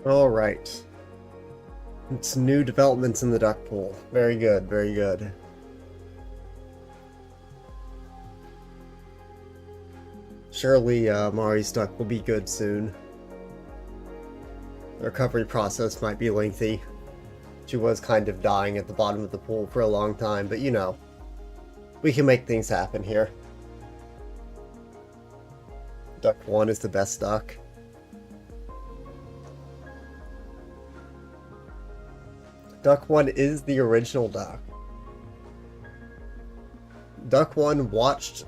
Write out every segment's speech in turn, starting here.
Alright. It's new developments in the duck pool. Very good, very good. Surely Mari's duck will be good soon. The recovery process might be lengthy. She was kind of dying at the bottom of the pool for a long time, but you know, we can make things happen here. Duck 1 is the best duck. Duck 1 is the original duck. Duck 1 watched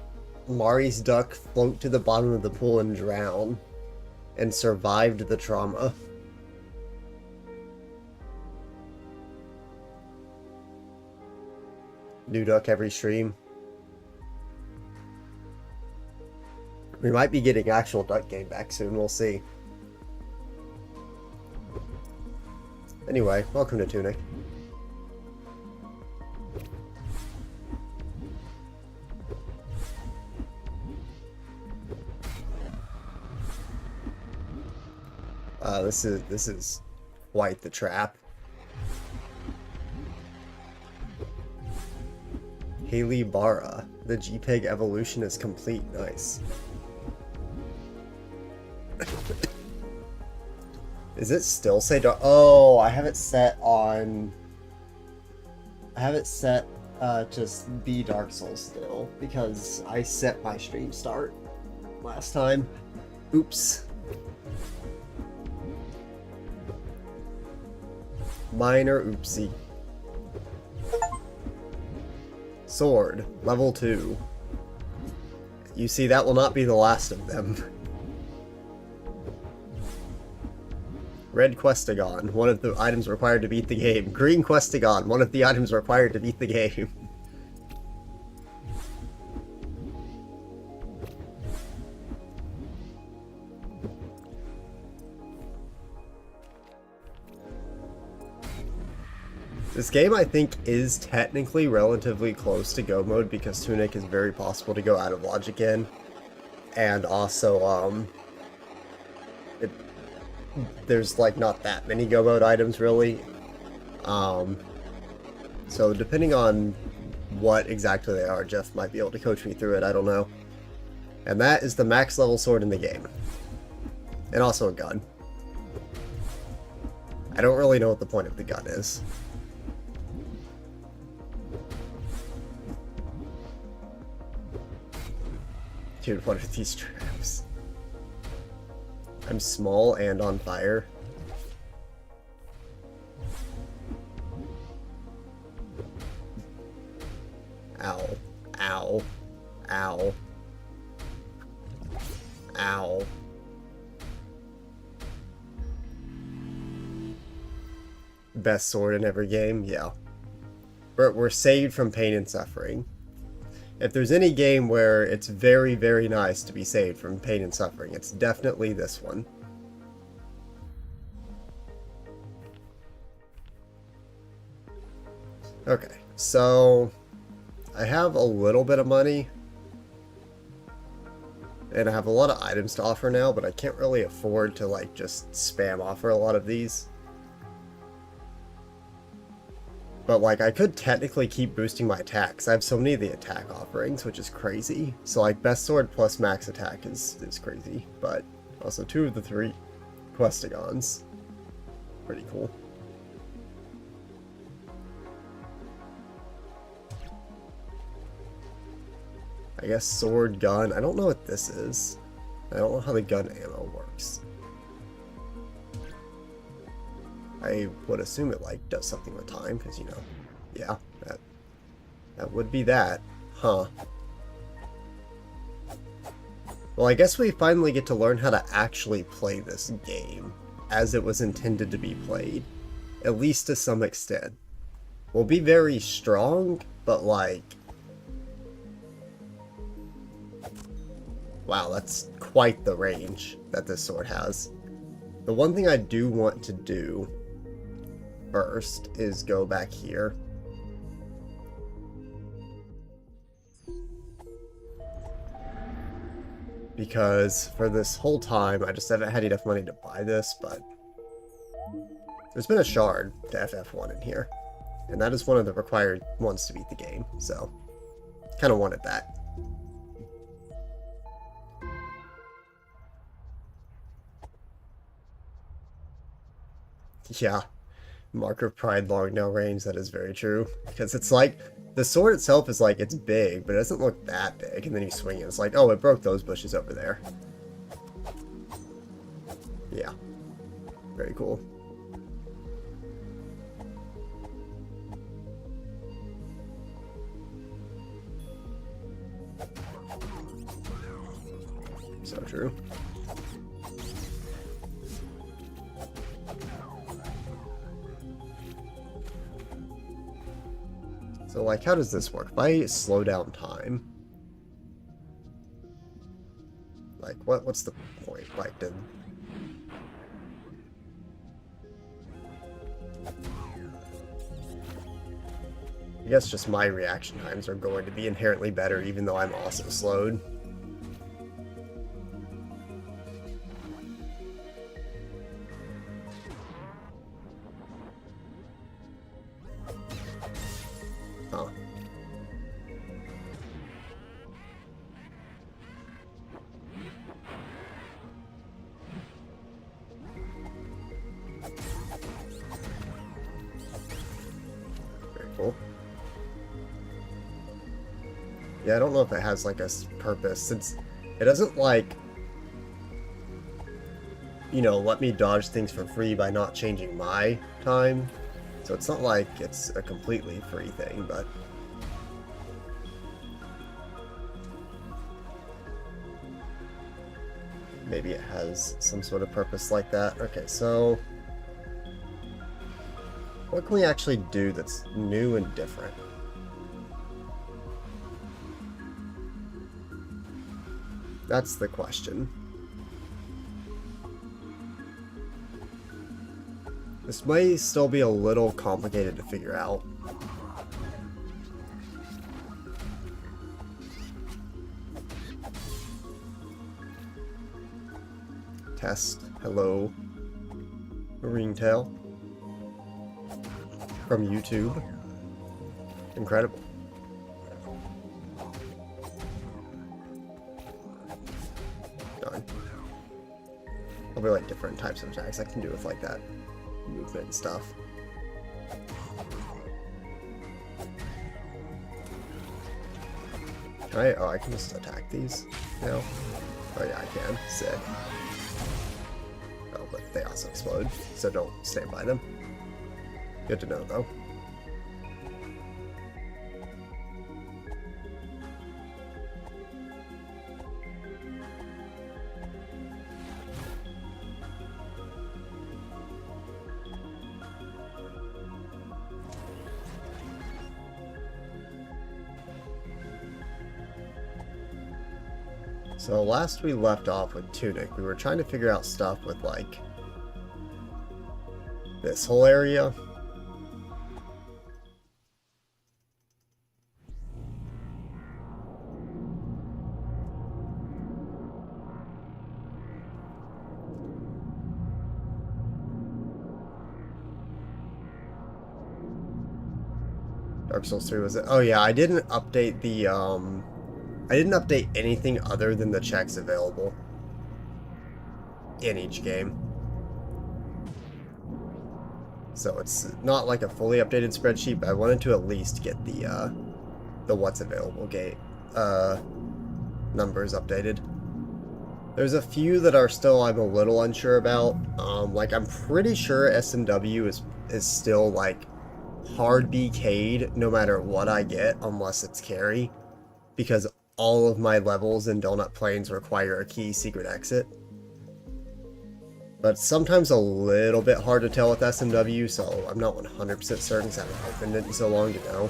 Mari's duck float to the bottom of the pool and drown, and survived the trauma. New duck every stream. We might be getting actual duck game back soon, we'll see. Anyway, welcome to Tunic. This is quite the trap. Haley Barra. The JPEG evolution is complete. Nice. Is it still say dark? Oh, I have it set on... I have it set to be Dark Souls still, because I set my stream start last time. Oops. Minor oopsie. Sword, level 2. You see, that will not be the last of them. Red Questagon, one of the items required to beat the game. Green Questagon, one of the items required to beat the game. This game, I think, is technically relatively close to Go mode because Tunic is very possible to go out of logic in. And also, there's like not that many Go mode items really. So depending on what exactly they are, Jeff might be able to coach me through it, I don't know. And that is the max level sword in the game. And also a gun. I don't really know what the point of the gun is. Dude, what are these traps? I'm small and on fire. Ow. Ow. Ow. Ow. Best sword in every game? Yeah. We're saved from pain and suffering. If there's any game where it's very, very nice to be saved from pain and suffering, it's definitely this one. Okay, so I have a little bit of money, and I have a lot of items to offer now, but I can't really afford to like just spam offer a lot of these. But like, I could technically keep boosting my attacks. I have so many of the attack offerings, which is crazy. So like, best sword plus max attack is crazy. But also 2 of the 3 Questagons. Pretty cool. I guess sword, gun. I don't know what this is. I don't know how the gun ammo works. I would assume it like does something with time, because you know, yeah, that would be that, huh? Well, I guess we finally get to learn how to actually play this game as it was intended to be played, at least to some extent. We'll be very strong, but like, wow, that's quite the range that this sword has. The one thing I do want to do first is go back here. Because for this whole time, I just haven't had enough money to buy this, but There's been a shard to FF1 in here, and that is one of the required ones to beat the game, so kind of wanted that. Yeah, Mark of Pride long nail range, that is very true. Because it's like, the sword itself is like, it's big, but it doesn't look that big, and then you swing it, it's like, oh, it broke those bushes over there. Yeah, very cool. So true. So, like, how does this work? If I slow down time, like, what's the point? Like, I guess just my reaction times are going to be inherently better, even though I'm also slowed. Huh. Very cool. Yeah, I don't know if it has like a purpose, since it doesn't like, you know, let me dodge things for free by not changing my time. So it's not like it's a completely free thing, but maybe it has some sort of purpose like that. Okay, so what can we actually do that's new and different? That's the question. This may still be a little complicated to figure out. Test. Hello. Marine Tail. From YouTube. Incredible. Done. Probably like different types of attacks I can do with like that movement and stuff. Can I? Oh, I can just attack these now? Oh yeah, I can. Sick. Oh, but they also explode, so don't stand by them. Good to know, though. So last we left off with Tunic, we were trying to figure out stuff with like this whole area. Dark Souls 3 was it? Oh yeah, I didn't update the I didn't update anything other than the checks available in each game. So it's not like a fully updated spreadsheet, but I wanted to at least get the what's available gate numbers updated. There's a few that are still I'm a little unsure about. Like I'm pretty sure SMW is still like hard BK'd no matter what I get unless it's carry, because all of my levels in Donut Plains require a key secret exit. But sometimes a little bit hard to tell with SMW, so I'm not 100% certain because I haven't opened it in so long to know.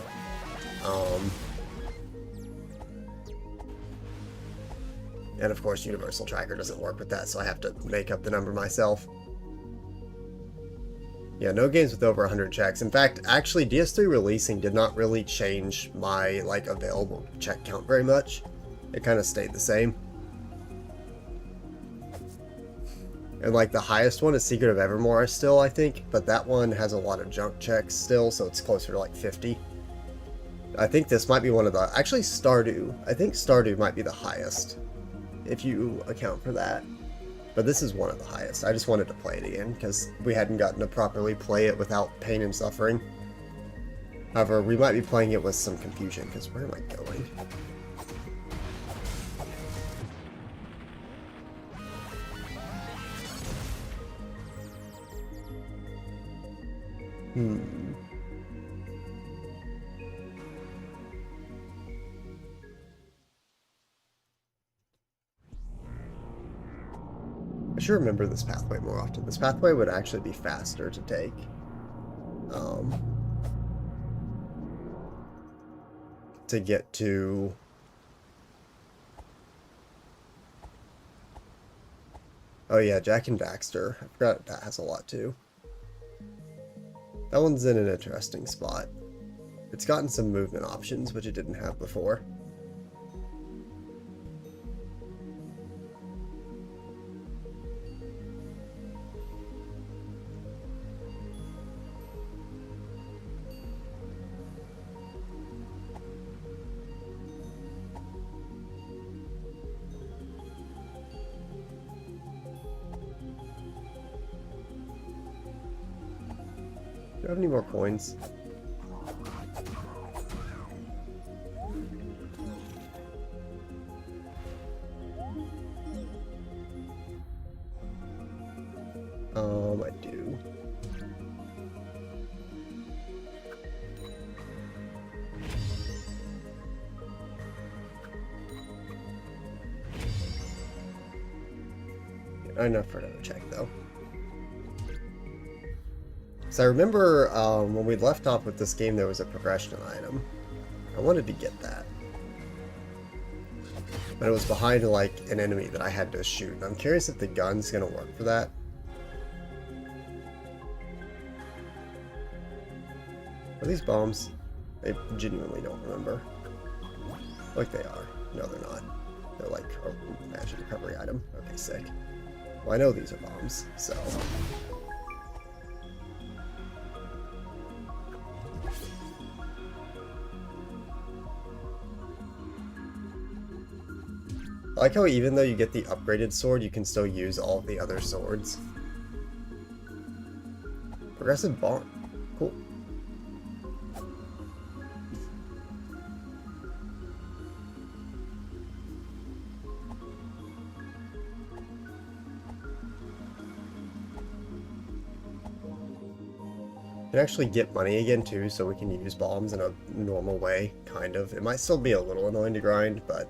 And of course Universal Tracker doesn't work with that, so I have to make up the number myself. Yeah, no games with over 100 checks. In fact, actually, DS3 releasing did not really change my, like, available check count very much. It kind of stayed the same. And like the highest one is Secret of Evermore still, I think, but that one has a lot of junk checks still, so it's closer to like 50. I think this might be one of the... Actually, Stardew. I think Stardew might be the highest, if you account for that. But this is one of the highest. I just wanted to play it again, because we hadn't gotten to properly play it without pain and suffering. However, we might be playing it with some confusion, because where am I going? I should remember this pathway more often. This pathway would actually be faster to take. To get to... Oh yeah, Jack and Daxter. I forgot that has a lot too. That one's in an interesting spot. It's gotten some movement options, which it didn't have before. Do I have any more coins? I do. Not enough for another check, though. So I remember when we left off with this game, there was a progression item. I wanted to get that. But it was behind, like, an enemy that I had to shoot. And I'm curious if the gun's going to work for that. Are these bombs? I genuinely don't remember. Like they are. No, they're not. They're like a magic recovery item. Okay, sick. Well, I know these are bombs, so... I like how even though you get the upgraded sword, you can still use all of the other swords. Progressive bomb. Cool. You can actually get money again too, so we can use bombs in a normal way, kind of. It might still be a little annoying to grind, but...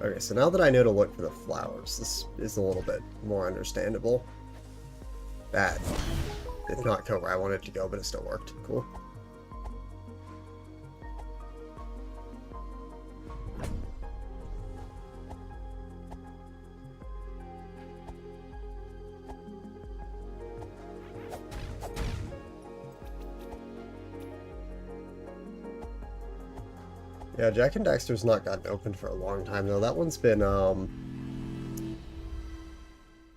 Okay, so now that I know to look for the flowers, this is a little bit more understandable. That did not go where I wanted it to go, but it still worked. Cool. Yeah, Jack and Daxter's not gotten open for a long time, though. That one's been,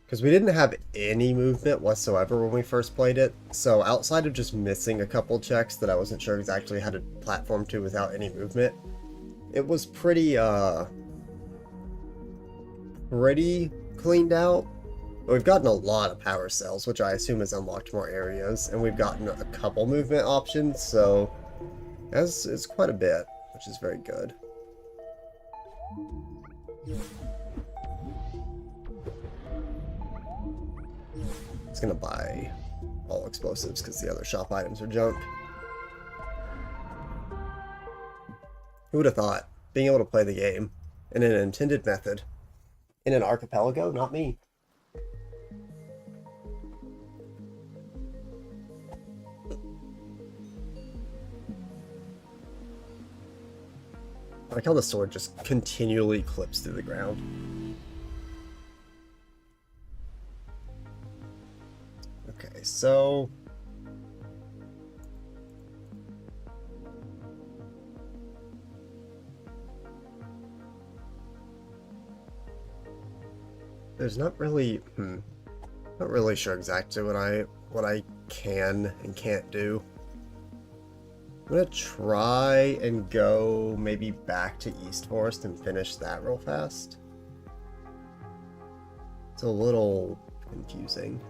because we didn't have any movement whatsoever when we first played it, so outside of just missing a couple checks that I wasn't sure exactly how to platform to without any movement, it was pretty cleaned out. But we've gotten a lot of power cells, which I assume has unlocked more areas, and we've gotten a couple movement options, so it's quite a bit, which is very good. It's gonna buy all explosives because the other shop items are junk. Who would have thought? Being able to play the game in an intended method in an archipelago? Not me. I like how the sword just continually clips through the ground. so... There's not really... Not really sure exactly what I can and can't do. I'm gonna try and go maybe back to East Forest and finish that real fast. It's a little confusing.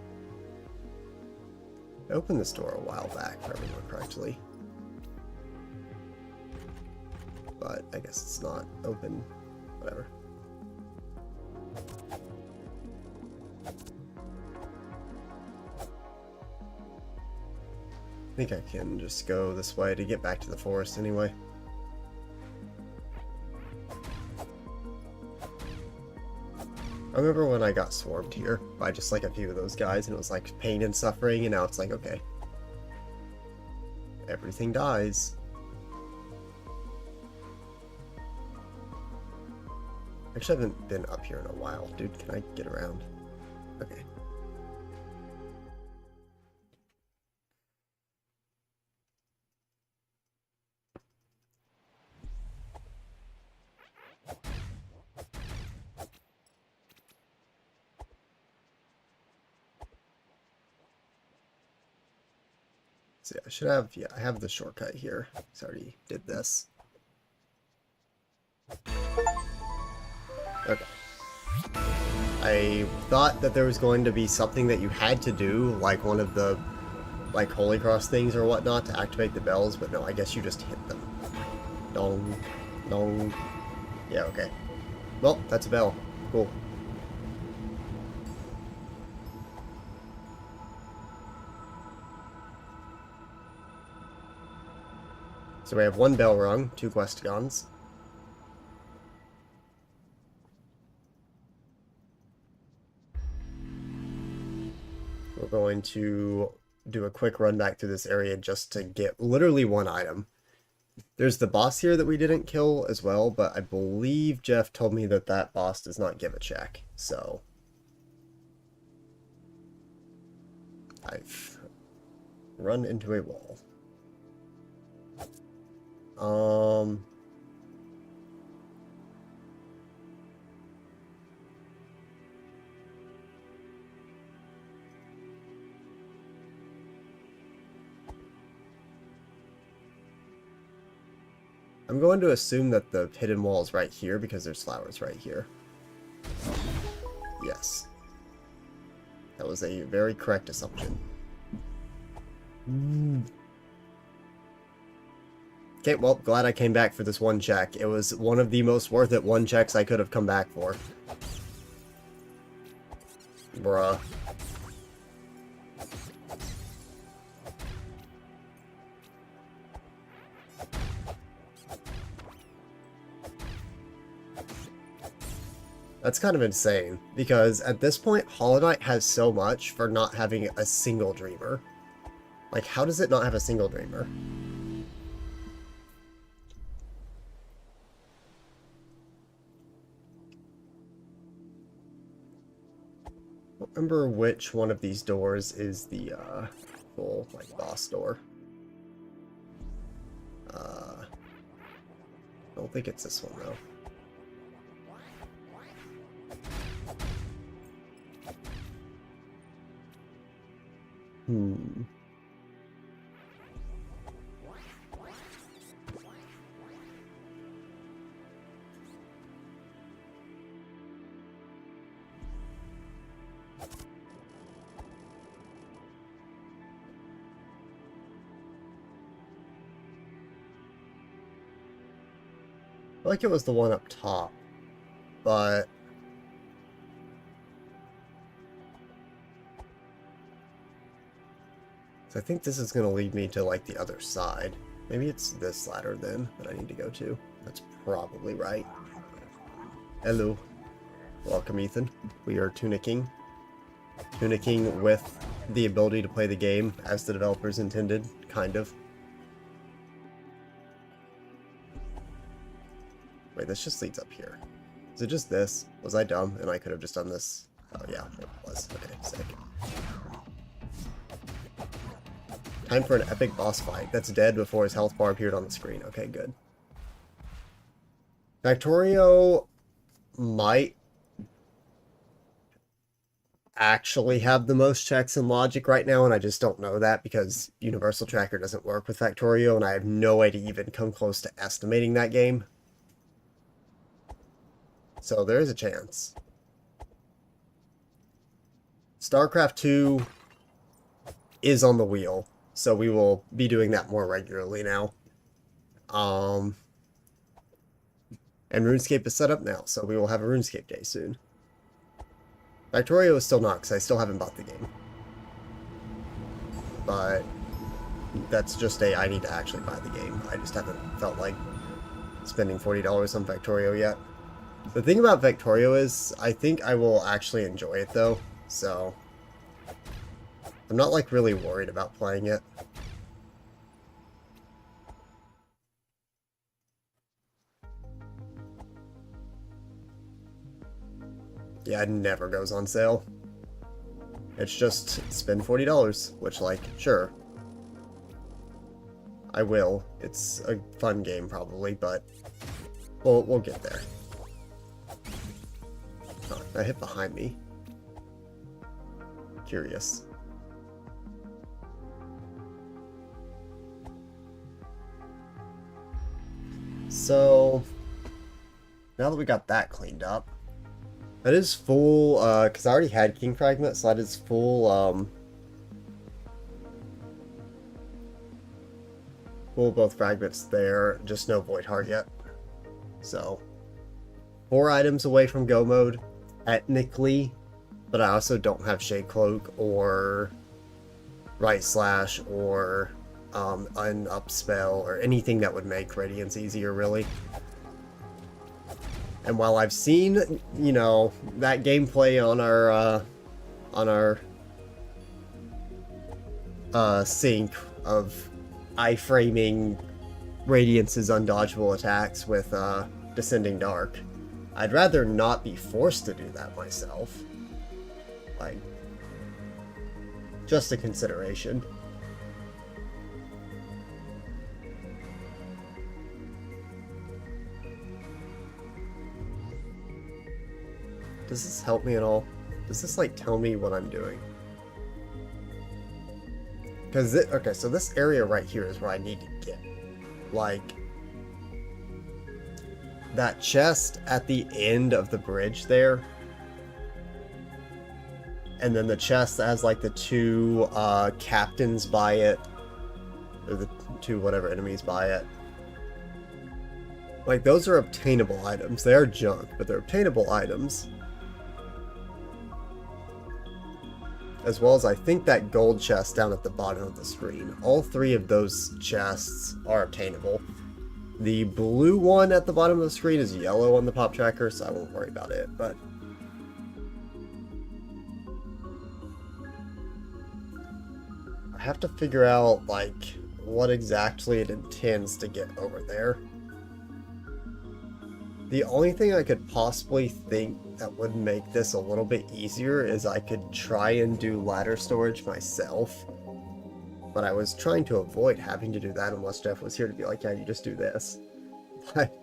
I opened this door a while back, if I remember correctly. But I guess it's not open. Whatever. I think I can just go this way to get back to the forest anyway. I remember when I got swarmed here by just like a few of those guys and it was like pain and suffering, and now it's like, okay. Everything dies. Actually, I haven't been up here in a while. Dude, can I get around? Okay. So yeah, I should have, I have the shortcut here. I already did this. Okay. I thought that there was going to be something that you had to do, like one of the, like, Holy Cross things or whatnot to activate the bells, but no, I guess you just hit them. Dong. Dong. Yeah, okay. Well, that's a bell. Cool. So we have one bell rung, 2 questigons. We're going to do a quick run back through this area just to get literally one item. There's the boss here that we didn't kill as well, but I believe Jeff told me that that boss does not give a check, so... I've run into a wall. I'm going to assume that the hidden wall is right here because there's flowers right here. Yes. That was a very correct assumption. Okay, well, glad I came back for this one check. It was one of the most worth it one checks I could have come back for. Bruh. That's kind of insane, because at this point, Hollow Knight has so much for not having a single dreamer. Like, how does it not have a single dreamer? I don't remember which one of these doors is the full, like, boss door. I don't think it's this one, though. I feel like it was the one up top, but... So I think this is going to lead me to, like, the other side. Maybe it's this ladder, then, that I need to go to. That's probably right. Hello. Welcome, Ethan. We are tunicking. Tunicking with the ability to play the game as the developers intended, kind of. Wait, this just leads up here. Is it just this? Was I dumb and I could have just done this? Oh yeah, it was. Okay, sick. Time for an epic boss fight. That's dead before his health bar appeared on the screen. Okay, good. Factorio might actually have the most checks and logic right now, and I just don't know that because Universal Tracker doesn't work with Factorio, and I have no way to even come close to estimating that game. So there is a chance. StarCraft 2 is on the wheel, so we will be doing that more regularly now. And RuneScape is set up now, so we will have a RuneScape day soon. Factorio is still not, because I still haven't bought the game. But that's just I need to actually buy the game. I just haven't felt like spending $40 on Factorio yet. The thing about Factorio is, I think I will actually enjoy it though, so I'm not like really worried about playing it. Yeah, it never goes on sale. It's just spend $40, which, like, sure. I will. It's a fun game, probably, but we'll get there. Oh, that hit behind me. Curious. So, now that we got that cleaned up, that is full, because I already had King Fragment, so that is full, full both fragments there, just no Void Heart yet. So, 4 items away from go mode, technically, but I also don't have Shade Cloak or Right Slash or an Up Spell or anything that would make Radiance easier, really. And while I've seen, you know, that gameplay on our sync of iframing Radiance's undodgeable attacks with Descending Dark, I'd rather not be forced to do that myself. Like, just a consideration. Does this help me at all? Does this, like, tell me what I'm doing? Because, okay, so this area right here is where I need to get. Like, that chest at the end of the bridge there. And then the chest that has, like, the 2 captains by it. Or the 2 whatever enemies by it. Like, those are obtainable items. They are junk, but they're obtainable items. As well as I think that gold chest down at the bottom of the screen. All 3 of those chests are obtainable. The blue one at the bottom of the screen is yellow on the pop tracker, so I won't worry about it, but I have to figure out, like, what exactly it intends to get over there. The only thing I could possibly think that would make this a little bit easier is I could try and do ladder storage myself. But I was trying to avoid having to do that unless Jeff was here to be like, yeah, you just do this. But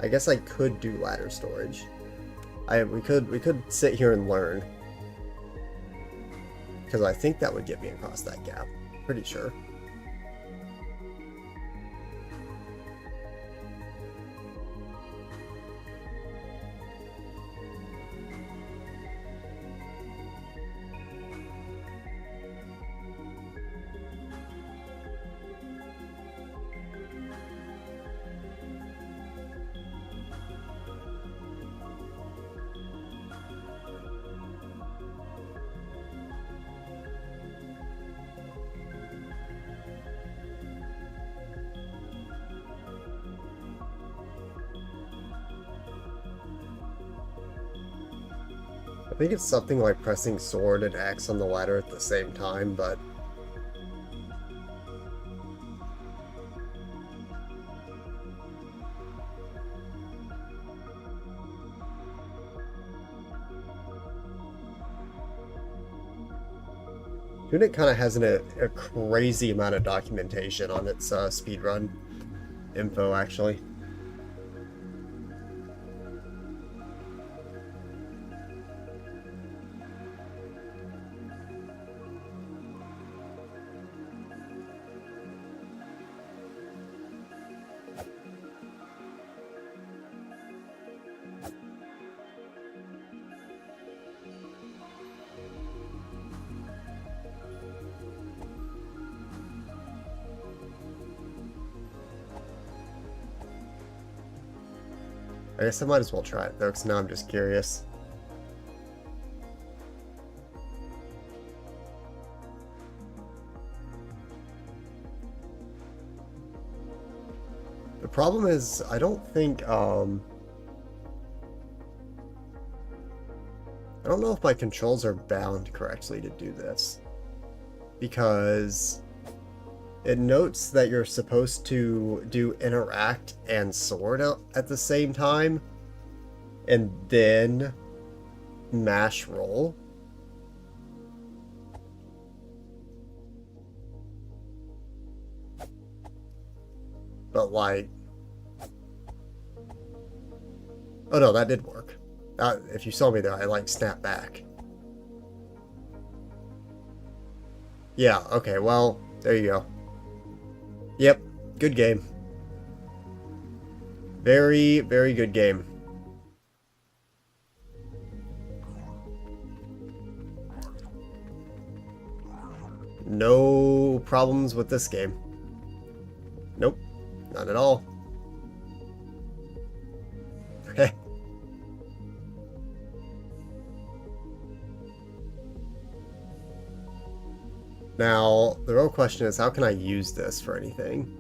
I guess I could do ladder storage. We could sit here and learn. Because I think that would get me across that gap. Pretty sure. I think it's something like pressing sword and X on the ladder at the same time, but Tunic kind of has a crazy amount of documentation on its speedrun info, actually. I guess I might as well try it though, because now I'm just curious. The problem is, I don't think, I don't know if my controls are bound correctly to do this. Because it notes that you're supposed to do interact and sword at the same time, and then mash roll. But like, oh no, that did work. If you saw me there, I like snapped back. Yeah, okay, well, there you go. Yep, good game. Very, very good game. No problems with this game. Nope, not at all. Now, the real question is, how can I use this for anything?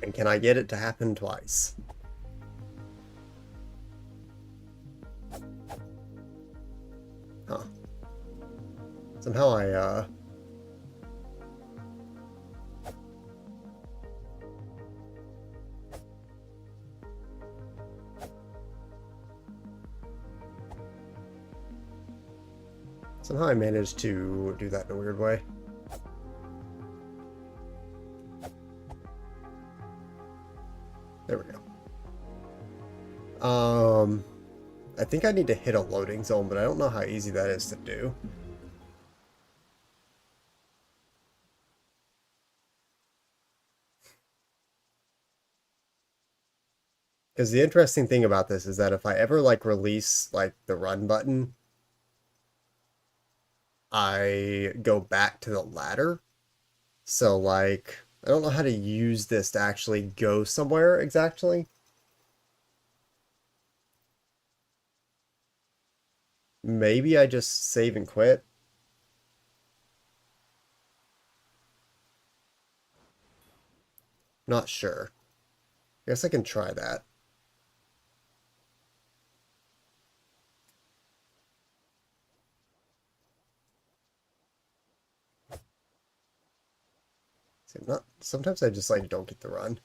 And can I get it to happen twice? Huh. Somehow somehow I managed to do that in a weird way. There we go. I think I need to hit a loading zone, but I don't know how easy that is to do. Because the interesting thing about this is that if I ever like release like the run button, I go back to the ladder. So like, I don't know how to use this to actually go somewhere exactly. Maybe I just save and quit. Not sure. I guess I can try that. See, sometimes I just like don't get the run.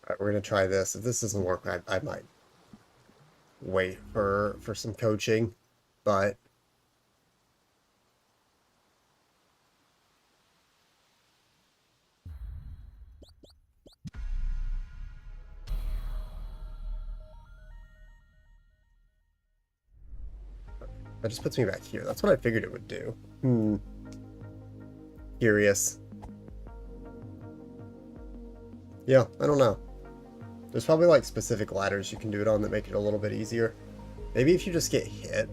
Alright, we're gonna try this. If this doesn't work, I might wait for some coaching, but that just puts me back here. That's what I figured it would do. Curious. Yeah, I don't know. There's probably like specific ladders you can do it on that make it a little bit easier. Maybe if you just get hit.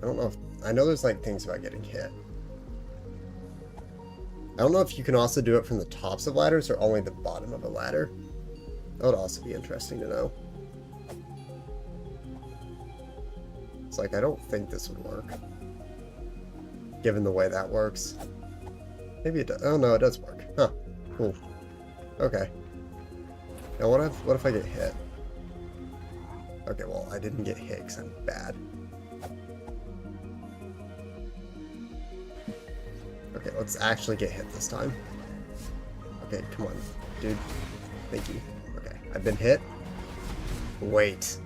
I don't know if... I know there's like things about getting hit. I don't know if you can also do it from the tops of ladders or only the bottom of a ladder. That would also be interesting to know. It's like, I don't think this would work. Given the way that works. Maybe it does. Oh, no, it does work. Huh. Cool. Okay. Now, what if I get hit? Okay, well, I didn't get hit because I'm bad. Okay, let's actually get hit this time. Okay, come on, dude. Thank you. Okay, I've been hit. Wait.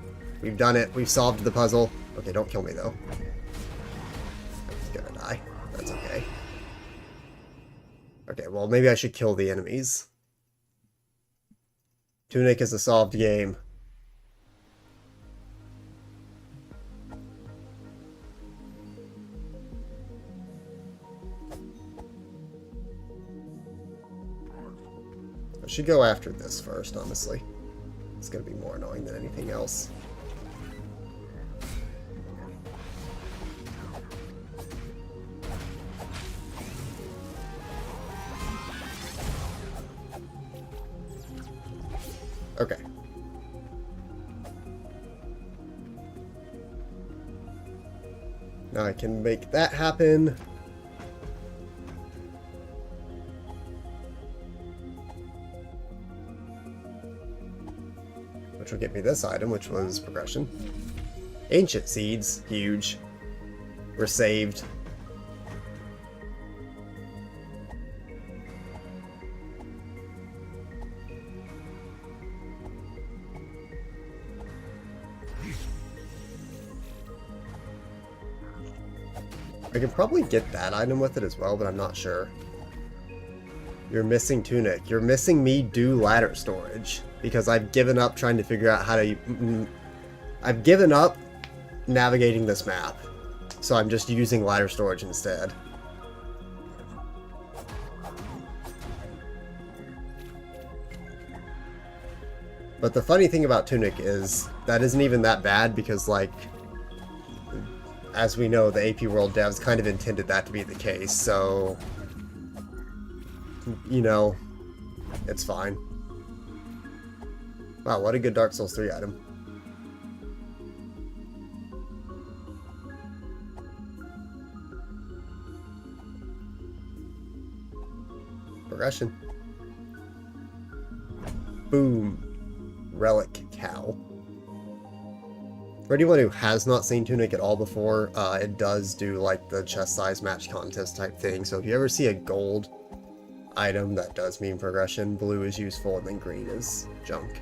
We've done it. We've solved the puzzle. Okay, don't kill me, though. I'm gonna die. That's okay. Okay, well, maybe I should kill the enemies. Tunic is a solved game. I should go after this first, honestly. It's gonna be more annoying than anything else. Okay. Now I can make that happen. Which will get me this item, which was progression. Ancient seeds, huge. We're saved. I can probably get that item with it as well, but I'm not sure. You're missing Tunic. You're missing me do ladder storage. Because I've given up trying to figure out how to... I've given up navigating this map. So I'm just using ladder storage instead. But the funny thing about Tunic is that isn't even that bad because, like, as we know, the AP World devs kind of intended that to be the case, so, you know, it's fine. Wow, what a good Dark Souls 3 item. Progression. Boom. Relic Cow. For anyone who has not seen Tunic at all before, it does do like the chest size match contest type thing. So if you ever see a gold item, that does mean progression. Blue is useful, and then green is junk.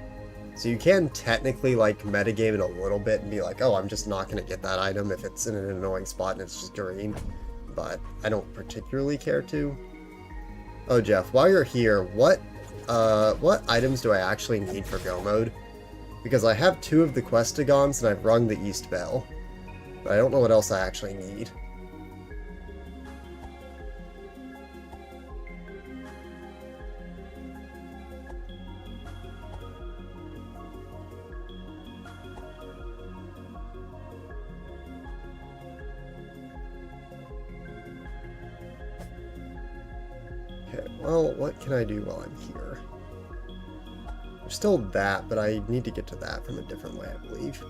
So you can technically like metagame it a little bit and be like, oh, I'm just not going to get that item if it's in an annoying spot and it's just green. But I don't particularly care to. Oh, Jeff, while you're here, what items do I actually need for Go Mode? Because I have 2 of the Questigons and I've rung the East Bell. But I don't know what else I actually need. Okay, well, what can I do while I'm here? There's still that, but I need to get to that from a different way, I believe.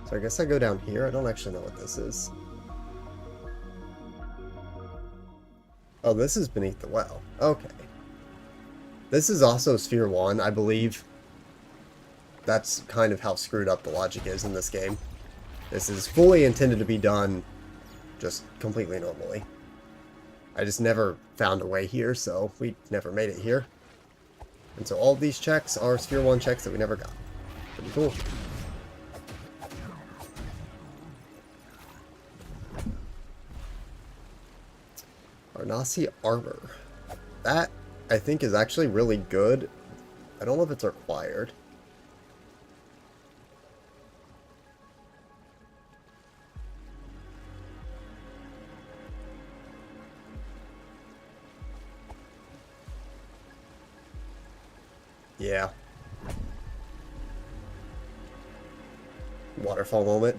So I guess I go down here. I don't actually know what this is. Oh, this is beneath the well. Okay. This is also Sphere 1, I believe. That's kind of how screwed up the logic is in this game. This is fully intended to be done just completely normally. I just never found a way here, so we never made it here. And so all these checks are Sphere 1 checks that we never got. Pretty cool. Arnasi Armor. That, I think, is actually really good. I don't know if it's required. Yeah. Waterfall moment.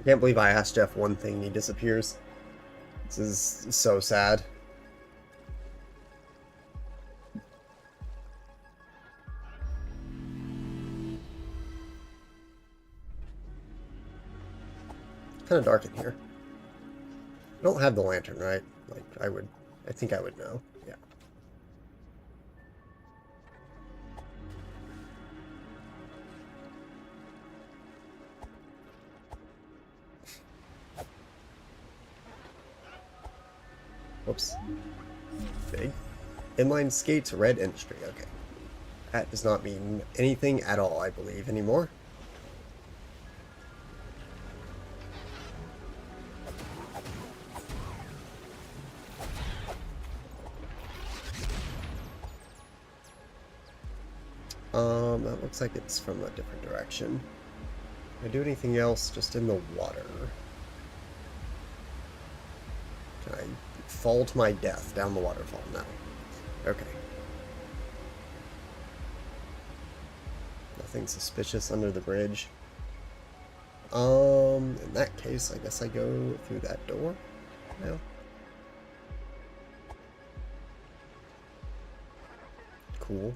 I can't believe I asked Jeff one thing and he disappears. This is so sad. Kind of dark in here. I don't have the lantern, right? Like, I think I would know. Yeah. Whoops. Big. Inline skates, red industry. Okay. That does not mean anything at all, I believe, anymore. That looks like it's from a different direction. Can I do anything else just in the water? Can I fall to my death down the waterfall? No. Okay. Nothing suspicious under the bridge. In that case, I guess I go through that door now. Cool.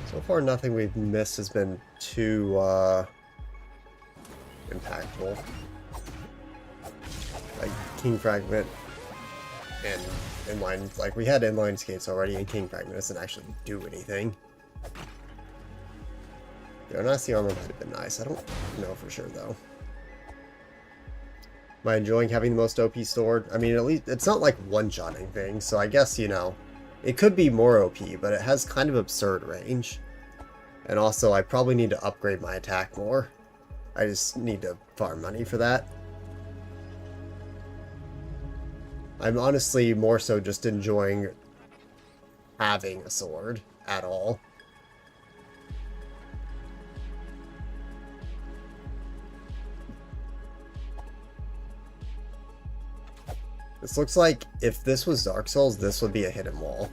So far, nothing we've missed has been too, impactful. Like King Fragment and inline, like we had inline skates already, and King Fragment doesn't actually do anything. The Onasi armor might have been nice. I don't know for sure though. Am I enjoying having the most OP sword? I mean, at least it's not like one-shotting things, so I guess, you know, it could be more OP, but it has kind of absurd range. And also, I probably need to upgrade my attack more. I just need to farm money for that. I'm honestly more so just enjoying having a sword at all. This looks like if this was Dark Souls, this would be a hidden wall.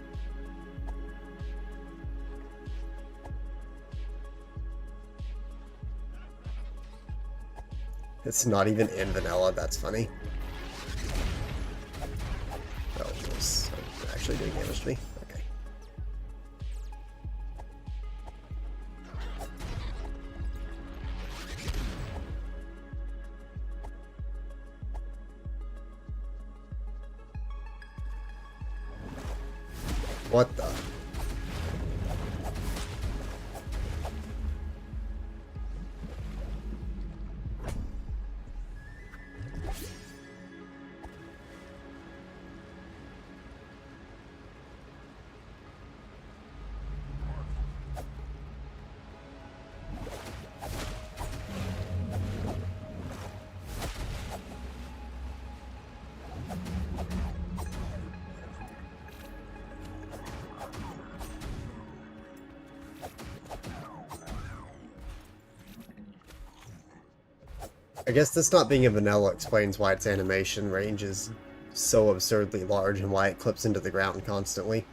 It's not even in vanilla, that's funny. Oh, it's actually doing damage to me. Okay. What the? I guess this not being a vanilla explains why its animation range is so absurdly large and why it clips into the ground constantly.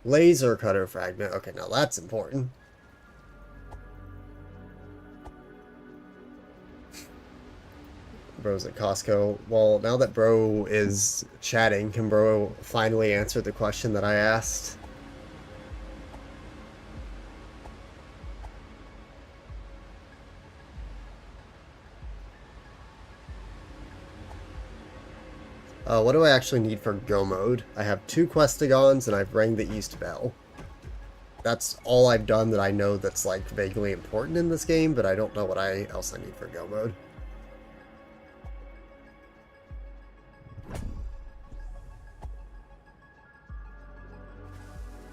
Laser cutter fragment. Okay, now that's important. Bro's at Costco. Well, now that Bro is chatting, can Bro finally answer the question that I asked? What do I actually need for Go Mode? I have 2 Questigons and I've rang the East Bell. That's all I've done that I know that's like vaguely important in this game, but I don't know what else I need for Go Mode.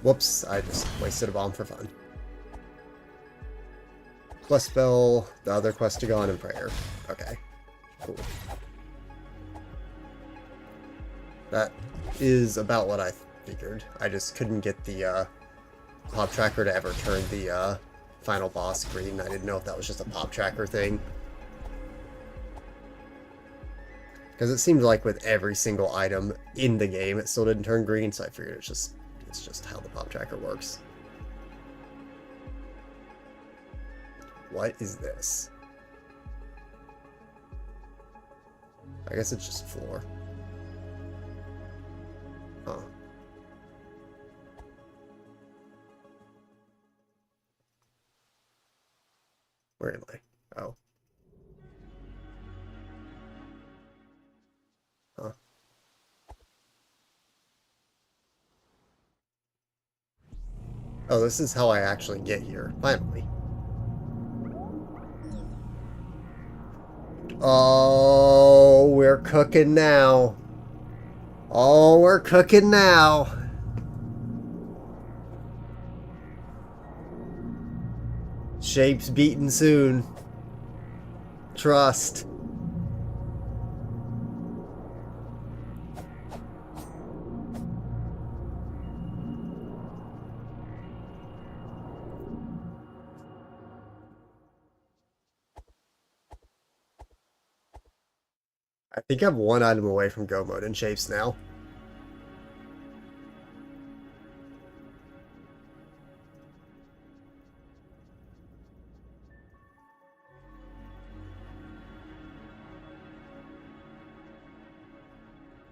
Whoops, I just wasted a bomb for fun. Quest Bell, the other Questigon, and Prayer. Okay, cool. That is about what I figured. I just couldn't get the pop tracker to ever turn the final boss green. I didn't know if that was just a pop tracker thing. Because it seemed like with every single item in the game, it still didn't turn green, so I figured it's just how the pop tracker works. What is this? I guess it's just floor. Huh. Where am I? Oh. Huh. Oh, this is how I actually get here. Finally. Oh, we're cooking now. Oh, we're cooking now. Shapes beaten soon. Trust. I think I'm one item away from go mode in shapes now.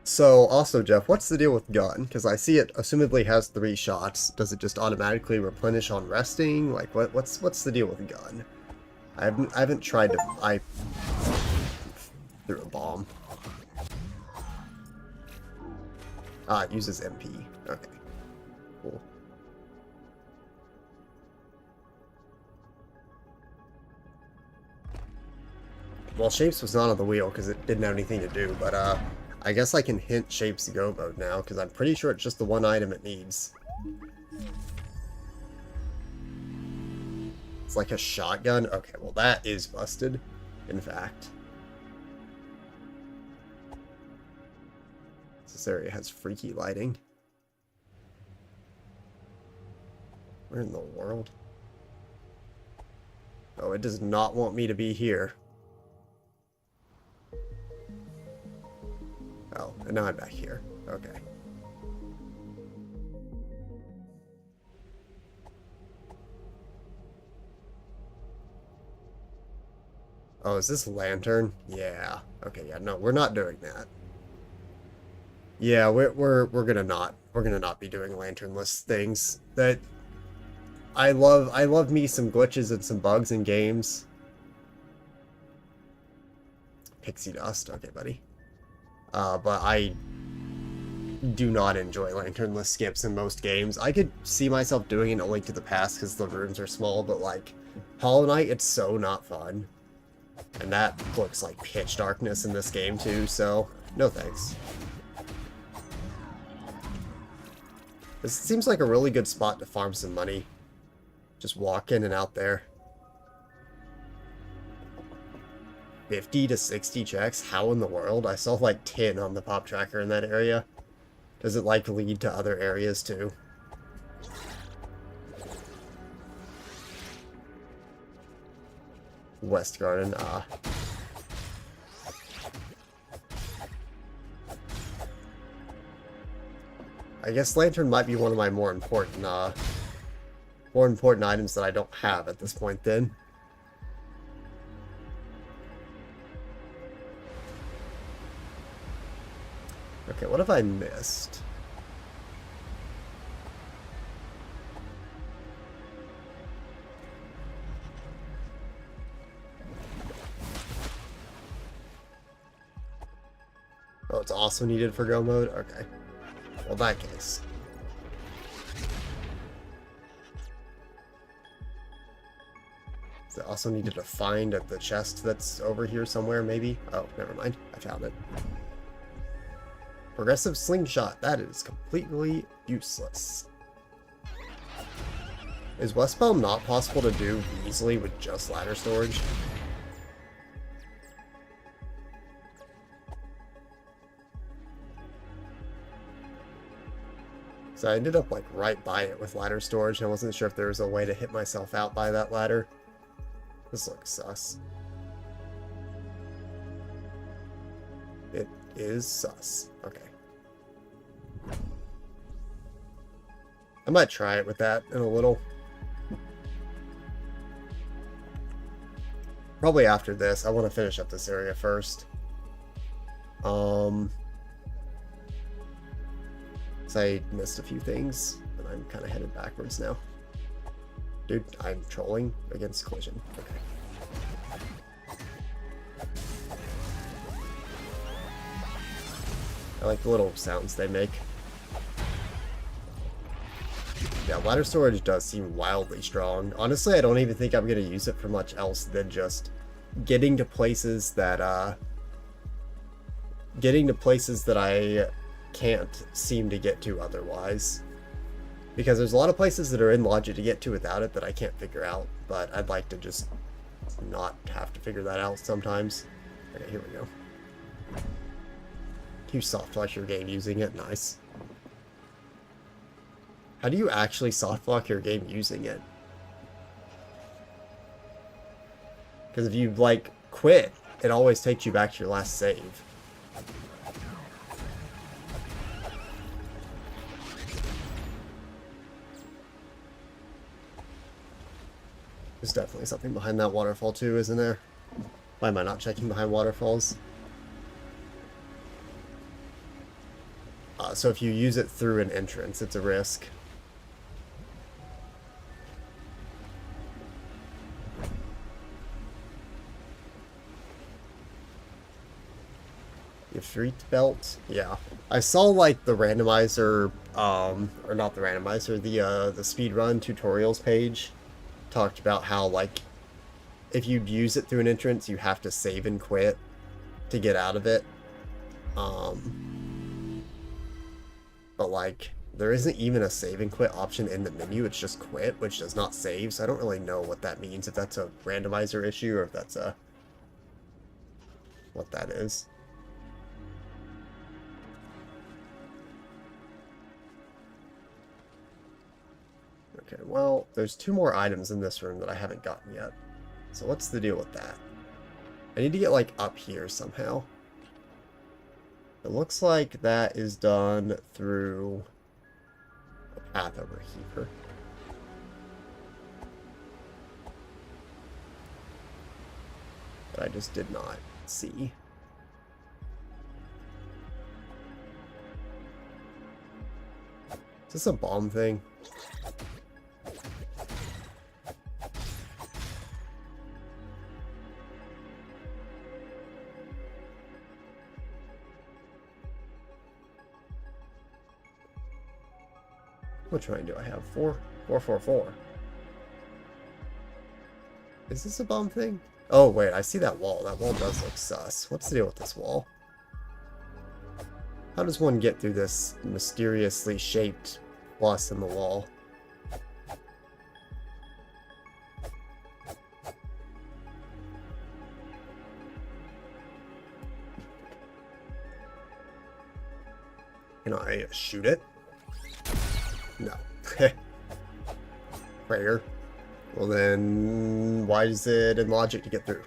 So, also, Jeff, what's the deal with gun? Because I see it assumedly has 3 shots. Does it just automatically replenish on resting? Like, what's the deal with gun? I haven't tried to. I threw a bomb. Ah, it uses MP. Okay, cool. Well, Shapes was not on the wheel because it didn't have anything to do, but I guess I can hint Shapes to go mode now because I'm pretty sure it's just the one item it needs. It's like a shotgun? Okay, well that is busted, in fact. This area has freaky lighting. Where in the world? Oh, it does not want me to be here. Oh, and now I'm back here. Okay. Oh, is this lantern? Yeah. Okay, yeah, no, we're not doing that. Yeah, we're gonna not be doing lanternless things. That I love me some glitches and some bugs in games. Pixie dust, okay, buddy. But I do not enjoy lanternless skips in most games. I could see myself doing it in A Link to the Past because the rooms are small, but like Hollow Knight, it's so not fun. And that looks like pitch darkness in this game too, so no thanks. This seems like a really good spot to farm some money. Just walk in and out there. 50 to 60 checks? How in the world? I saw like 10 on the pop tracker in that area. Does it like lead to other areas too? West Garden, I guess Lantern might be one of my more important items that I don't have at this point then. Okay, what have I missed? Oh, it's also needed for go mode? Okay. Well, in that case. Is it also needed to find at the chest that's over here somewhere, maybe? Oh, never mind. I found it. Progressive slingshot. That is completely useless. Is Westbound not possible to do easily with just ladder storage? So I ended up like right by it with ladder storage, and I wasn't sure if there was a way to hit myself out by that ladder. This looks sus. is sus. Okay. I might try it with that in a little. Probably after this. I want to finish up this area first. So I missed a few things, and I'm kind of headed backwards now. Dude, I'm trolling against collision. Okay. I like the little sounds they make. Yeah, ladder storage does seem wildly strong. Honestly, I don't even think I'm going to use it for much else than just getting to places that I can't seem to get to otherwise. Because there's a lot of places that are in logic to get to without it that I can't figure out, but I'd like to just not have to figure that out sometimes. Okay, here we go. You soft lock your game using it, nice. How do you actually soft lock your game using it? Because if you, like, quit, it always takes you back to your last save. There's definitely something behind that waterfall too, isn't there? Why am I not checking behind waterfalls? So if you use it through an entrance, it's a risk. Your Freet belt? Yeah. I saw like the randomizer, or not the randomizer, the speedrun tutorials page talked about how like if you use it through an entrance, you have to save and quit to get out of it. But like there isn't even a save and quit option in the menu, it's just quit, which does not save, so I don't really know what that means, if that's a randomizer issue or if that's a what that is. Okay, well, there's 2 more items in this room that I haven't gotten yet. So what's the deal with that? I need to get, like, up here somehow. It looks like that is done through a path over here. That I just did not see. Is this a bomb thing? Which one do I have? 444. Is this a bomb thing? Oh wait, I see that wall. That wall does look sus. What's the deal with this wall? How does one get through this mysteriously shaped plus in the wall? Can I shoot it? No. Prayer. Well then, why is it in logic to get through?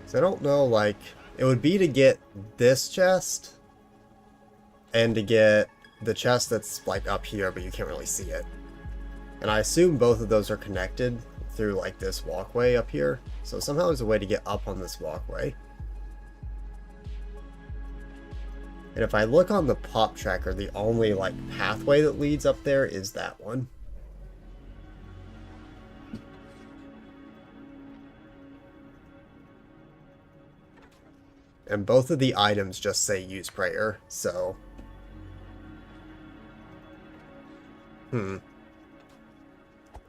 So I don't know, like, it would be to get this chest and to get the chest that's like up here, but you can't really see it. And I assume both of those are connected through like this walkway up here. So somehow there's a way to get up on this walkway. And if I look on the pop tracker, the only like pathway that leads up there is that one. And both of the items just say use prayer, so...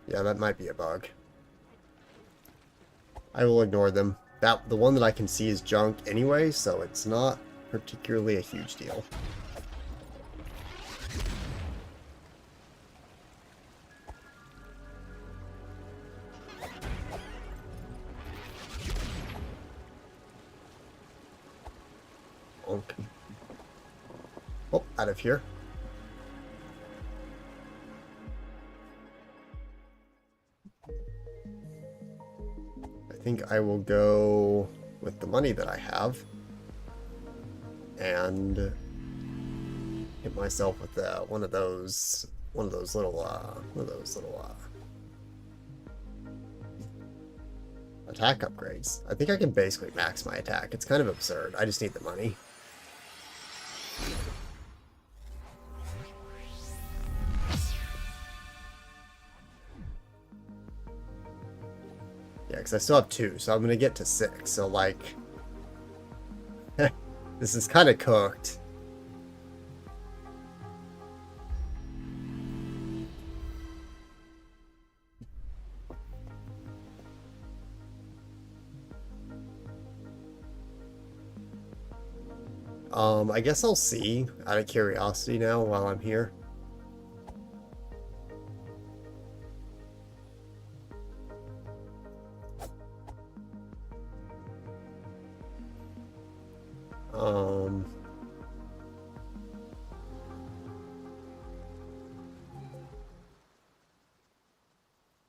Yeah, that might be a bug. I will ignore them. The one that I can see is junk anyway, so it's not particularly a huge deal. Bonk. Oh, out of here. I think I will go with the money that I have and hit myself with one of those little attack upgrades. I think I can basically max my attack. It's kind of absurd. I just need the money. Yeah, because I still have 2, so I'm going to get to 6. So, like, this is kind of cooked. I guess I'll see out of curiosity now while I'm here.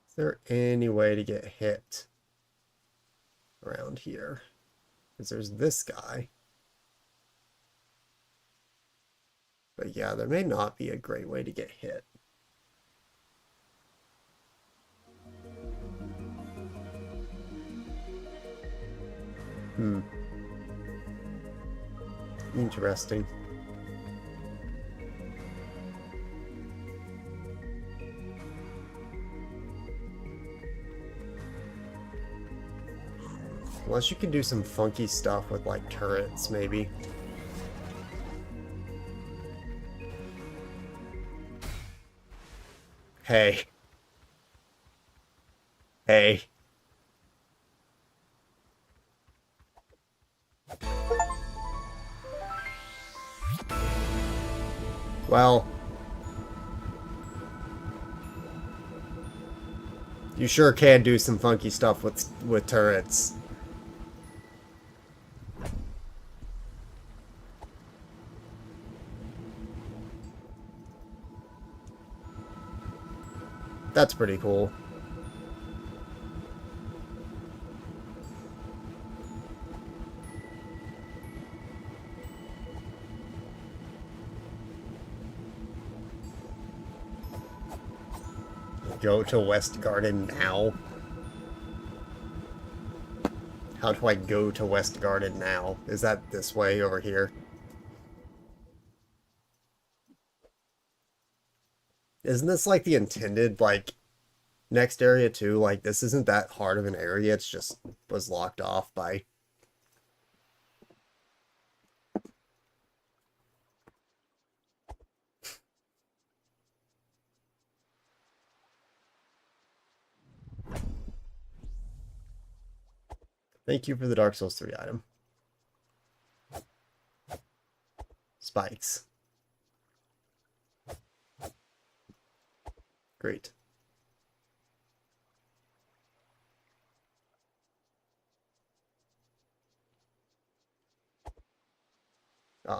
Is there any way to get hit around here? Because there's this guy. But yeah, there may not be a great way to get hit. Interesting. Unless you can do some funky stuff with, like, turrets, maybe. Hey. Hey. Well. You sure can do some funky stuff with turrets. That's pretty cool. Go to West Garden now? How do I go to West Garden now? Is that this way over here? Isn't this like the intended, like, next area too? Like, this isn't that hard of an area, it's just was locked off by... Thank you for the Dark Souls 3 item. Spikes. Great.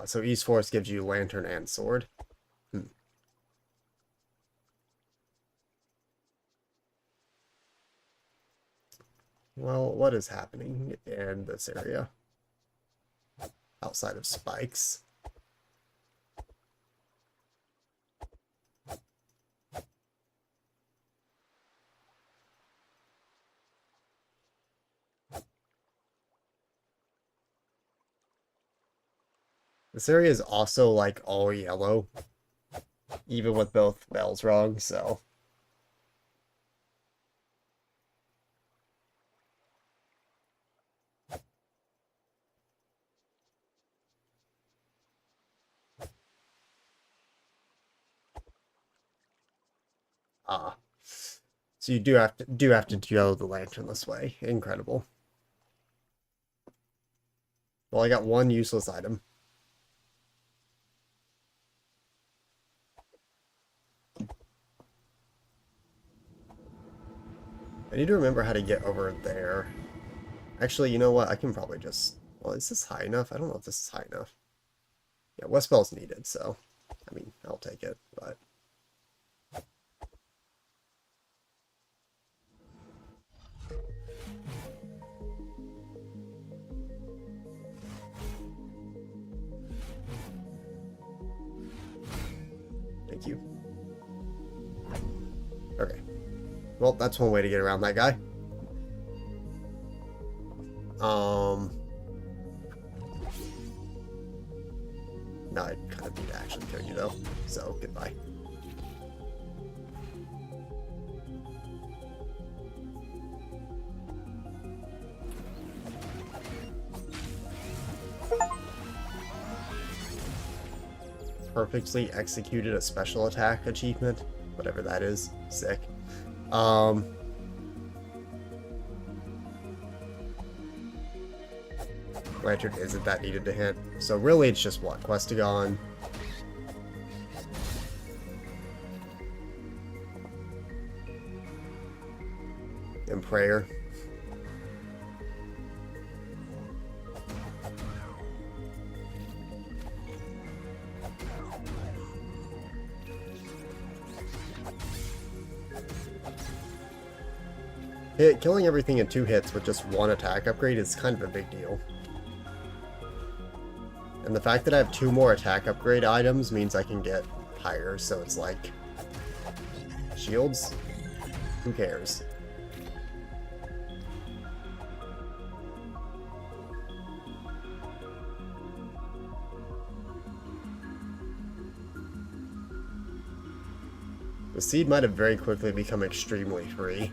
So East Forest gives you lantern and sword. Well, what is happening in this area? Outside of spikes. This area is also, like, all yellow. Even with both bells wrong, so... Ah. So you do have to go the lantern this way. Incredible. Well, I got one useless item. I need to remember how to get over there. Actually, you know what? I can probably just... Well, is this high enough? I don't know if this is high enough. Yeah, Westbell's needed, so I mean, I'll take it, but thank you. Okay. Well, that's one way to get around that guy. No, I kind of need to actually kill you though, so goodbye. Perfectly executed a special attack achievement, whatever that is. Sick. Lantern isn't that needed to hit, so really it's just what? Questagon. And Prayer. Killing everything in 2 hits with just 1 attack upgrade is kind of a big deal. And the fact that I have 2 more attack upgrade items means I can get higher, so it's like... Shields? Who cares? The seed might have very quickly become extremely free.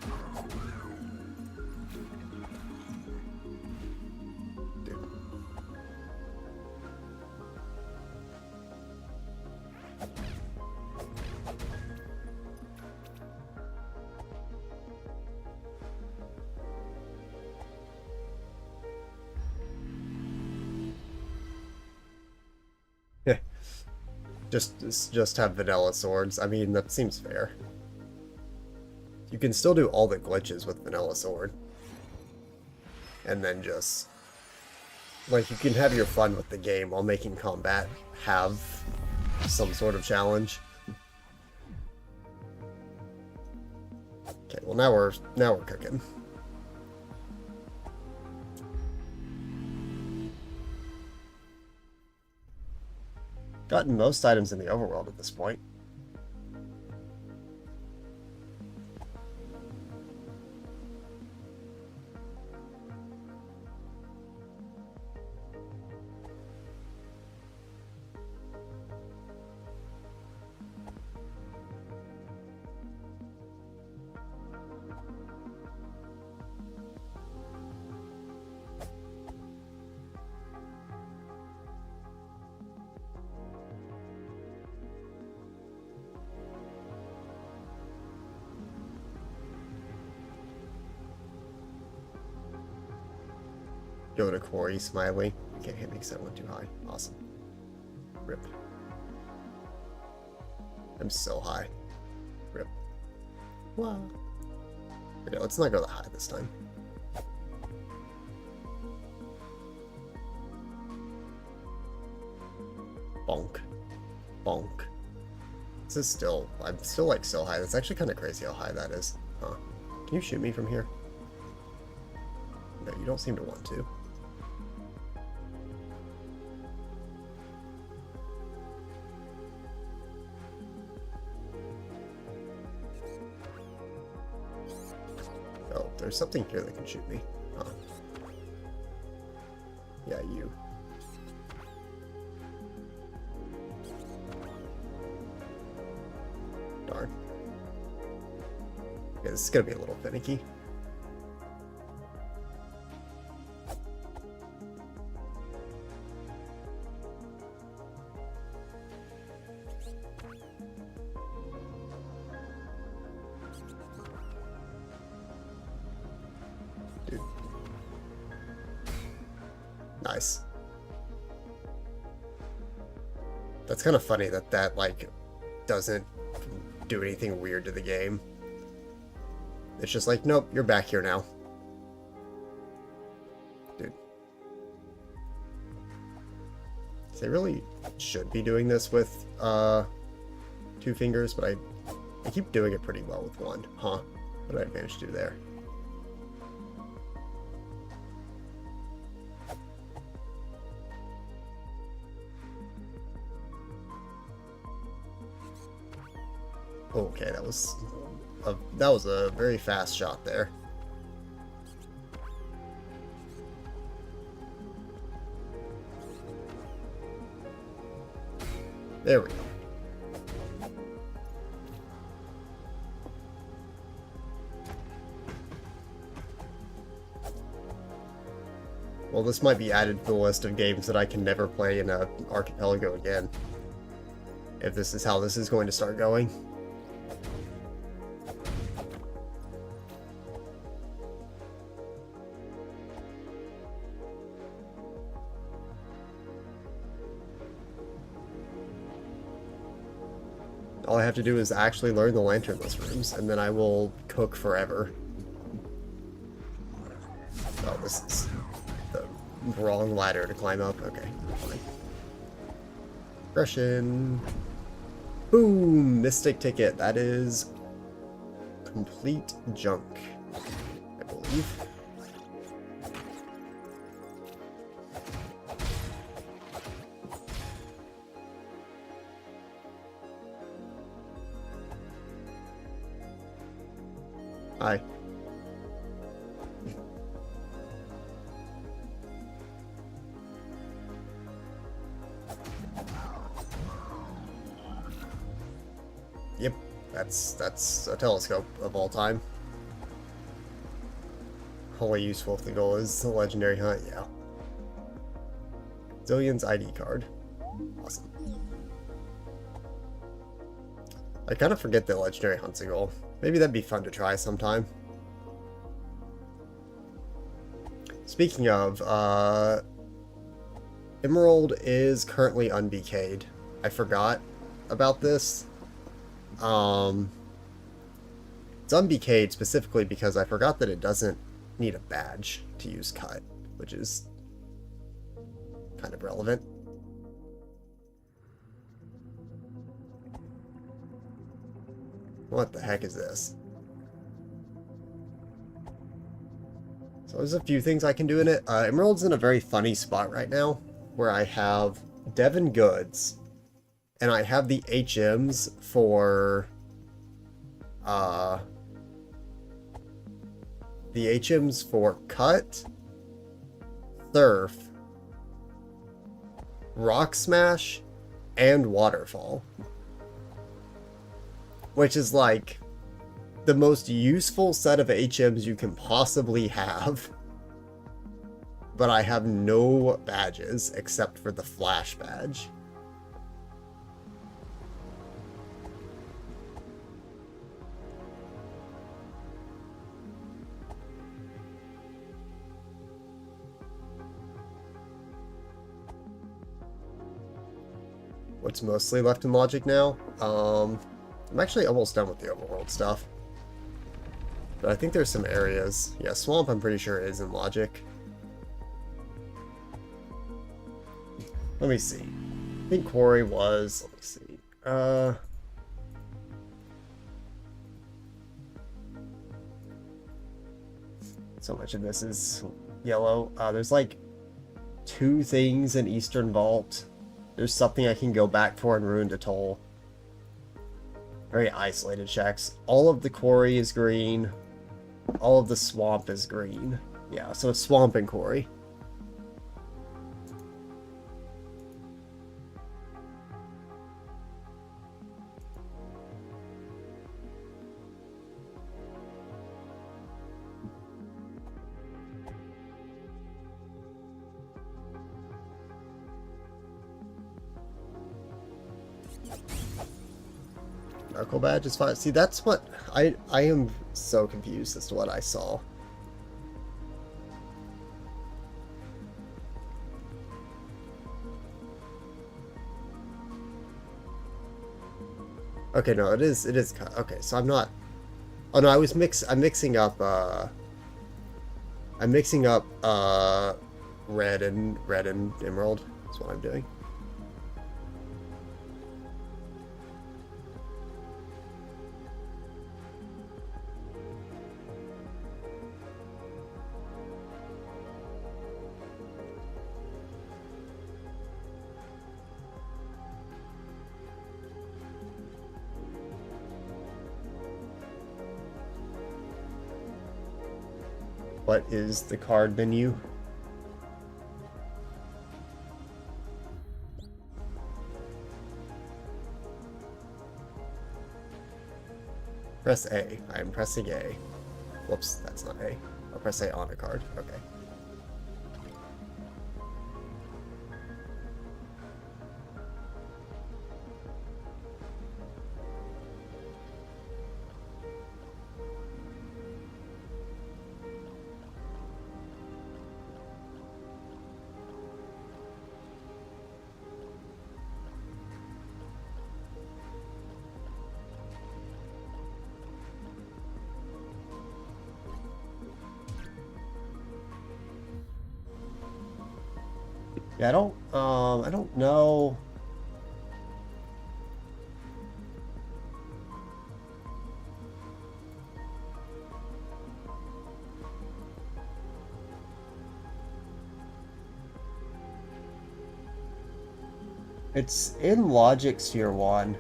Just have vanilla swords. I mean, that seems fair. You can still do all the glitches with vanilla sword. And then just... like, you can have your fun with the game while making combat have some sort of challenge. Okay, well now we're cooking. Gotten most items in the overworld at this point. Go to Corey, Smiley. You can't hit me because I went too high. Awesome. Rip. I'm so high. Rip. Wow. Okay, let's not go that high this time. Bonk. Bonk. This is still... I'm still, like, so high. That's actually kind of crazy how high that is. Huh. Can you shoot me from here? No, you don't seem to want to. Oh, there's something here that can shoot me. Huh. Yeah, you. Darn. Okay, this is gonna be a little finicky. Dude. Nice. That's kind of funny that like doesn't do anything weird to the game. It's just like, nope, you're back here now. Dude. So I really should be doing this with 2 fingers, but I keep doing it pretty well with one. Huh. What did I manage to do there? Okay, that was a very fast shot there. There we go. Well, this might be added to the list of games that I can never play in a Archipelago again. If this is how this is going to start going. All I have to do is actually learn the lanternless rooms, and then I will cook forever. Oh, this is the wrong ladder to climb up. Okay, fine. Progression. Boom! Mystic ticket. That is complete junk, I believe. Hi. Yep, that's a telescope of all time. Only useful if the goal is the legendary hunt, yeah. Zillion's ID card. Awesome. I kind of forget the legendary hunt's a goal. Maybe that'd be fun to try sometime. Speaking of, Emerald is currently unbk'd. I forgot about this. It's unbk'd specifically because I forgot that it doesn't need a badge to use cut, which is kind of relevant. What the heck is this? So there's a few things I can do in it. Emerald's in a very funny spot right now, where I have Devon Goods, and I have the HMs for, Cut, Surf, Rock Smash, and Waterfall. Which is like the most useful set of HMs you can possibly have. But I have no badges except for the Flash badge. What's mostly left in Logic now? I'm actually almost done with the overworld stuff. But I think there's some areas. Yeah, Swamp I'm pretty sure is in Logic. Let me see. I think Quarry was... Let me see. So much of this is yellow. There's like 2 things in Eastern Vault. There's something I can go back for in Ruined Atoll. Very isolated checks. All of the quarry is green. All of the swamp is green. Yeah, so it's swamp and quarry. Knuckle badge is fine. See, that's what I am so confused as to what I saw. Okay, no, it is okay, so I'm not. Oh no, I'm mixing up red and emerald is what I'm doing. What is the card menu? Press A. I am pressing A. Whoops, that's not A. I'll press A on a card. Okay. Yeah, I don't know. It's in Logic Sphere 1.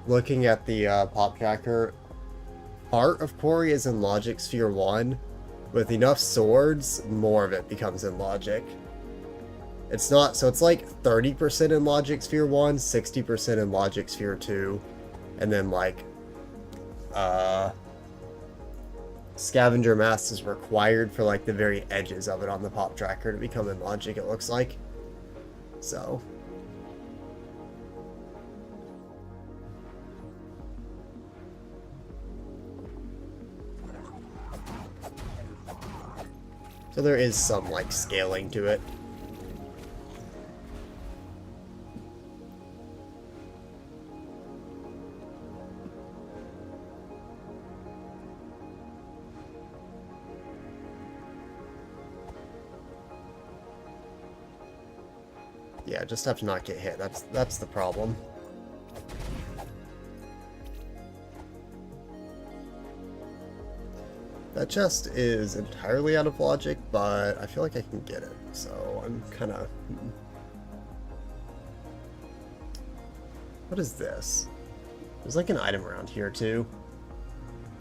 Looking at the pop tracker, part of Corey is in Logic Sphere 1. With enough swords, more of it becomes in Logic. It's not, so it's like 30% in Logic Sphere 1, 60% in Logic Sphere 2, and then like, Scavenger Mask is required for like the very edges of it on the pop tracker to become in Logic, it looks like. So. So there is some like scaling to it. Yeah, just have to not get hit. That's the problem. That chest is entirely out of Logic, but I feel like I can get it, so I'm kind of... What is this? There's like an item around here, too.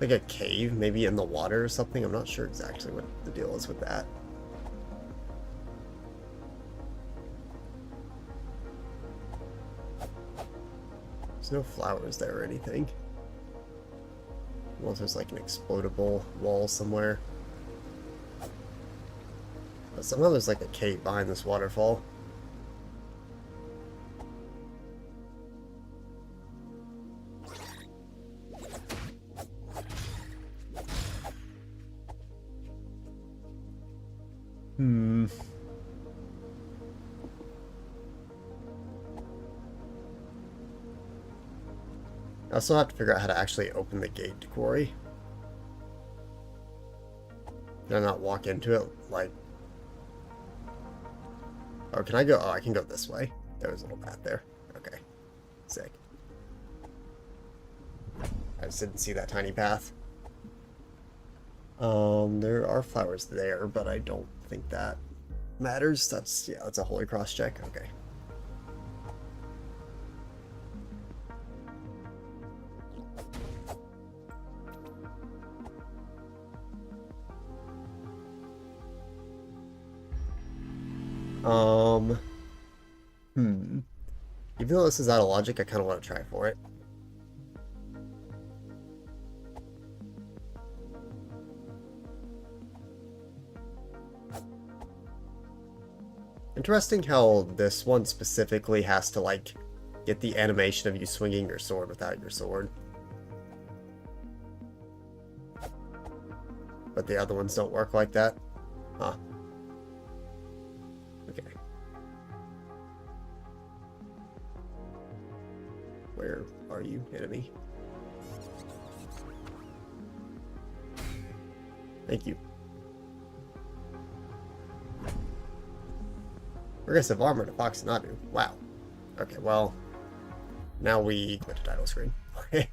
Like a cave, maybe in the water or something. I'm not sure exactly what the deal is with that. There's no flowers there or anything. Unless there's like an explodable wall somewhere. But somehow there's like a cave behind this waterfall. I also have to figure out how to actually open the gate to Quarry. Did I not walk into it? Like... Oh, can I go? Oh, I can go this way. There was a little path there. Okay. Sick. I just didn't see that tiny path. There are flowers there, but I don't think that matters. That's, yeah, that's a Holy Cross check. Okay. Even though this is out of Logic, I kind of want to try for it. Interesting how this one specifically has to, like, get the animation of you swinging your sword without your sword. But the other ones don't work like that. Huh. Okay. Where are you, enemy? Thank you. Progressive armor to Foxinadu. Wow. Okay, well, now we quit the title screen. Okay.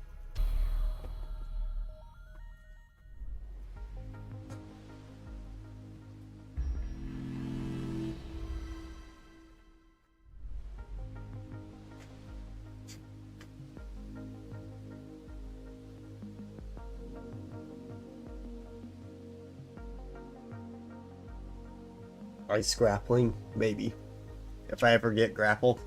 Ice grappling? Maybe. If I ever get grapple.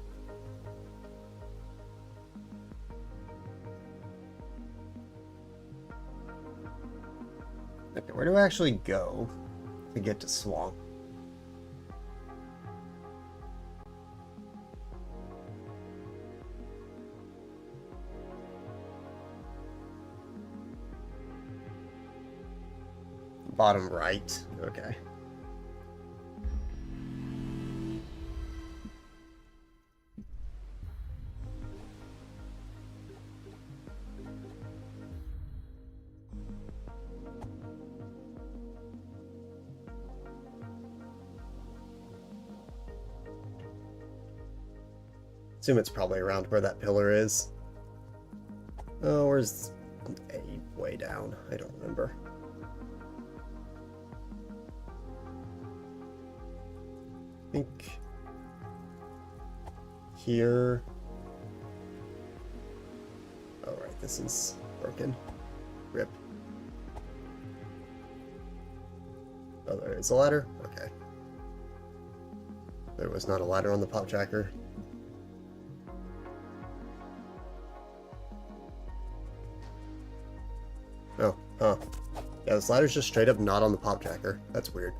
Okay, where do I actually go to get to Swamp? Bottom right. Okay. Assume it's probably around where that pillar is. Oh, where's A? Way down. I don't remember. I think here. Oh, right, this is broken. Rip. Oh, there is a ladder? Okay. There was not a ladder on the pop tracker. Oh, huh. Yeah, this ladder's just straight up not on the pop tracker. That's weird.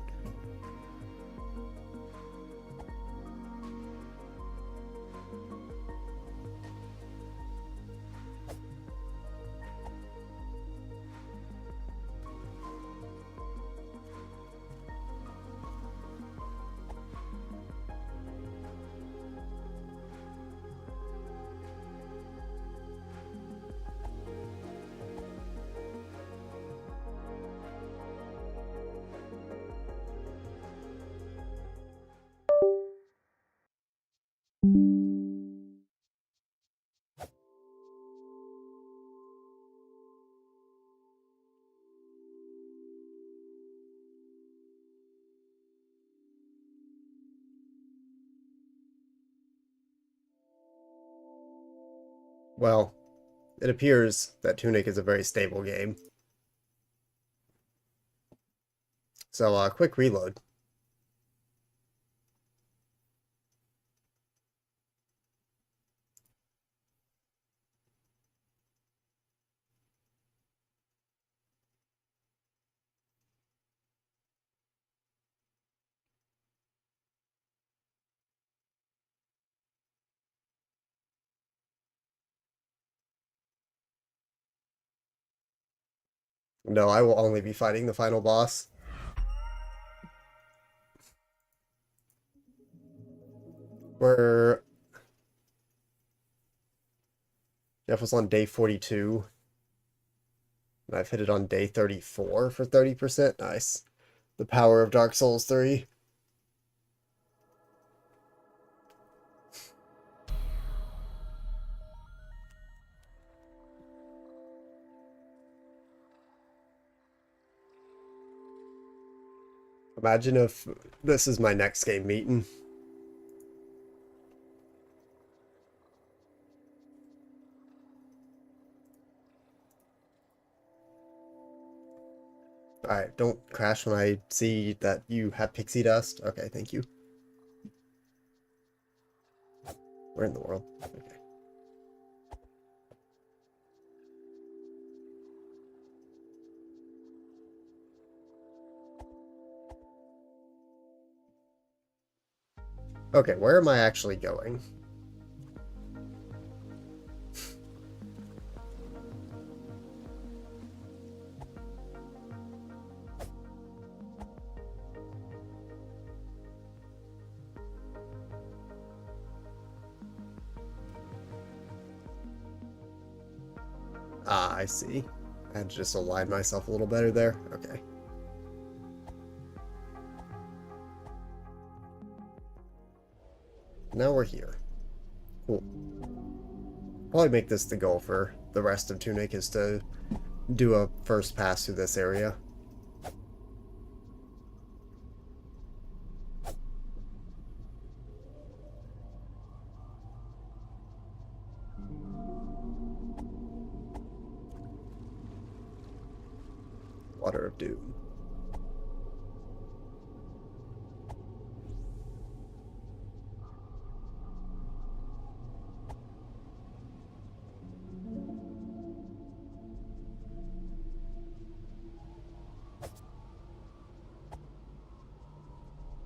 Well, it appears that Tunic is a very stable game. So, quick reload. No, I will only be fighting the final boss. Where Jeff was on day 42. And I've hit it on day 34 for 30%. Nice. The power of Dark Souls 3. Imagine if this is my next game meeting. Alright, don't crash when I see that you have pixie dust. Okay, thank you. Where in the world? Okay. Okay, where am I actually going? Ah, I see. I had to just align myself a little better there. Okay. Now we're here. Cool. Probably make this the goal for the rest of Tunic, is to do a first pass through this area. Water of Doom.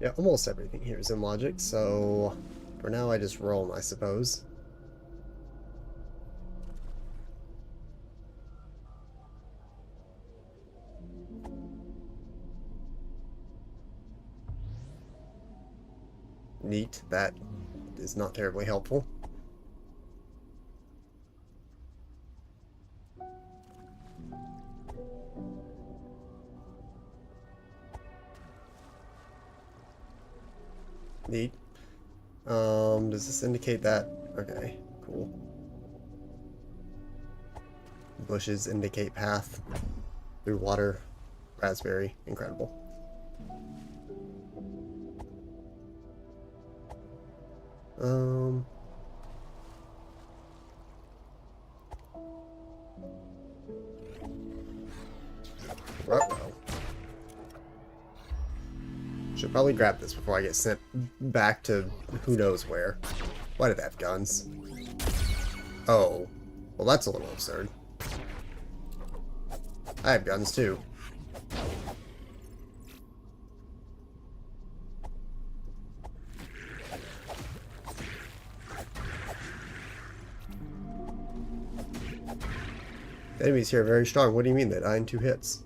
Yeah, almost everything here is in logic, so for now I just roll 'em, I suppose. Neat. That is not terribly helpful. Neat. Does this indicate that? Okay, cool. Bushes indicate path through water. Raspberry. Incredible. Um... Uh-oh. Should probably grab this before I get sent back to who knows where. Why do they have guns? Oh. Well, that's a little absurd. I have guns, too. The enemies here are very strong. What do you mean they die in 2 hits?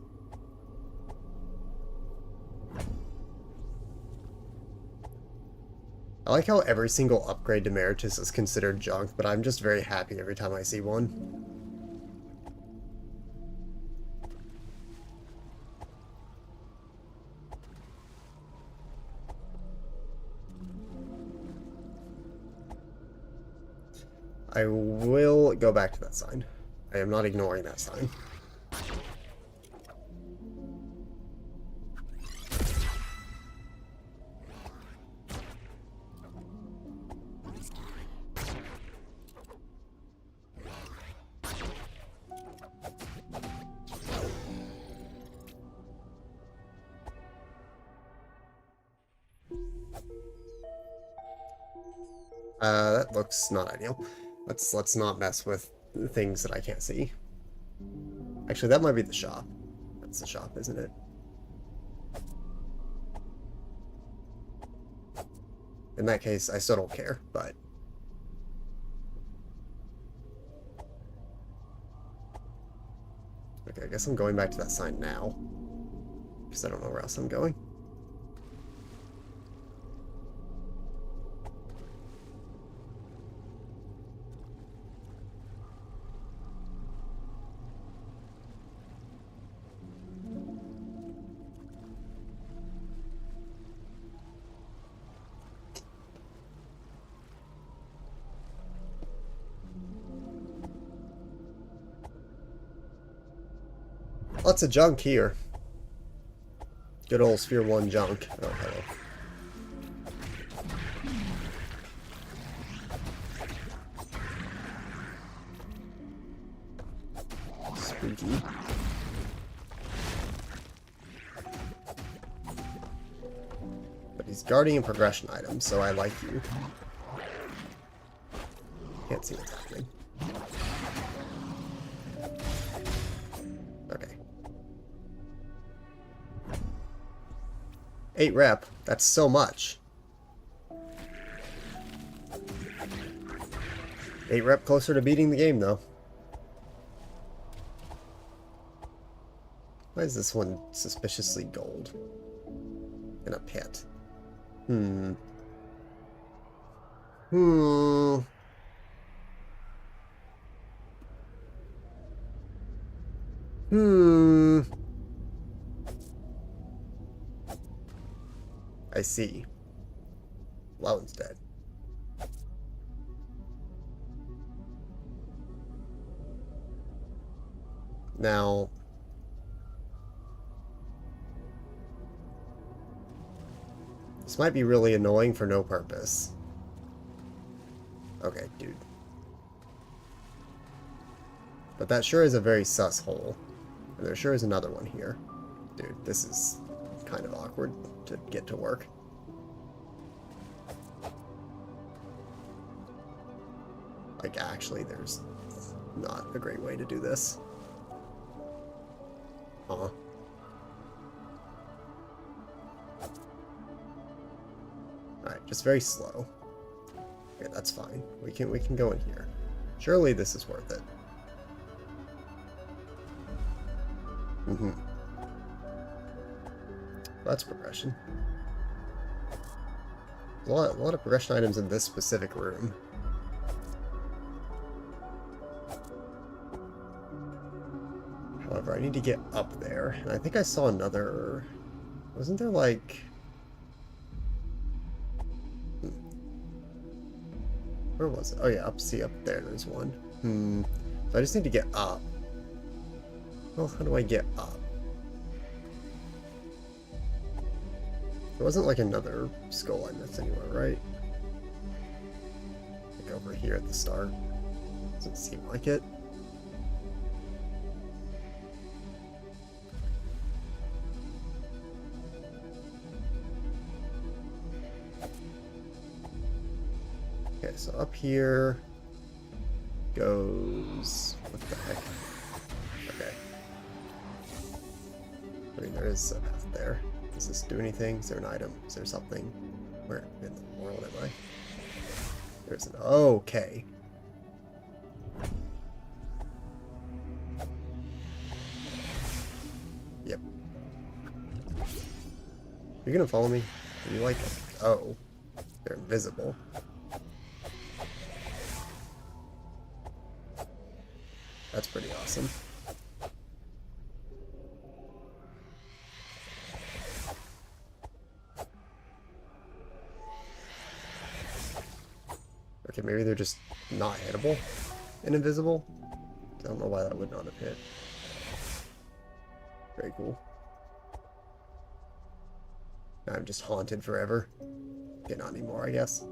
I like how every single upgrade to Meritus is considered junk, but I'm just very happy every time I see one. I will go back to that sign. I am not ignoring that sign. That looks not ideal. Let's not mess with things that I can't see. Actually, that might be the shop. That's the shop, isn't it? In that case, I still don't care, but... Okay, I guess I'm going back to that sign now. Because I don't know where else I'm going. Lots of junk here. Good old Sphere 1 junk. Oh, hello. Spooky. But he's guarding a progression item, so I like you. Can't see what's happening. Okay. 8 rep. That's so much. 8 rep closer to beating the game, though. Why is this one suspiciously gold? In a pit. Hmm. I see. Loudon's dead. Now... this might be really annoying for no purpose. Okay, dude. But that sure is a very sus hole. And there sure is another one here. Dude, this is kind of awkward to get to work. Like, actually, there's not a great way to do this. Just very slow. Okay, that's fine. We can go in here. Surely this is worth it. Mm-hmm. That's progression. There's a lot of progression items in this specific room. However, I need to get up there. And I think I saw another... Wasn't there like... Where was it? Oh yeah, up there, there's one. So I just need to get up. Well, how do I get up? There wasn't like another skull I missed anywhere, right? Like over here at the start. Doesn't seem like it. Okay, so up here goes... What the heck? Okay. I mean, there is a path there. Does this do anything? Is there an item? Is there something? Where in the world am I? There's an... Okay. Yep. You're gonna follow me? Are you like... Oh. They're invisible. That's pretty awesome. Okay, maybe they're just not hittable and invisible. I don't know why that would not have hit. Very cool. Now I'm just haunted forever. Okay, not anymore, I guess.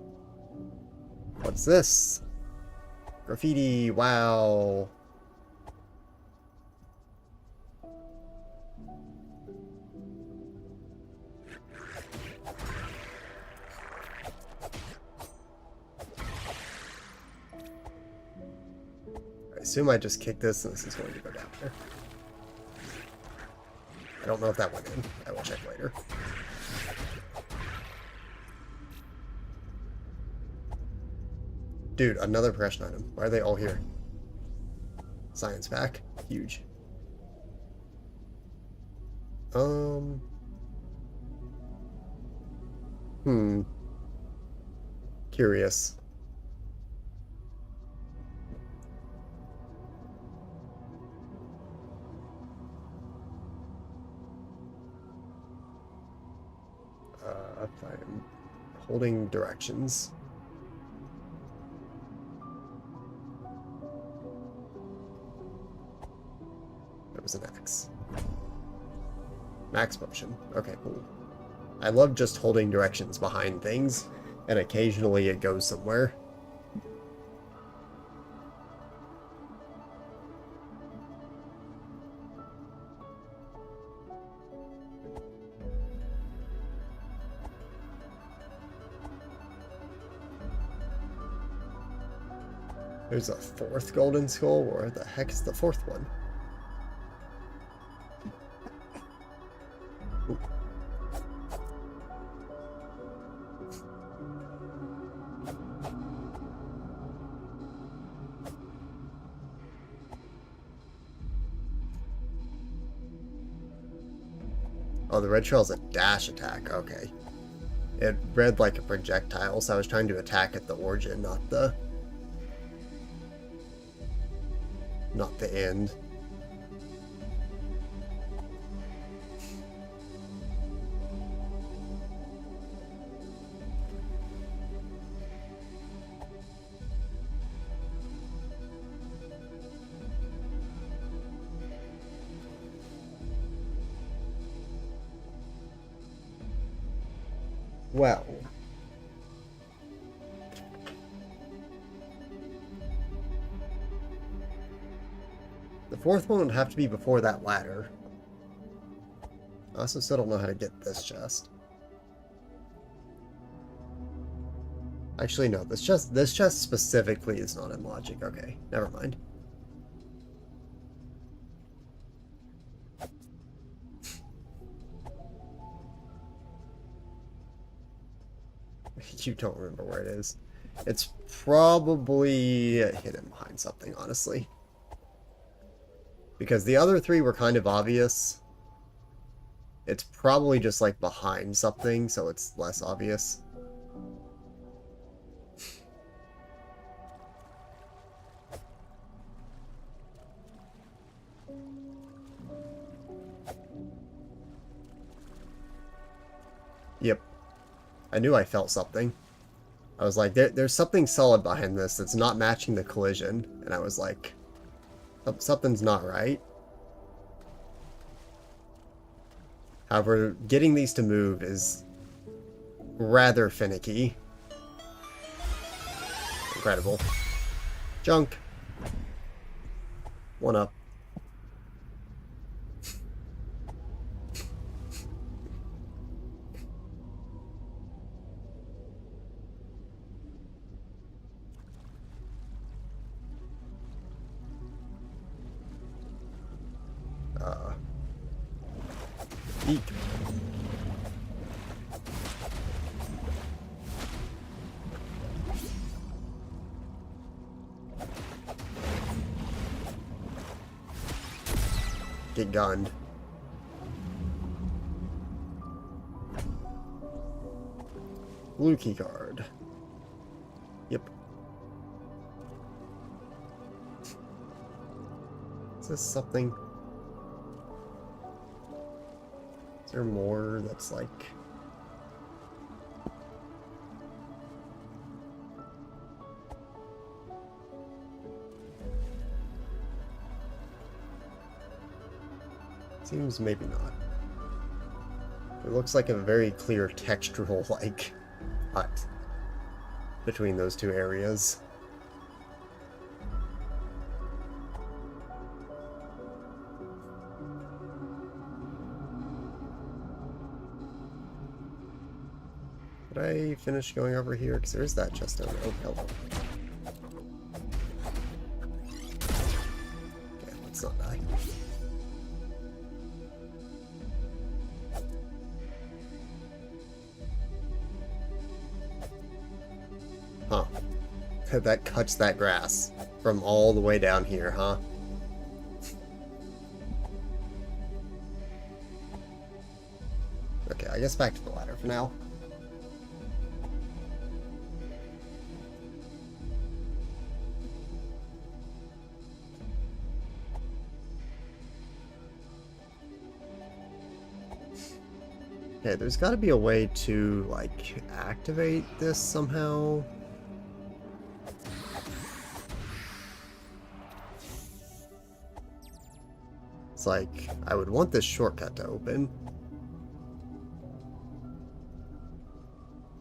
What's this? Graffiti, wow. I assume I just kick this and this is going to go down there. I don't know if that went in. I will check later. Dude, another progression item. Why are they all here? Science pack. Huge. Curious. I'm holding directions. There was an X. Max potion. Okay, cool. I love just holding directions behind things, and occasionally it goes somewhere. There's a fourth golden skull. Where the heck is the fourth one? Ooh. Oh, the red trail's a dash attack. Okay. It read like a projectile, so I was trying to attack at the origin, not the end. Well, the fourth one would have to be before that ladder. I also still don't know how to get this chest. Actually, no, this chest specifically is not in logic. Okay, never mind. You don't remember where it is. It's probably hidden behind something, honestly. Because the other three were kind of obvious. It's probably just like behind something, so it's less obvious. Yep. I knew I felt something. I was like, there's something solid behind this that's not matching the collision. And I was like, something's not right. However, getting these to move is rather finicky. Incredible. Junk. One up. Eek. Get gunned. Blue key card. Yep. Is this something? Is there more that's like... Seems maybe not. It looks like a very clear textural, like, cut between those two areas. Did I finish going over here? Because there's that chest over there. Oh, hello. Okay, let's not die. Huh. That cuts that grass from all the way down here, huh? Okay, I guess back to the ladder for now. Okay, there's got to be a way to, like, activate this somehow. It's like, I would want this shortcut to open.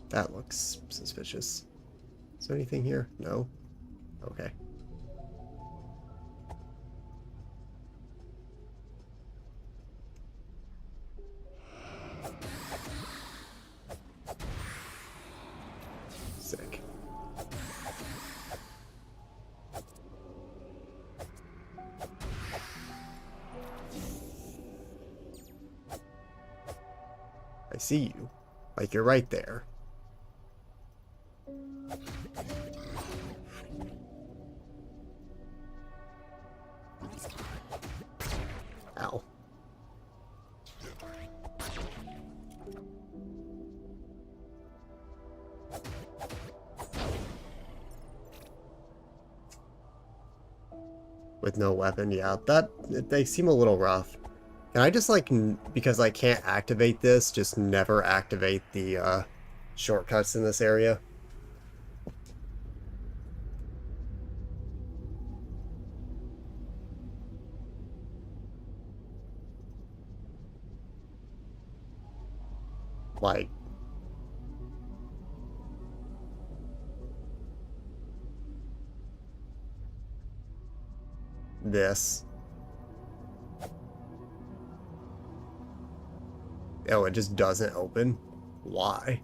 That looks suspicious. Is there anything here? No? Okay. Sick. I see you. Like, you're right there. Ow. With no weapon, yeah. They seem a little rough. Can I just, like, because I can't activate this, just never activate the, shortcuts in this area? Like... this. Oh, it just doesn't open? Why?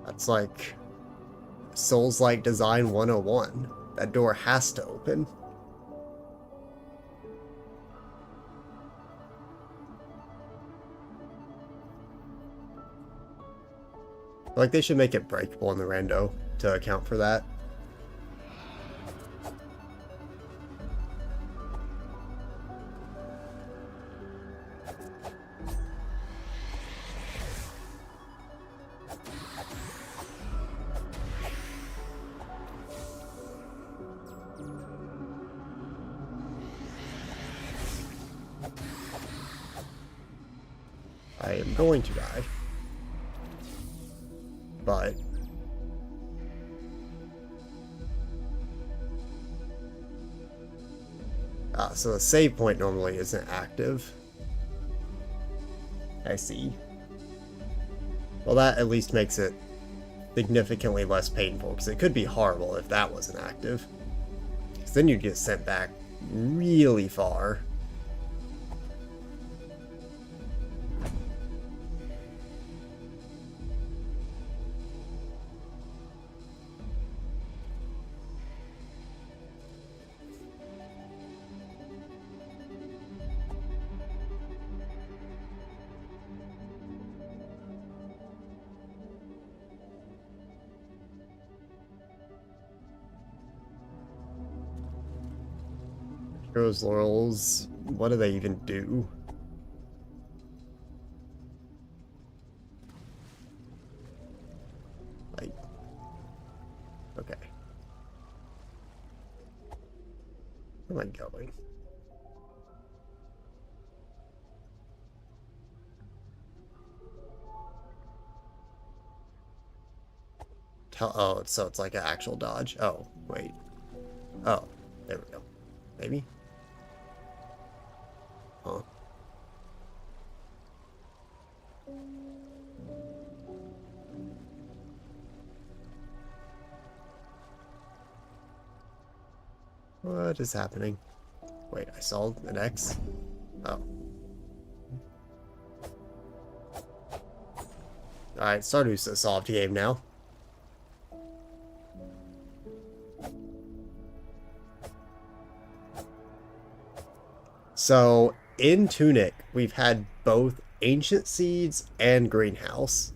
That's like Souls-like design 101. That door has to open. Like, they should make it breakable in the rando to account for that. I am going to die. But so the save point normally isn't active. I see. Well, that at least makes it significantly less painful, because it could be horrible if that wasn't active. Because then you'd get sent back really far. Heroes laurels, what do they even do? Like, okay. Where am I going? Oh, so it's like an actual dodge. Oh, wait. Oh, there we go. Maybe? Huh. What is happening? Wait, I saw an X? Oh. Alright, Stardew's a solved game now. So, in Tunic, we've had both Ancient Seeds and Greenhouse.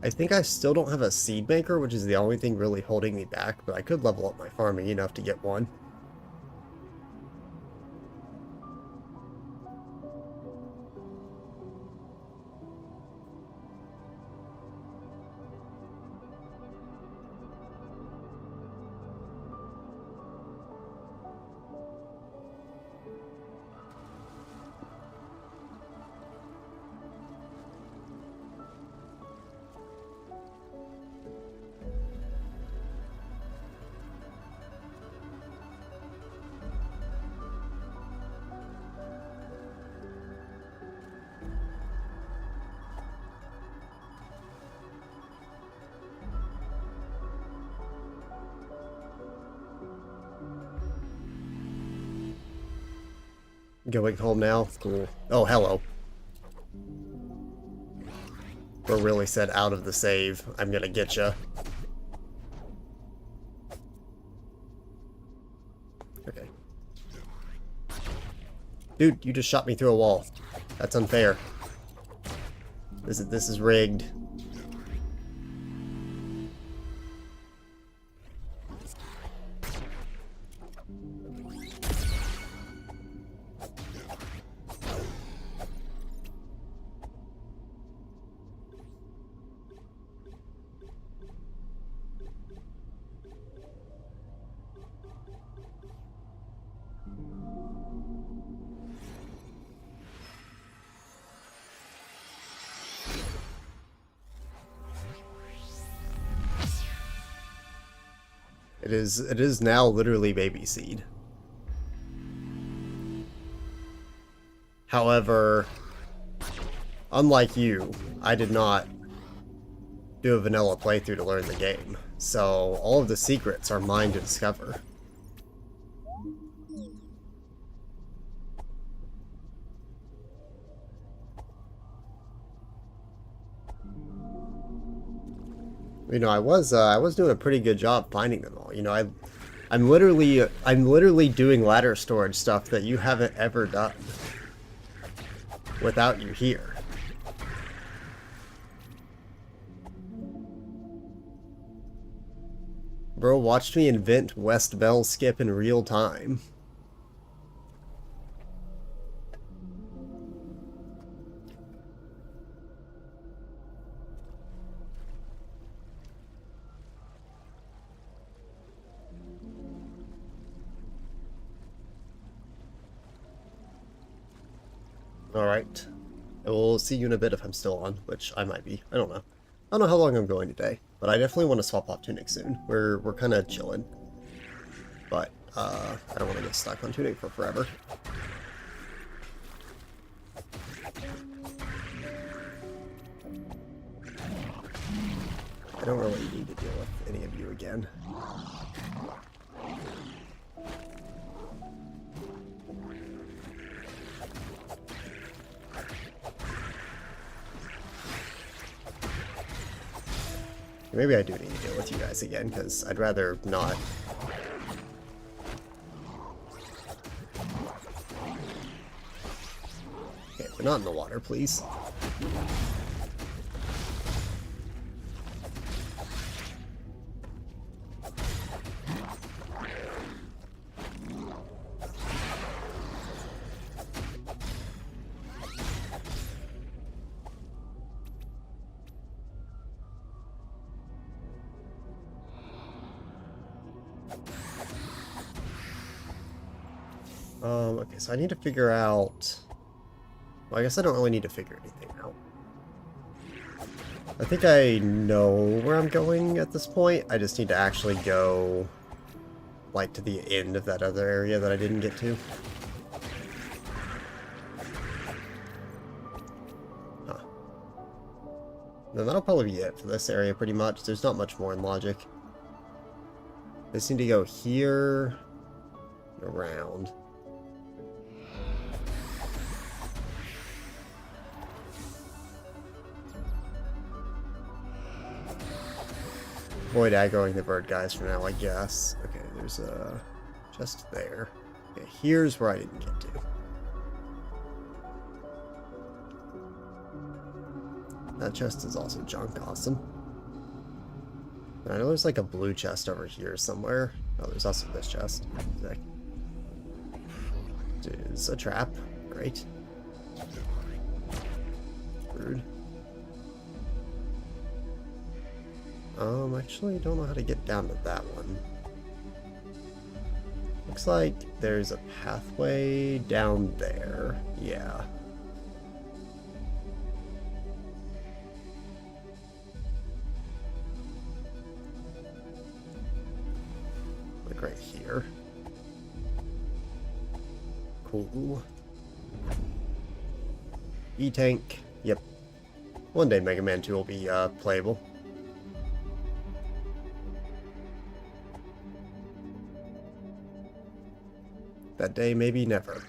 I think I still don't have a seed maker, which is the only thing really holding me back, but I could level up my farming enough to get one. Going home now? Cool. Oh, hello. We're really set out of the save. I'm gonna get ya. Okay. Dude, you just shot me through a wall. That's unfair. This is rigged. It is now literally baby seed. However, unlike you, I did not do a vanilla playthrough to learn the game, so all of the secrets are mine to discover. You know, I was doing a pretty good job finding them all. You know, I'm literally doing ladder storage stuff that you haven't ever done without you here. Bro watched me invent West Bell skip in real time. Alright. We'll see you in a bit if I'm still on, which I might be. I don't know. I don't know how long I'm going today, but I definitely want to swap off Tunic soon. We're kind of chilling. But, I don't want to get stuck on Tunic for forever. I don't really need to deal with any of you again. Maybe I do need to deal with you guys again, because I'd rather not. Okay, but not in the water, please. Okay, so I need to figure out... Well, I guess I don't really need to figure anything out. I think I know where I'm going at this point. I just need to actually go, like, to the end of that other area that I didn't get to. Huh. Then that'll probably be it for this area, pretty much. There's not much more in logic. I just need to go here... around. Avoid aggroing the bird guys for now, I guess. Okay, there's a chest there. Okay, here's where I didn't get to. That chest is also junk, awesome. And I know there's like a blue chest over here somewhere. Oh, there's also this chest. Sick. It's a trap. Great. Rude. Actually, I don't know how to get down to that one. Looks like there's a pathway down there. Yeah. Like right here. Cool. E-Tank. Yep. One day Mega Man 2 will be playable. That day, maybe never.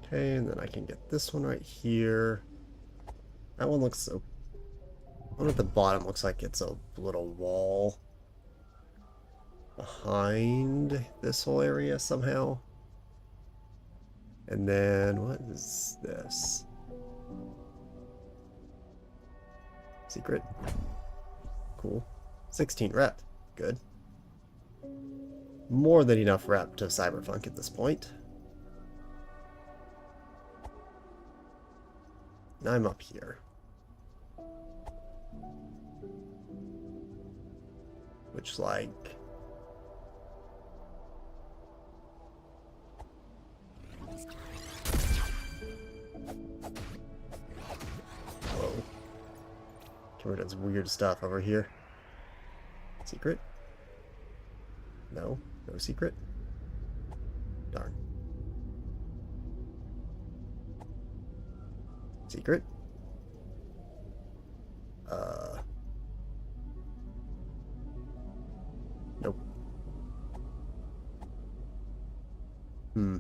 Okay, and then I can get this one right here. That one looks so... one at the bottom looks like it's a little wall behind this whole area somehow. And then, what is this? Secret. Cool. 16 rep. Good. More than enough rep to Cyberpunk at this point. Now I'm up here. Which, like... Get rid of this weird stuff over here. Secret? No. No secret? Darn. Secret? Nope. Hmm.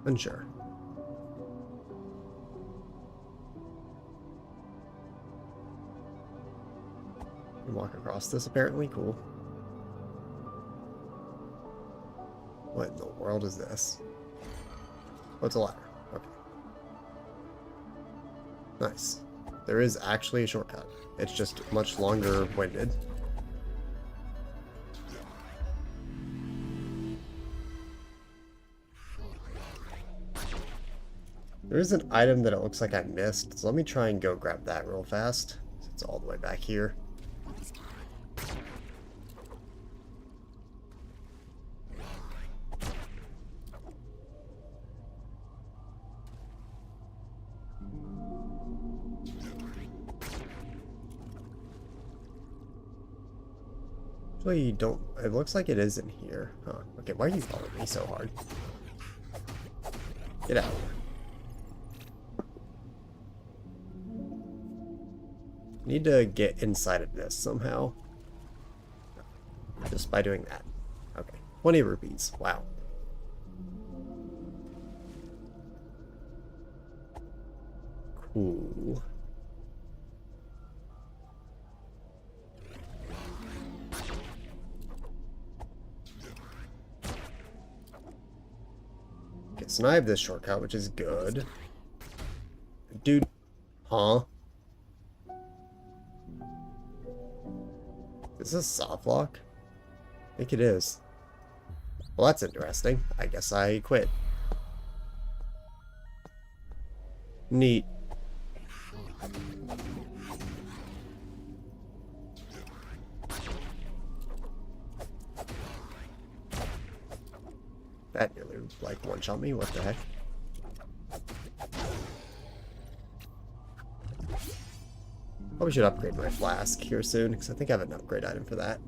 Unsure. Can walk across this apparently. Cool. What in the world is this? Oh, it's a ladder. Okay. Nice. There is actually a shortcut. It's just much longer winded. There is an item that it looks like I missed, so let me try and go grab that real fast. It's all the way back here. Actually, don't. It looks like it is in here. Huh. Okay, why are you following me so hard? Get out. Need to get inside of this somehow. Just by doing that. Okay. 20 rupees. Wow. Cool. Okay, so now I have this shortcut, which is good. Dude. Huh? Is this soft lock? I think it is. Well, that's interesting. I guess I quit. Neat. That nearly, like, one-shot me. What the heck? Probably should upgrade my flask here soon, because I think I have an upgrade item for that.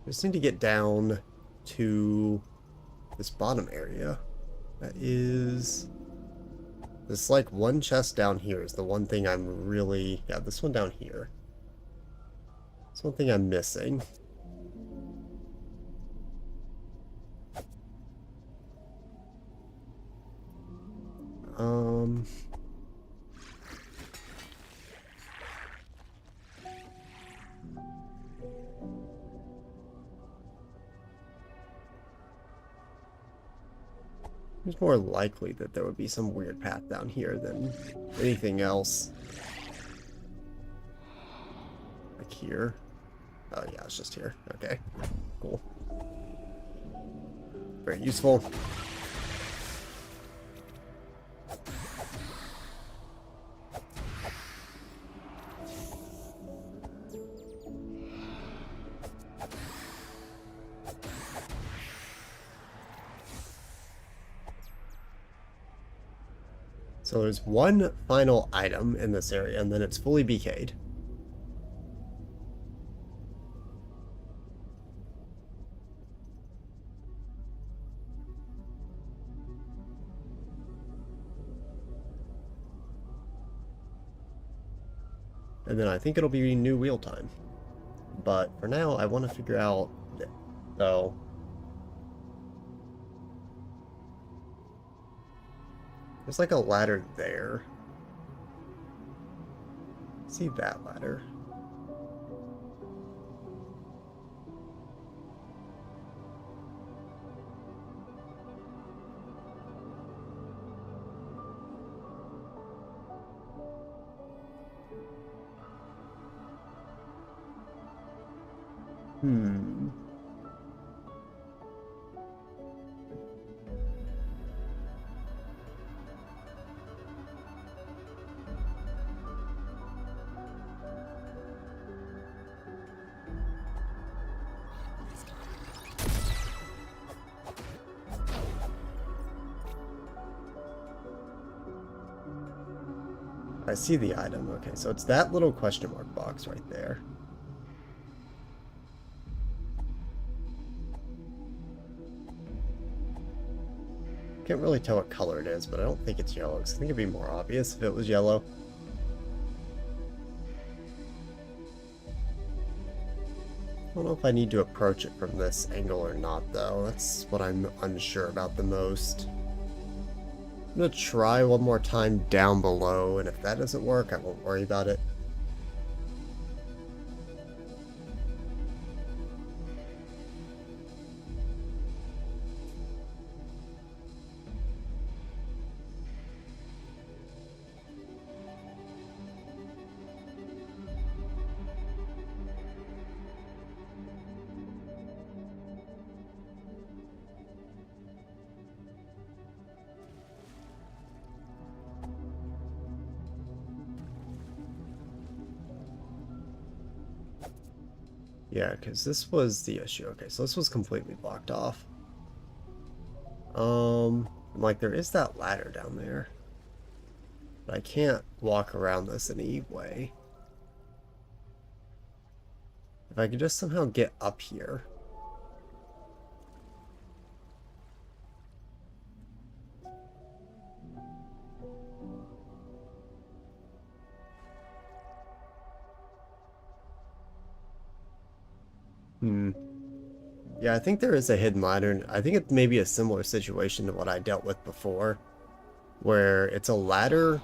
Just need to get down to this bottom area. That is... This, like, one chest down here is the one thing I'm really... Yeah, this one down here. It's one thing I'm missing. It's more likely that there would be some weird path down here than anything else. Like here. Oh yeah, it's just here. Okay. Cool. Very useful. So there's one final item in this area, and then it's fully BK'd. And then I think it'll be new wheel time. But for now, I want to figure out... So... There's like a ladder there. See that ladder? Hmm. I see the item. Okay, so it's that little question mark box right there. Can't really tell what color it is, but I don't think it's yellow, because I think it'd be more obvious if it was yellow. I don't know if I need to approach it from this angle or not, though. That's what I'm unsure about the most. I'm gonna try one more time down below, and if that doesn't work, I won't worry about it. Yeah, because this was the issue. Okay, so this was completely blocked off. Like there is that ladder down there. But I can't walk around this any way. If I could just somehow get up here. Yeah, I think there is a hidden ladder, and I think it may be a similar situation to what I dealt with before, where it's a ladder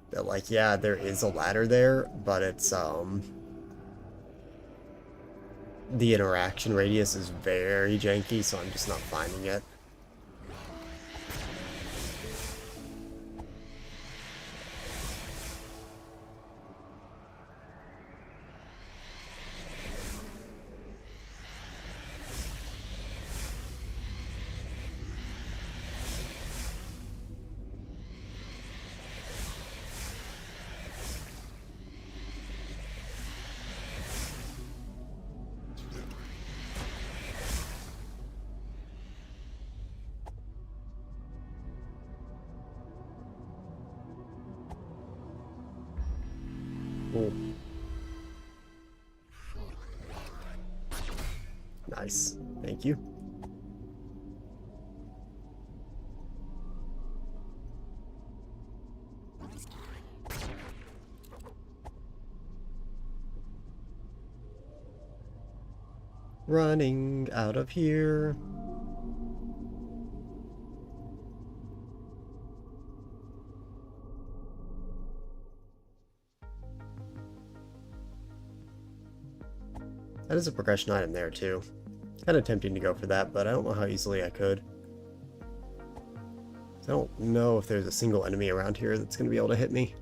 that, like, yeah, there is a ladder there, but it's, the interaction radius is very janky, so I'm just not finding it. Cool. Nice. Thank you. Running out of here. That is a progression item there too. Kind of tempting to go for that, but I don't know how easily I could. I don't know if there's a single enemy around here that's going to be able to hit me.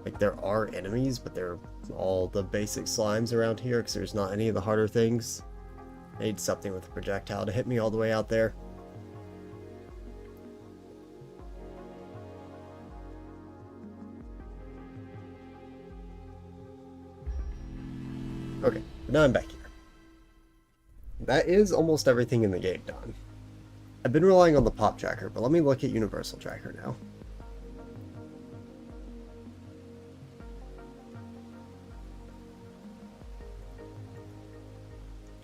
Like, there are enemies, but they're all the basic slimes around here because there's not any of the harder things. I need something with a projectile to hit me all the way out there. Okay, now I'm back here. That is almost everything in the game done. I've been relying on the pop tracker, but let me look at universal tracker now.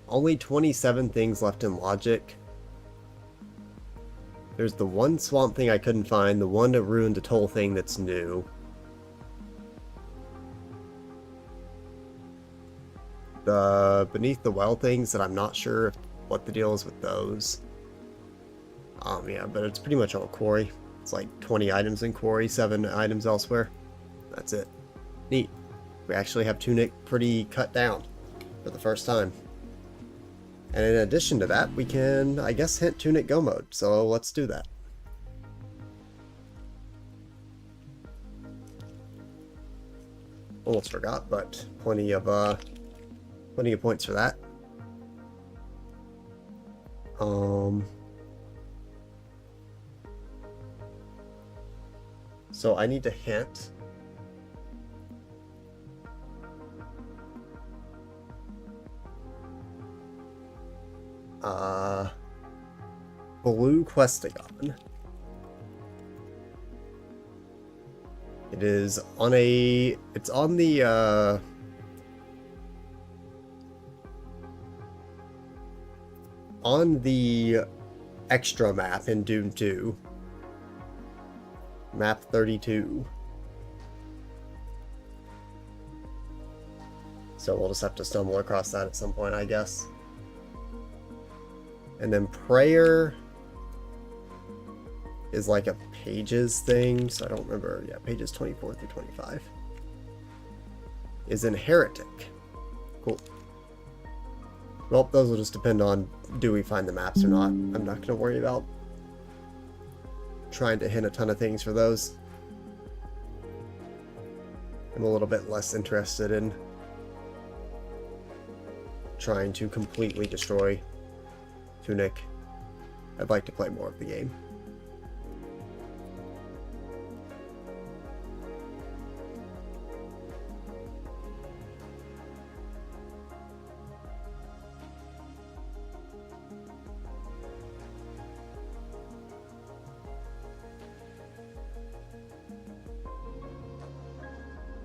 Only 27 things left in logic. There's the one swamp thing I couldn't find, the one that ruined the toll thing that's new. The beneath the well things that I'm not sure what the deal is with those. Yeah, but it's pretty much all quarry. It's like 20 items in quarry, 7 items elsewhere. That's it. Neat. We actually have Tunic pretty cut down for the first time. And in addition to that, we can, I guess, hint Tunic Go mode. So let's do that. Almost forgot, but plenty of points for that. So I need to hint. Blue Questagon. It is on a... It's on the, on the extra map in Doom 2. Map 32. So we'll just have to stumble across that at some point, I guess. And then Prayer is like a pages thing, so I don't remember. Yeah, pages 24 through 25. Is in Heretic. Cool. Well, those will just depend on do we find the maps or not. I'm not going to worry about trying to hint a ton of things for those. I'm a little bit less interested in trying to completely destroy Tunic. I'd like to play more of the game.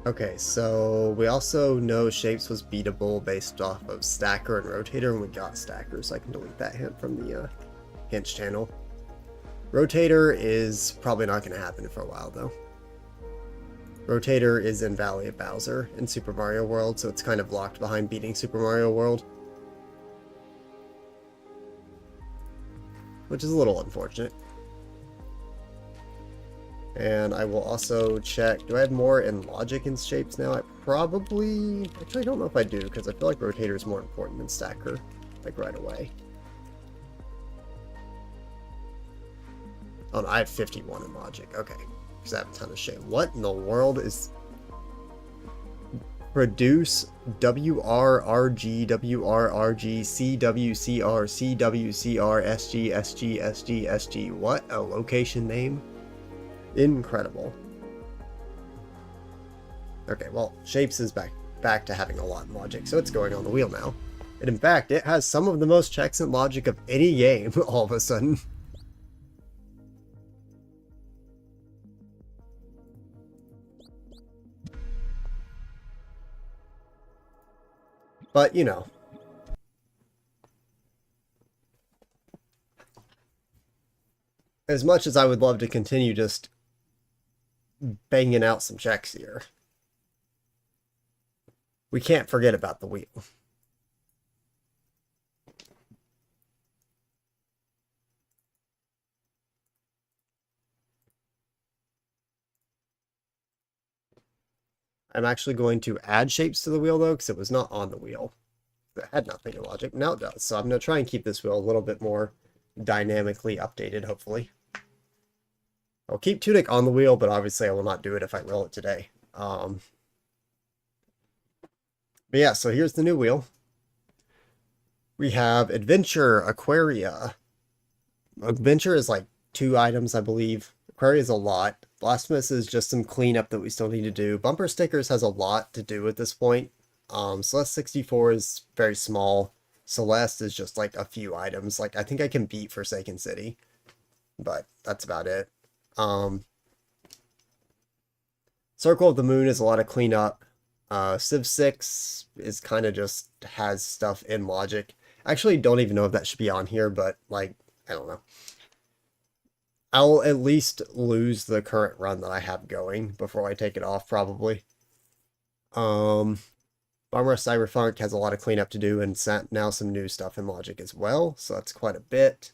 Okay, so we also know Shapes was beatable based off of Stacker and Rotator, and we got Stacker, so I can delete that hint from the hints channel. Rotator is probably not going to happen for a while, though. Rotator is in Valley of Bowser in Super Mario World, so it's kind of locked behind beating Super Mario World. Which is a little unfortunate. And I will also check, do I have more in Logic and Shapes now? I probably, actually I don't know if I do, because I feel like Rotator is more important than Stacker, like right away. Oh no, I have 51 in Logic, okay. Because I have a ton of shit. What in the world is... Produce WRRG, WRRG, CWCR, CWCR, SG, SG, SG, SG. What a location name. Incredible. Okay, well, Shapes is back to having a lot in Logic, so it's going on the wheel now. And in fact, it has some of the most checks in Logic of any game, all of a sudden. But, you know. As much as I would love to continue just banging out some checks here, we can't forget about the wheel. I'm actually going to add Shapes to the wheel, though, because it was not on the wheel. It had nothing in Logic. Now it does. So I'm going to try and keep this wheel a little bit more dynamically updated, hopefully. I'll keep Tunic on the wheel, but obviously I will not do it if I roll it today. But yeah, so here's the new wheel. We have Adventure, Aquaria. Adventure is like 2 items, I believe. Aquaria is a lot. Blasphemous is just some cleanup that we still need to do. Bumper Stickers has a lot to do at this point. Celeste 64 is very small. Celeste is just like a few items. Like, I think I can beat Forsaken City, but that's about it. Circle of the Moon is a lot of cleanup. Civ 6 is kind of just has stuff in Logic. I actually don't even know if that should be on here, but like, I don't know. I'll at least lose the current run that I have going before I take it off, probably. Bomber Cyberpunk has a lot of cleanup to do, and now some new stuff in Logic as well, so that's quite a bit.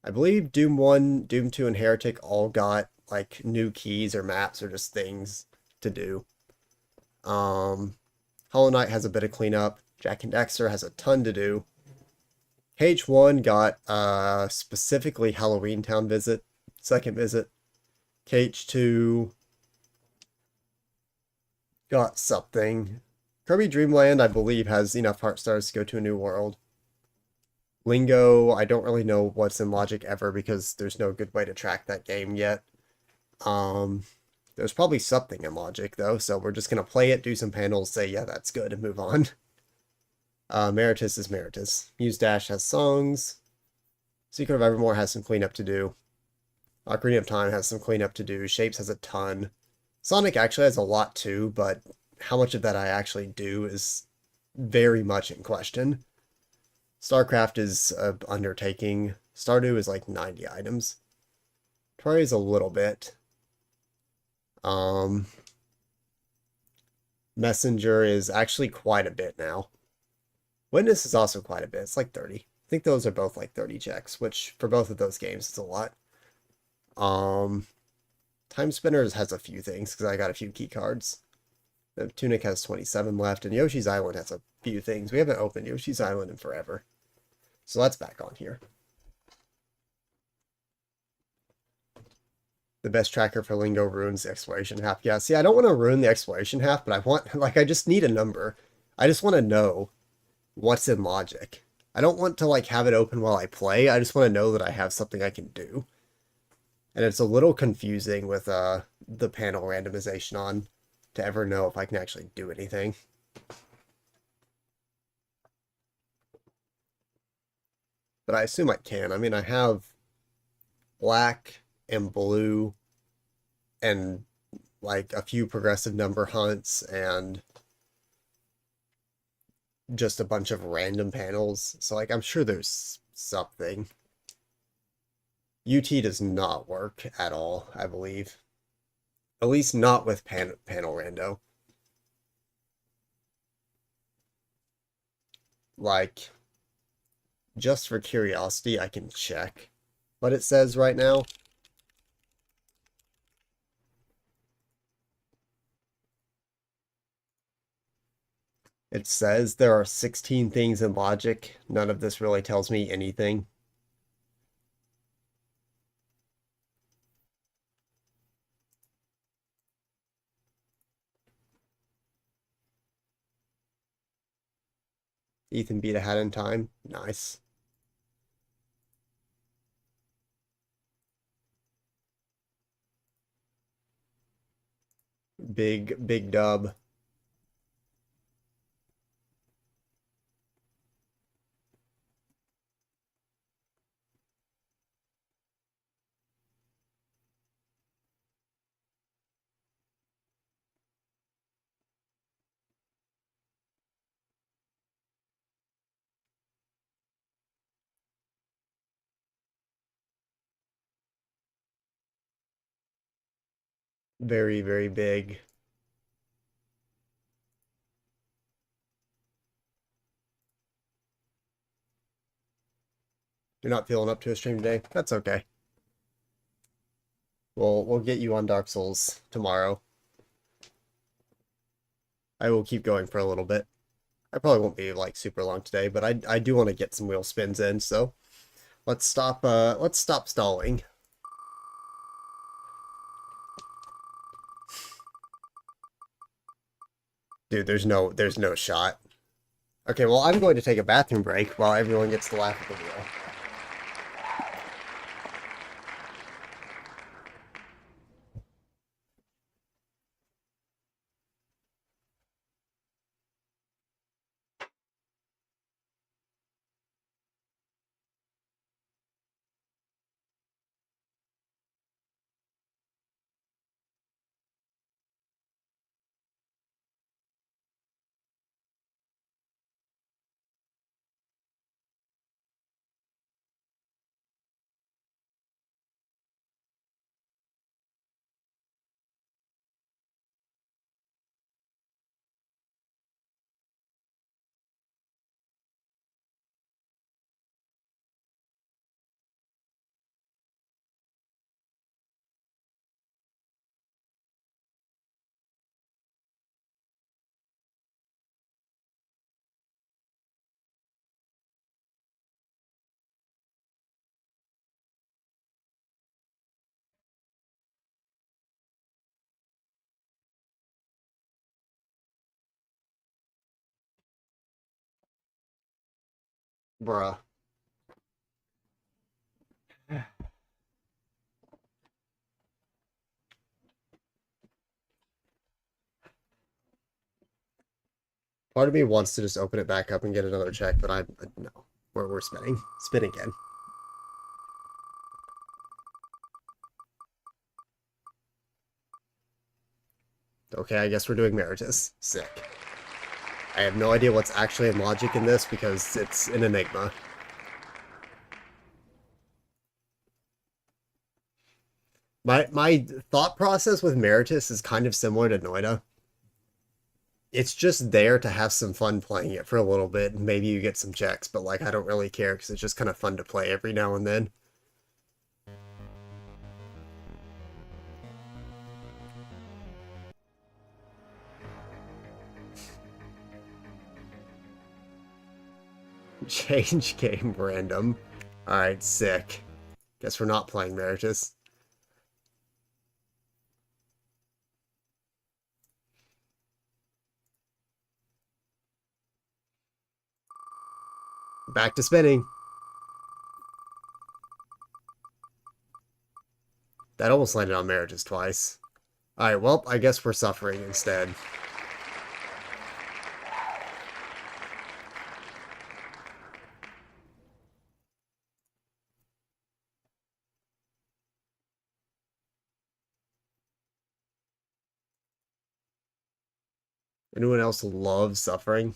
I believe Doom 1, Doom 2, and Heretic all got like new keys or maps or just things to do. Hollow Knight has a bit of cleanup. Jak and Daxter has a ton to do. KH1 got specifically Halloween Town visit, second visit. KH2 Got something. Kirby Dreamland, I believe, has enough heart stars to go to a new world. Lingo, I don't really know what's in Logic ever because there's no good way to track that game yet. Um, there's probably something in Logic though, so we're just gonna play it, do some panels, say yeah, that's good, and move on. Meritus is Meritus. Muse Dash has songs. Secret of Evermore has some cleanup to do. Ocarina of Time has some cleanup to do. Shapes has a ton. Sonic actually has a lot too, but how much of that I actually do is very much in question. StarCraft is a undertaking. Stardew is like 90 items. Terraria is a little bit. Um, Messenger is actually quite a bit now. Witness is also quite a bit. It's like 30. I think those are both like 30 checks, which for both of those games is a lot. Um, Time Spinners has a few things because I got a few key cards. The Tunic has 27 left, and Yoshi's Island has a few things. We haven't opened Yoshi's Island in forever. So that's back on here. The best tracker for Lingo ruins the exploration half. Yeah, see, I don't want to ruin the exploration half, but I want, like, I just need a number. I just want to know what's in Logic. I don't want to, like, have it open while I play. I just want to know that I have something I can do. And it's a little confusing with the panel randomization on to ever know if I can actually do anything. But I assume I can. I mean, I have black and blue and like a few progressive number hunts and just a bunch of random panels. So like I'm sure there's something. UT does not work at all, I believe. At least not with panel rando. Like just for curiosity, I can check what it says right now. It says there are 16 things in Logic. None of this really tells me anything. Ethan beat a hat in time. Nice. Big dub. Very big. You're not feeling up to a stream today? That's okay. We'll get you on Dark Souls tomorrow. I will keep going for a little bit. I probably won't be like super long today, but I do want to get some wheel spins in, so let's stop stalling. Dude, there's no shot. Okay, well I'm going to take a bathroom break while everyone gets to laugh at the wheel. Bruh. Part of me wants to just open it back up and get another check, but no. We're spinning. Spin again. Okay, I guess we're doing Meritus. Sick. I have no idea what's actually in logic in this because it's an enigma. My thought process with Meritus is kind of similar to Noida. It's just there to have some fun playing it for a little bit, and maybe you get some checks, but like I don't really care because it's just kind of fun to play every now and then. Change game random. Alright, sick. Guess we're not playing Meritus. Back to spinning. That almost landed on Meritus twice. Alright, well, I guess we're suffering instead. Anyone else love suffering?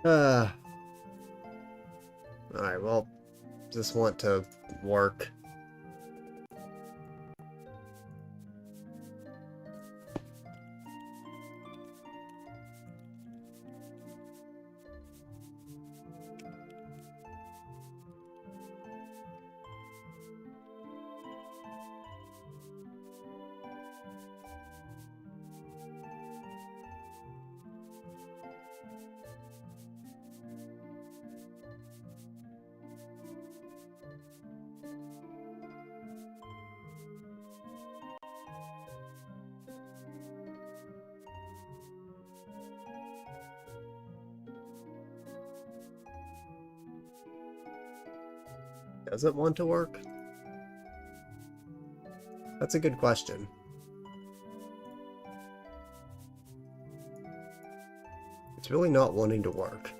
Alright, well, just want to work. Does it want to work? That's a good question. It's really not wanting to work.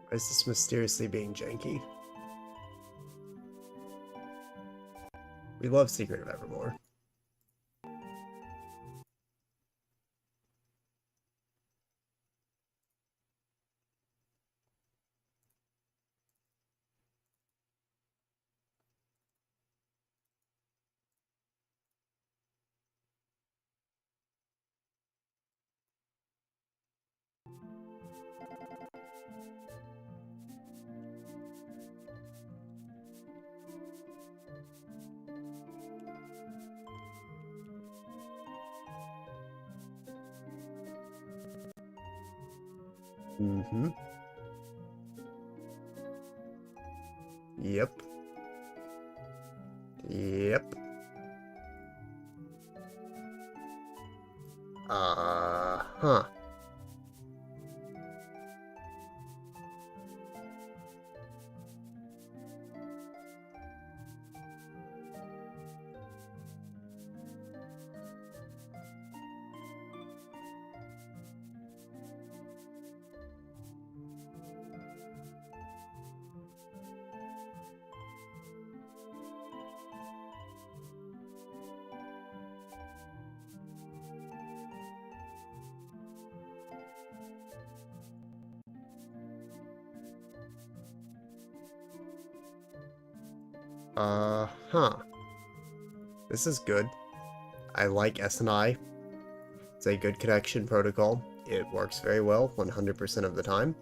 Why is this mysteriously being janky? We love Secret of Evermore. Mm-hmm. Yep. Yep. Huh. Huh. This is good. I like SNI. It's a good connection protocol. It works very well 100% of the time.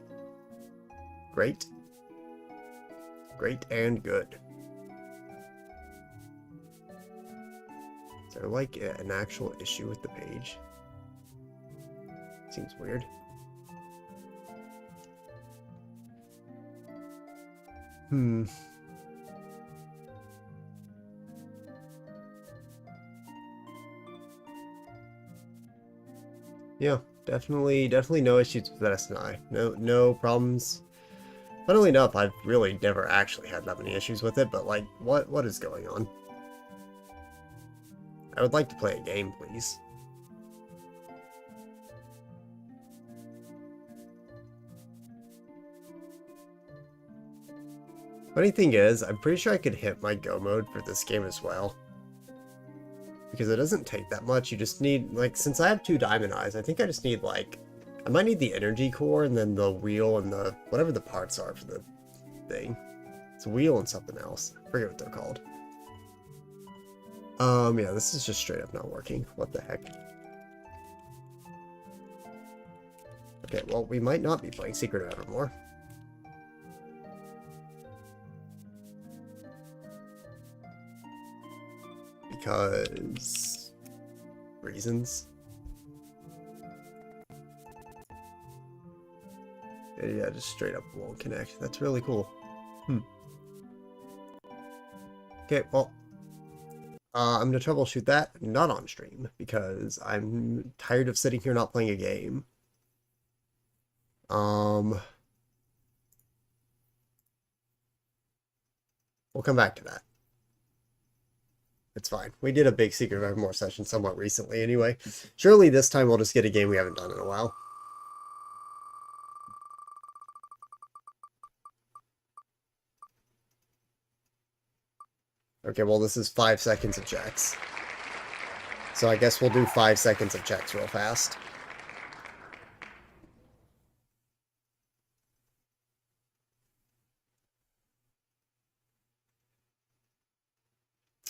Great. Great and good. Is there like an actual issue with the page? Seems weird. Yeah, definitely no issues with SNI. No problems. Funnily enough, I've really never actually had that many issues with it, but like, what is going on? I would like to play a game, please. Funny thing is, I'm pretty sure I could hit my go mode for this game as well. Because it doesn't take that much, you just need, like, since I have 2 diamond eyes, I think I just need, like, I might need the energy core and then the wheel and the, whatever the parts are for the thing. It's a wheel and something else. I forget what they're called. Yeah, this is just straight up not working. What the heck? Okay, well, we might not be playing Secret Evermore. Because... reasons. Yeah, just straight up won't connect. That's really cool. Okay, well, I'm gonna troubleshoot that, not on stream, because I'm tired of sitting here not playing a game. We'll come back to that. It's fine. We did a big Secret of Evermore session somewhat recently anyway. Surely this time we'll just get a game we haven't done in a while. Okay, well this is 5 seconds of checks. So I guess we'll do 5 seconds of checks real fast.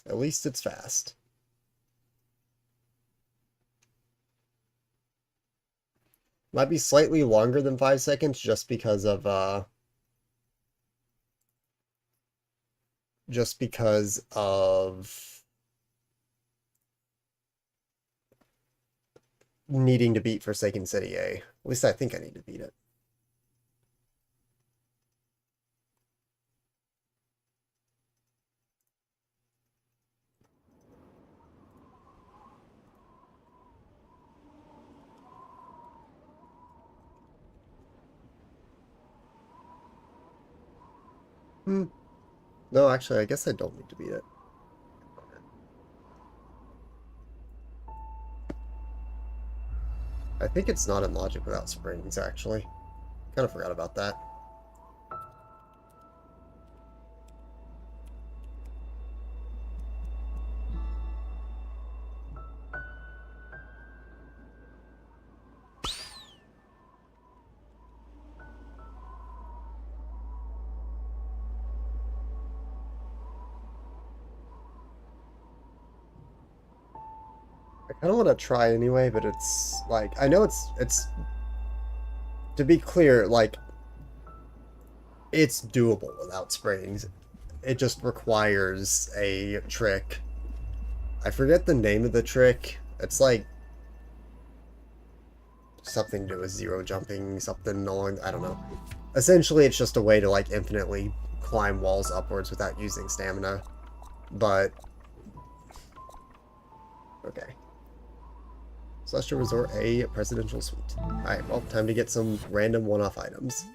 At least it's fast. Might be slightly longer than 5 seconds just because of needing to beat Forsaken City A. At least I think I need to beat it. No, actually, I guess I don't need to beat it. I think it's not in Logic Without Springs, actually. Kind of forgot about that. I kind of want to try anyway, but it's like, I know it's to be clear, like, it's doable without springs. It just requires a trick. I forget the name of the trick. It's like, something to do with zero jumping, something along, I don't know. Essentially, it's just a way to, like, infinitely climb walls upwards without using stamina. But, okay. Celestial Resort A Presidential Suite. Alright, well, time to get some random one-off items.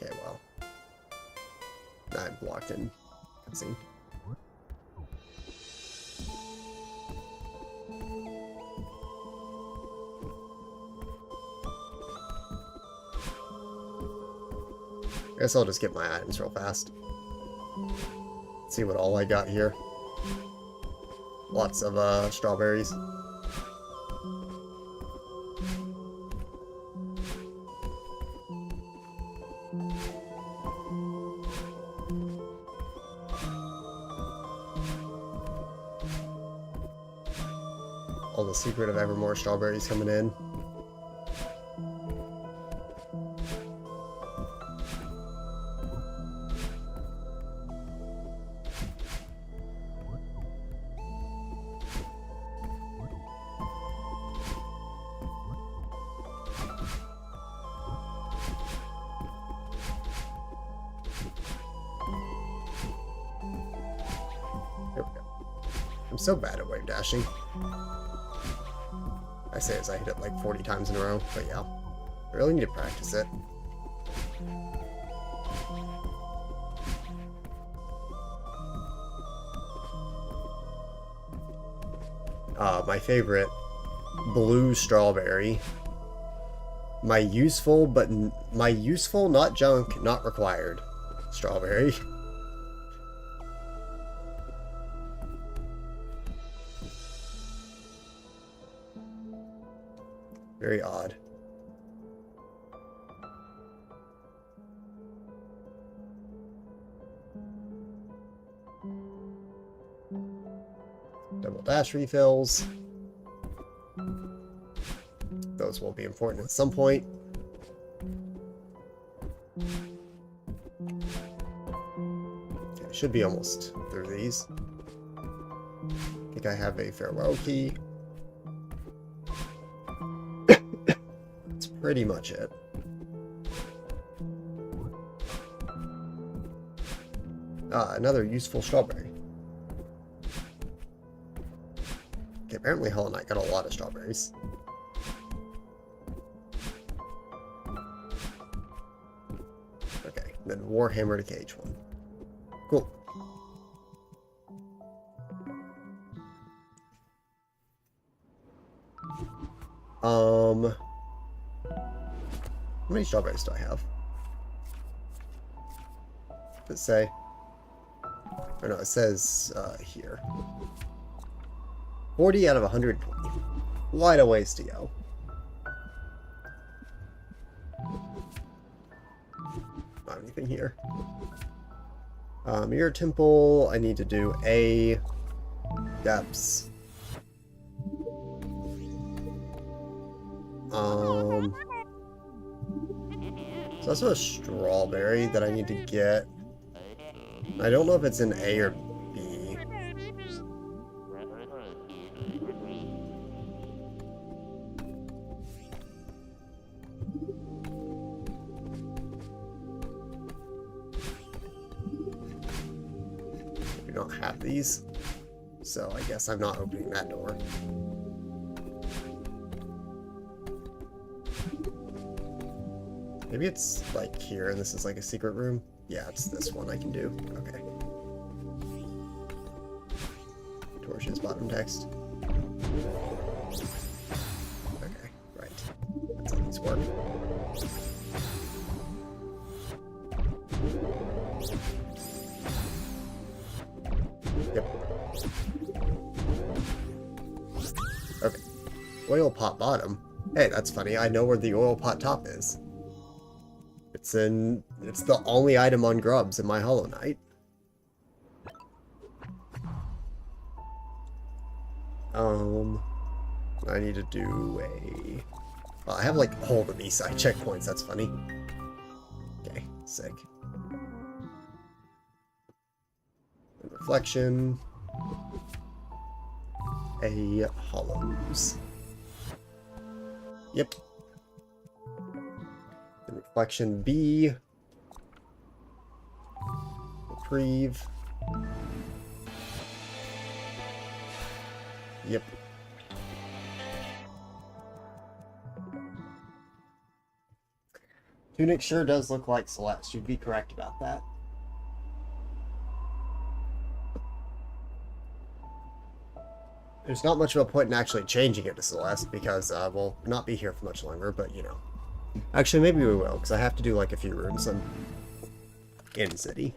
Okay, well. I'm blocked in. Cutscene. I guess I'll just get my items real fast. See what all I got here. Lots of strawberries. All the secret of ever more strawberries coming in. Here we go. I'm so bad at wave dashing. I say as I hit it like 40 times in a row, but yeah. I really need to practice it. My favorite, blue strawberry. My useful, not junk, not required strawberry. Very odd. Double dash refills. Those will be important at some point. Okay, should be almost through these. I think I have a farewell key. That's pretty much it. Another useful strawberry. Okay, apparently Hollow Knight got a lot of strawberries. Okay, then Warhammer to Cage one. Cool. How many strawberries do I have? Does it say? Or no, it says here. 40 out of 120. Quite a ways to go. Not anything here. Mirror Temple, I need to do A. Depths. So that's a strawberry that I need to get. I don't know if it's in A or B. We don't have these, so I guess I'm not opening that door. Maybe it's like here and this is like a secret room. Yeah, it's this one I can do. Okay. Torches, bottom text. Okay, right. That's how these work. Yep. Okay. Oil pot bottom. Hey, that's funny. I know where the oil pot top is. It's the only item on Grubs in my Hollow Knight. I need to do a... Well, I have like all of these side checkpoints, that's funny. Okay, sick. And reflection. A Hollows. Yep. The reflection B. Reprieve. Yep. Tunic sure does look like Celeste. You'd be correct about that. There's not much of a point in actually changing it to Celeste because we'll not be here for much longer, but you know. Actually, maybe we will, because I have to do like a few rooms in city.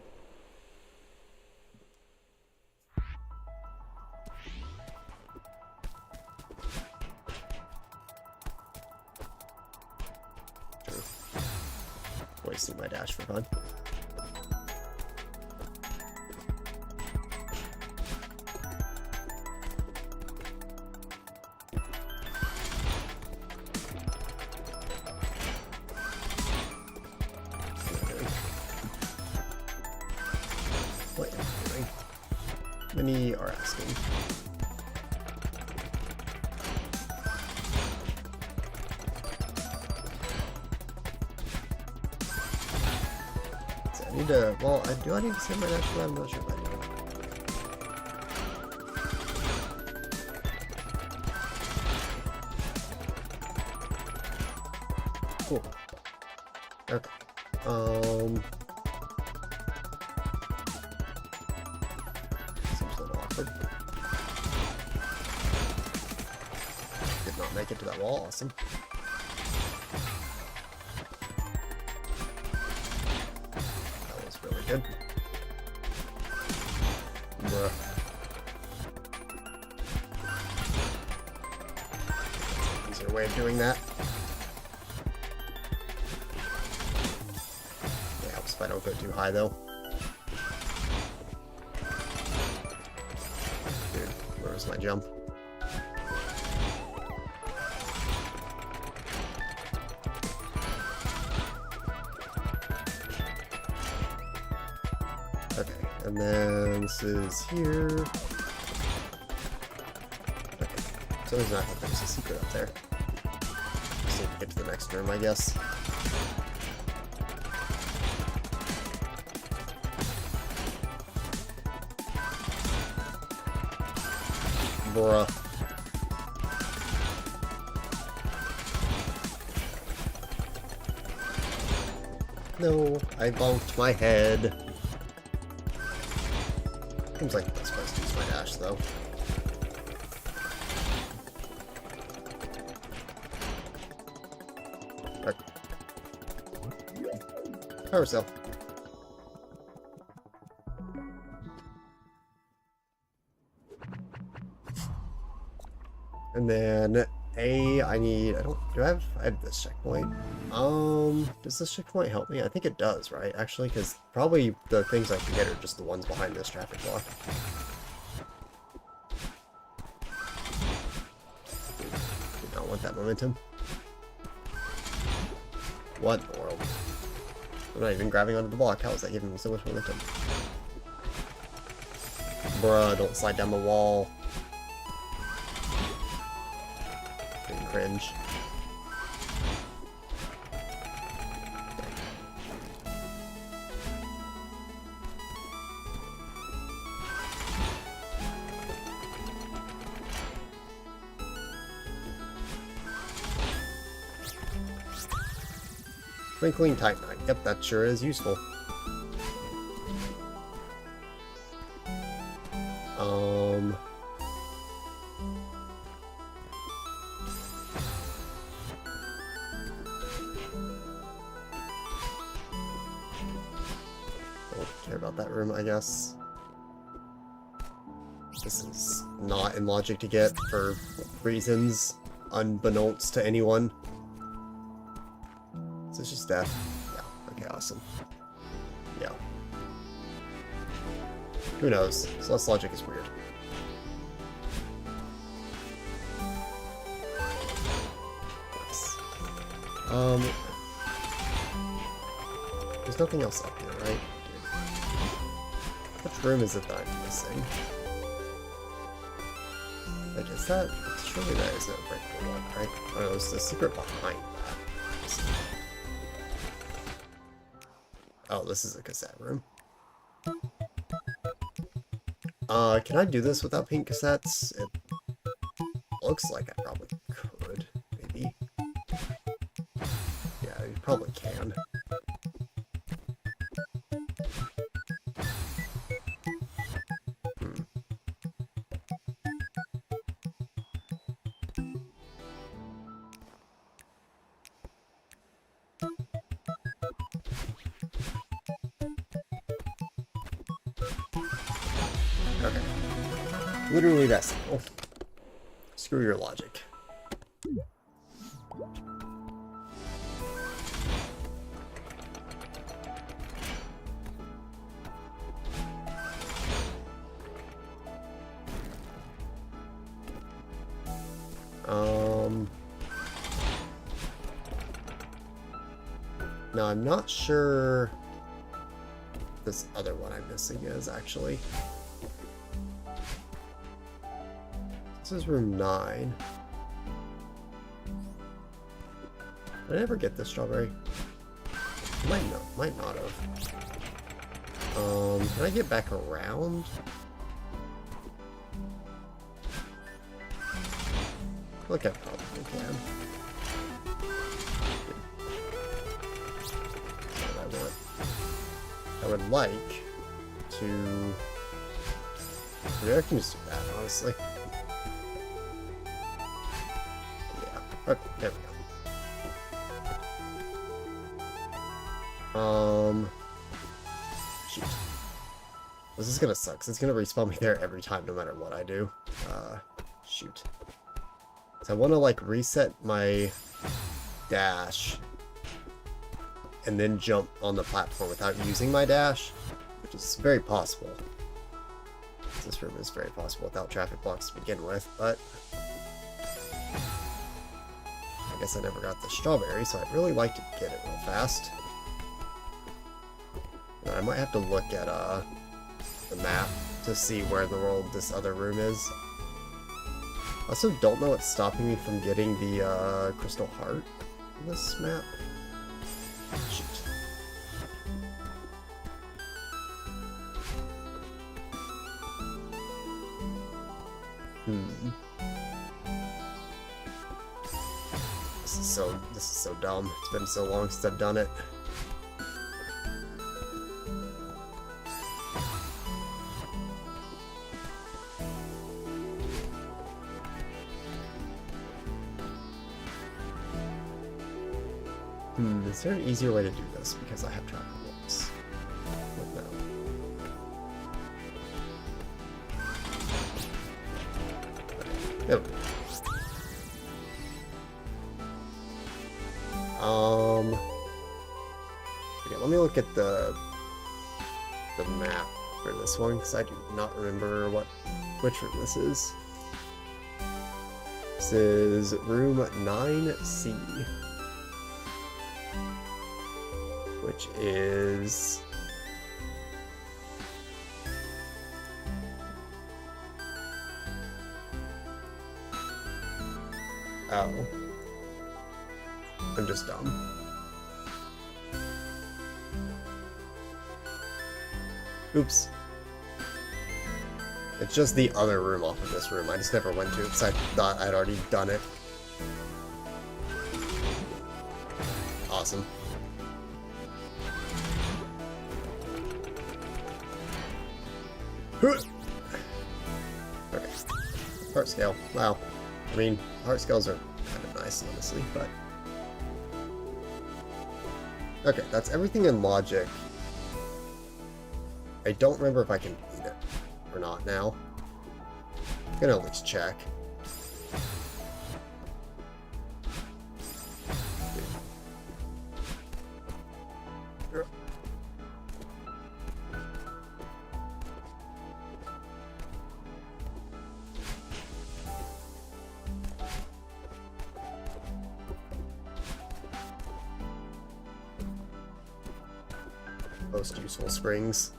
Wasting my dash for fun. What am I doing? Many are asking. I need to, well, do I need to save my dash for that? I'm not sure if I do. Cool. Okay. Seems a little awkward. Did not make it to that wall. Awesome. That was really good. Bruh. Easier way of doing that. If I don't go too high, though. Dude, where was my jump? Okay, and then this is here. Okay, so there's not like there's a secret up there. Just need to get to the next room, I guess. Bruh. No, I bumped my head. Seems like the best place to use my dash, though. Right. Power cell. And then A, I have this checkpoint. Does this checkpoint help me? I think it does, right? Actually, because probably the things I can get are just the ones behind this traffic block. Did not want that momentum. What in the world? I'm not even grabbing onto the block. How is that giving me so much momentum? Bruh, don't slide down the wall. Cringe. Twinkling Titanite. Yep, that sure is useful. About that room, I guess. This is not in logic to get for reasons unbeknownst to anyone. Is this just death? Yeah. Okay, awesome. Yeah. Who knows? Celeste logic is weird. Nice. There's nothing else up here, right? Which room is it that I'm missing? Like, is that... Surely that isn't a breakable one, right? Oh, no, there's the secret behind that. Oh, this is a cassette room. Can I do this without pink cassettes? It looks like I probably could, maybe. Yeah, you probably can. Okay. Literally that simple. Screw your logic. Now I'm not sure this other one I'm missing is actually. This is room 9. Did I ever get this strawberry? Might not have. Can I get back around? Look, I probably can. That's what I want. I would like to... Maybe I can just do that, honestly. Yeah. Okay, there we go. Shoot. This is gonna suck, 'cause it's gonna respawn me there every time, no matter what I do. Shoot. So I want to, like, reset my dash and then jump on the platform without using my dash, which is very possible. This room is very possible without traffic blocks to begin with, but I guess I never got the strawberry, so I'd really like to get it real fast. Now, I might have to look at the map to see where in the world this other room is. I also don't know what's stopping me from getting the crystal heart on this map. Shoot. This is so dumb. It's been so long since I've done it. Is there an easier way to do this? Because I have traffic blocks. No. There we go. Okay, let me look at the map for this one, because I do not remember which room this is. This is room 9C. Which is... Oh. I'm just dumb. Oops. It's just the other room off of this room. I just never went to it because I thought I'd already done it. Awesome. Okay. Heart scale. Wow. I mean, heart scales are kind of nice, honestly, but... Okay, that's everything in logic. I don't remember if I can beat it or not now. I'm gonna at least check. Most useful springs.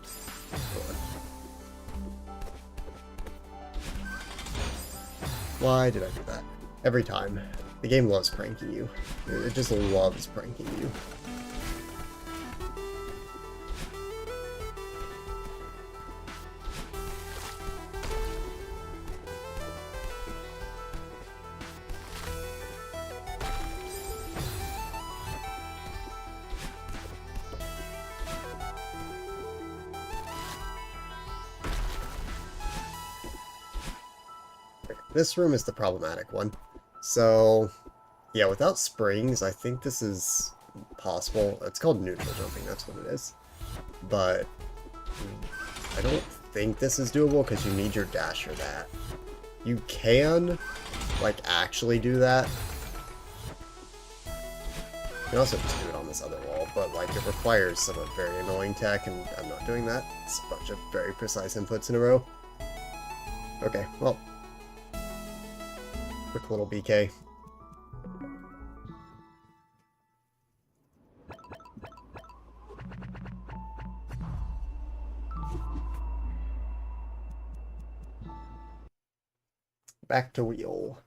Why did I do that? Every time. The game loves pranking you. It just loves pranking you. This room is the problematic one. So, yeah, without springs, I think this is possible. It's called neutral jumping, that's what it is. But I don't think this is doable because you need your dash for that. You can, like, actually do that. You can also just do it on this other wall, but, like, it requires some very annoying tech, and I'm not doing that. It's a bunch of very precise inputs in a row. Okay, well. Quick little BK. Back to wheel.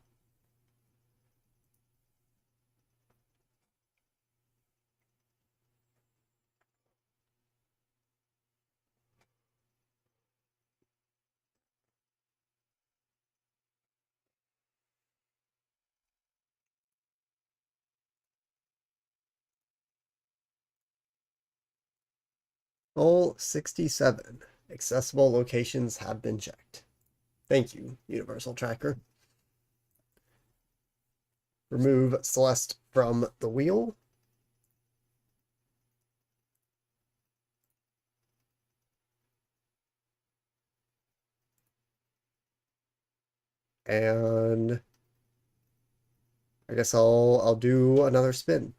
Hole 67. Accessible locations have been checked. Thank you, Universal Tracker. Remove Celeste from the wheel. And I guess I'll do another spin.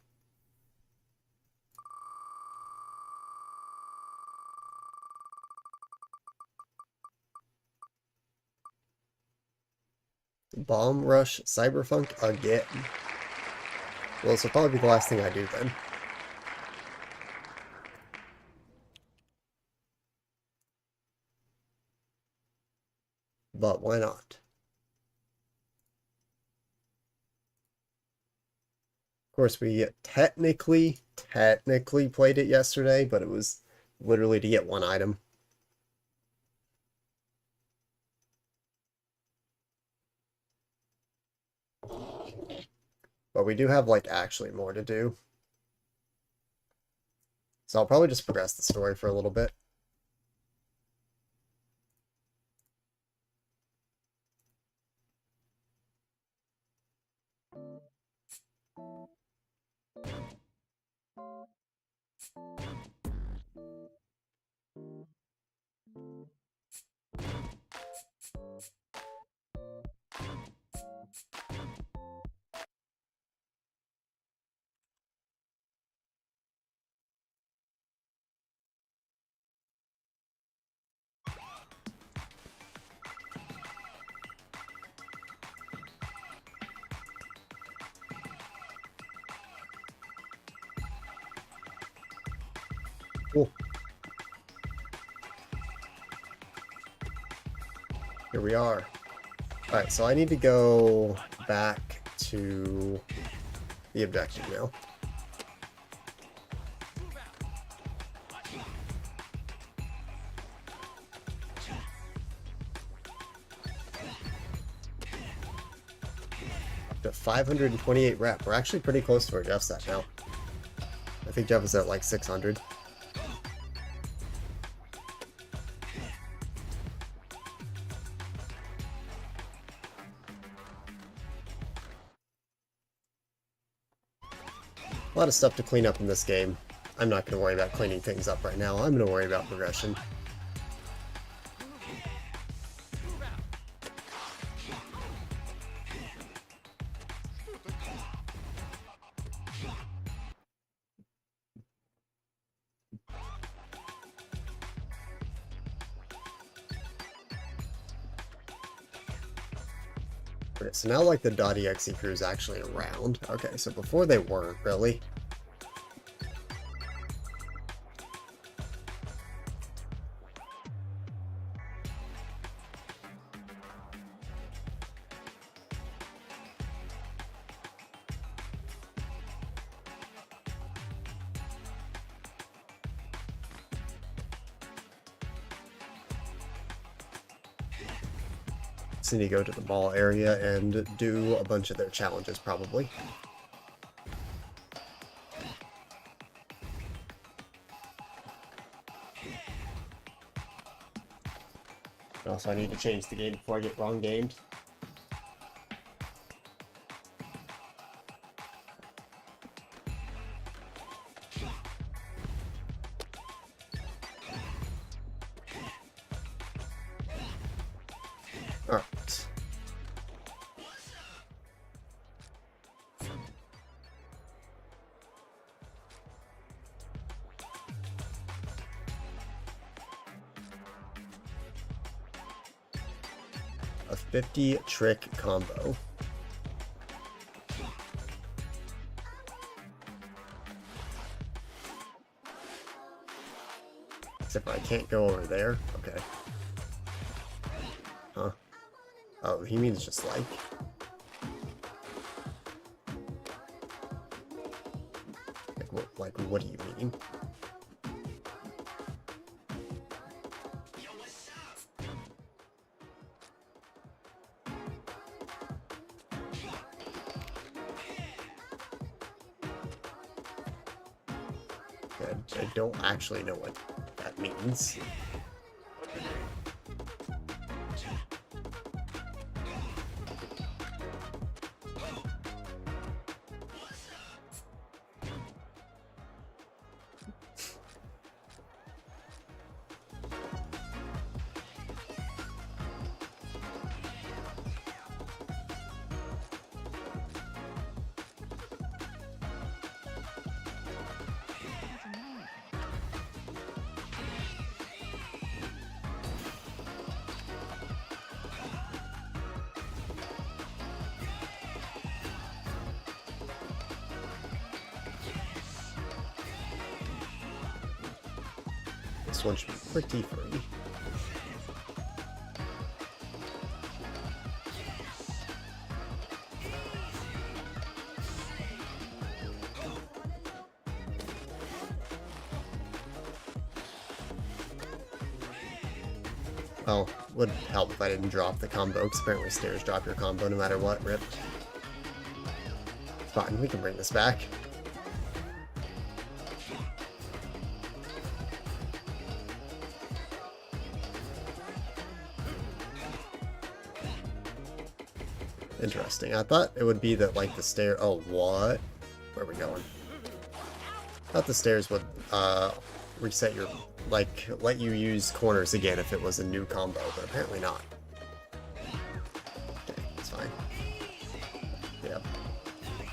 Bomb Rush Cyberfunk again. Well, this will probably be the last thing I do then. But why not? Of course, we technically played it yesterday, but it was literally to get one item. But we do have, like, actually more to do. So I'll probably just progress the story for a little bit. Cool. Here we are. Alright, so I need to go back to the objective now. Up to 528 rep. We're actually pretty close to where Jeff's at now. I think Jeff is at like 600. A lot of stuff to clean up in this game. I'm not going to worry about cleaning things up right now. I'm going to worry about progression. Okay, so now like the .exe crew is actually around. Okay, so before they weren't really. Just need to go to the mall area and do a bunch of their challenges, probably. Also, I need to change the game before I get wrong gamed. Alright. A 50 trick combo. Except I can't go over there. Okay. Huh. Oh, he means just like. Like, what do you mean? I don't actually know what that means. This one should be pretty free. Well, would help if I didn't drop the combo, because apparently stairs drop your combo no matter what. Rip. Fine, we can bring this back. Interesting. I thought it would be that, like, the stair... Oh, what? Where are we going? I thought the stairs would, reset your... Like, let you use corners again if it was a new combo, but apparently not. Okay, it's fine. Yep.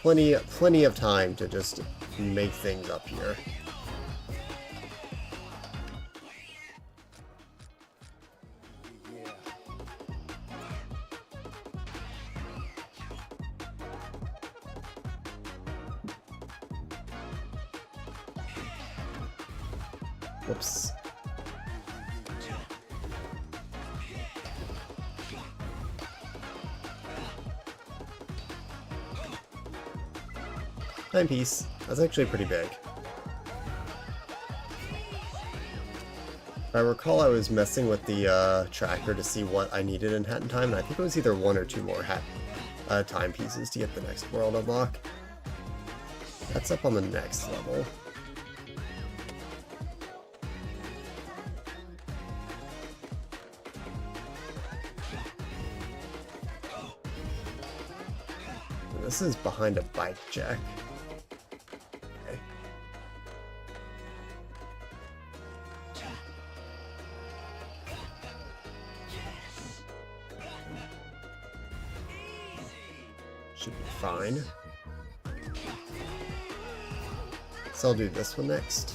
Plenty of time to just make things up here. Whoops. Timepiece. That's actually pretty big. If I recall, I was messing with the tracker to see what I needed in Hat in Time, and I think it was either 1 or 2 more timepieces to get the next world unlock. That's up on the next level. This is behind a bike jack. Okay. Should be fine. So I'll do this one next.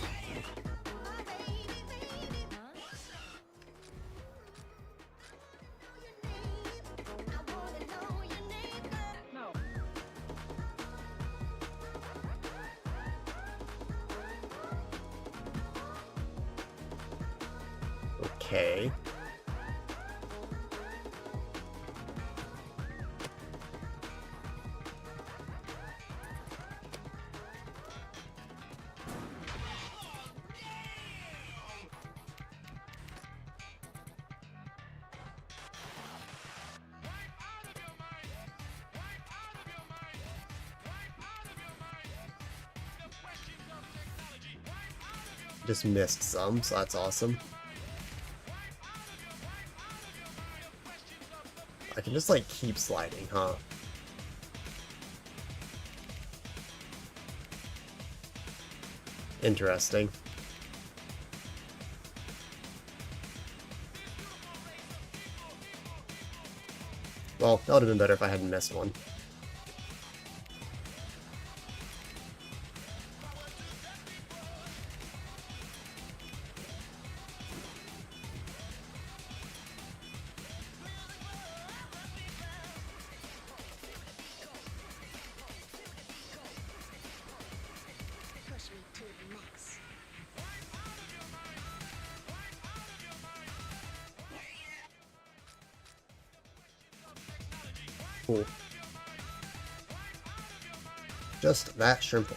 Okay. Just missed some, so that's awesome. I can just like keep sliding, huh? Interesting. Well, that would have been better if I hadn't missed one. Cool. Just that simple.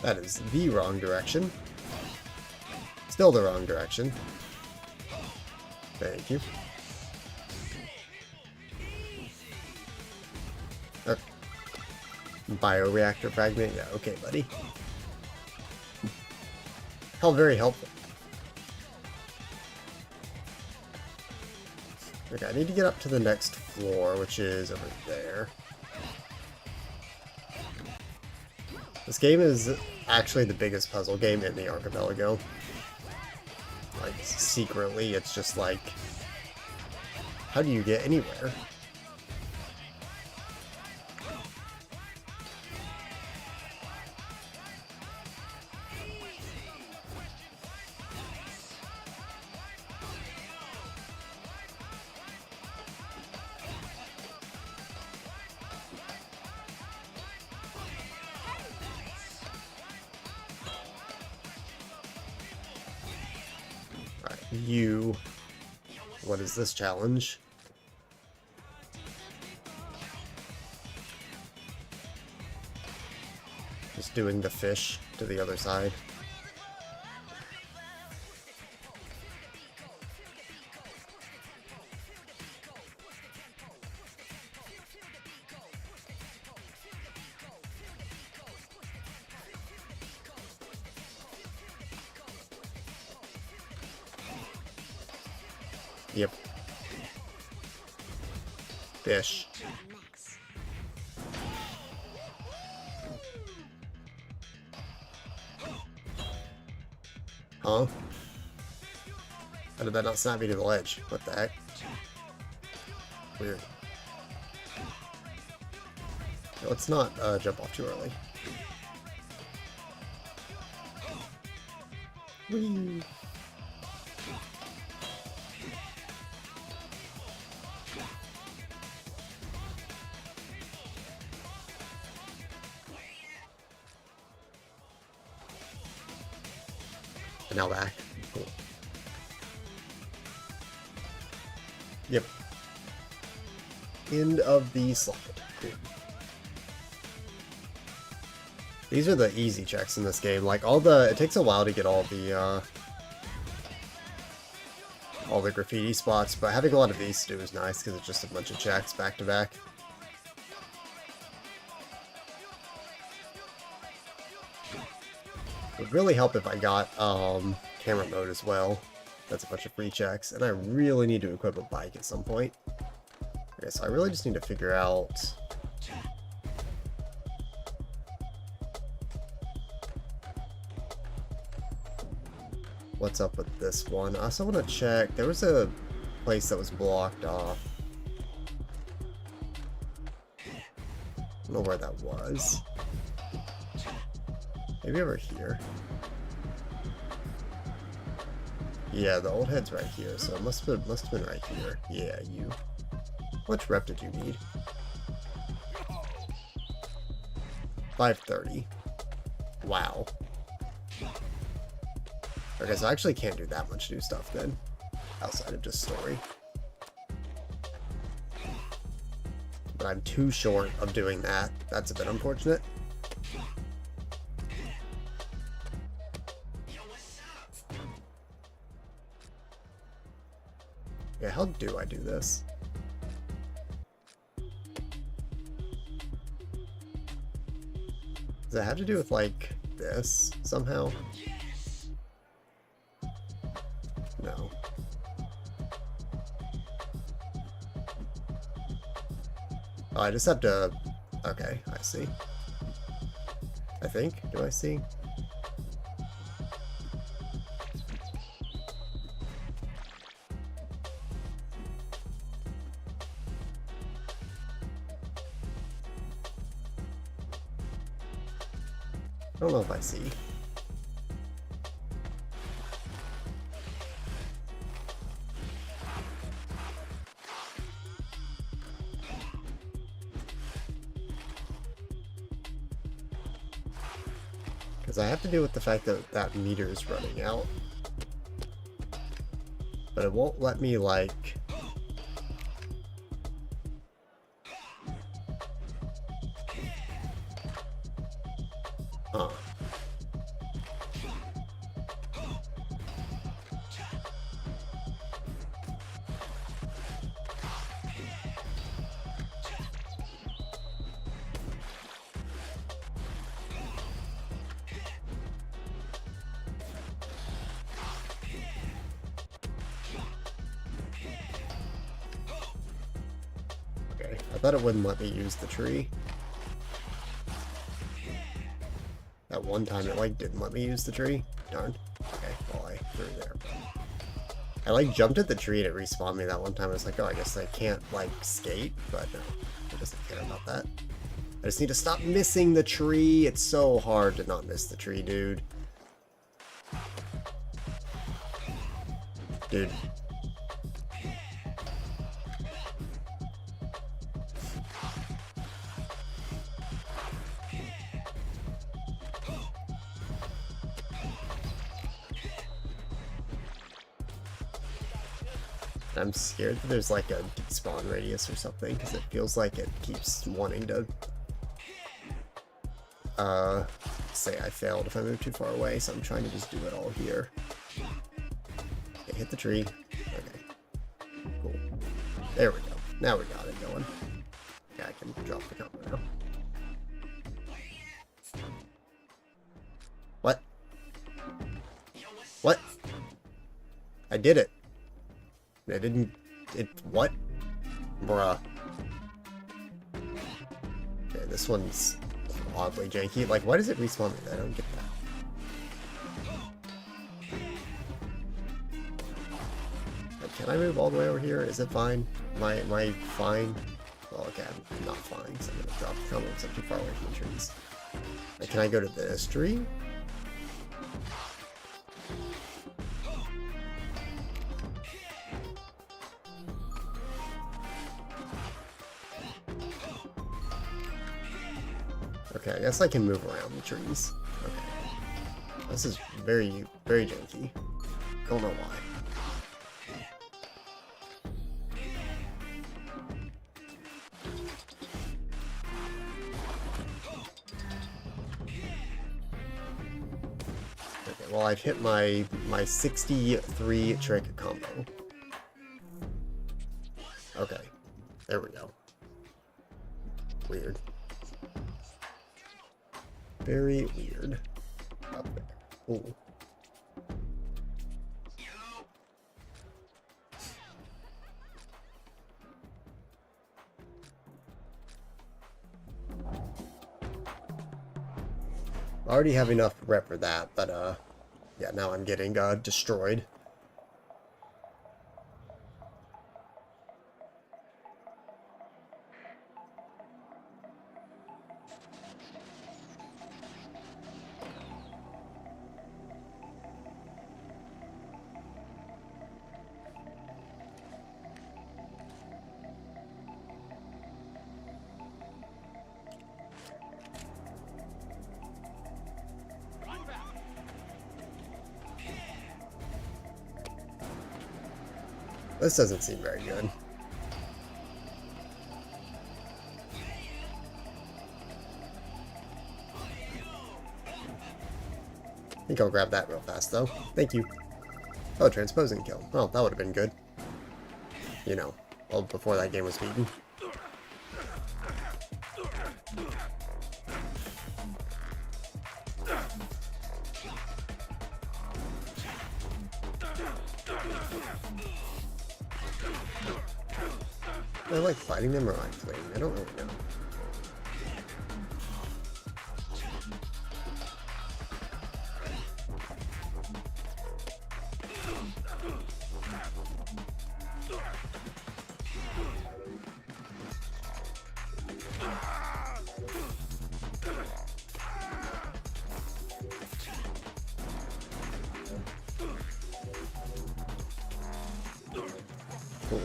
That is the wrong direction. Still the wrong direction. Thank you. Okay. Bioreactor fragment? Yeah, okay, buddy. How very helpful. Okay, I need to get up to the next floor, which is over there. This game is actually the biggest puzzle game in the Archipelago. Like, secretly, it's just like, how do you get anywhere? You. What is this challenge? Just doing the fish to the other side. Yep. Fish. Huh? How did that not snap me to the ledge? What the heck? Weird. Let's not jump off too early. Whee! And now back. Cool. Yep. End of the slide. Cool. These are the easy checks in this game. Like it takes a while to get all the graffiti spots, but having a lot of these to do is nice because it's just a bunch of checks back to back. It would really help if I got camera mode as well. That's a bunch of free checks, and I really need to equip a bike at some point. Okay, so I really just need to figure out what's up with this one. I also want to check, there was a place that was blocked off. I don't know where that was. Maybe over here. Yeah, the old head's right here, so it must have been right here. Yeah, you. How much rep did you need? 530. Wow. Okay, so I actually can't do that much new stuff then, outside of just story. But I'm too short of doing that. That's a bit unfortunate. Okay, how do I do this? Does it have to do with, like, this somehow? No. Oh, I just have to... Okay, I see. I think. Do I see? I don't know if I see. Because I have to deal with the fact that that meter is running out. But it won't let me, like... Huh. Okay, I thought it wouldn't let me use the tree. That one time it, like, didn't let me use the tree. Darn. Okay, well, I threw there. I, like, jumped at the tree and it respawned me that one time. I was like, oh, I guess I can't, like, skate. But no, it doesn't care about that. I just need to stop missing the tree. It's so hard to not miss the tree, dude. Dude. I'm scared that there's like a despawn radius or something, because it feels like it keeps wanting to say I failed if I move too far away, so I'm trying to just do it all here. Okay, hit the tree. Okay. Cool. There we go. Now we got it going. Yeah, I can drop the combo now. What? What? I did it. I didn't... It... What? Bruh. Okay, this one's oddly janky. Like, why does it respawn me? I don't get that. Like, can I move all the way over here? Is it fine? Am I fine? Well, okay, I'm not fine, because I'm gonna drop the combo because I'm too far away from the trees. Like, can I go to this tree? Okay, I guess I can move around the trees. Okay. This is very, very janky. Don't know why. Okay, well, I've hit my 63 trick combo. Okay. There we go. Weird. Very weird. Up there. Ooh. I already have enough rep for that, but yeah, now I'm getting destroyed. This doesn't seem very good. I think I'll grab that real fast, though. Thank you. Oh, transposing kill. Oh, that would have been good. You know, well, before that game was beaten. I like fighting them or like playing. I don't really know. Cool.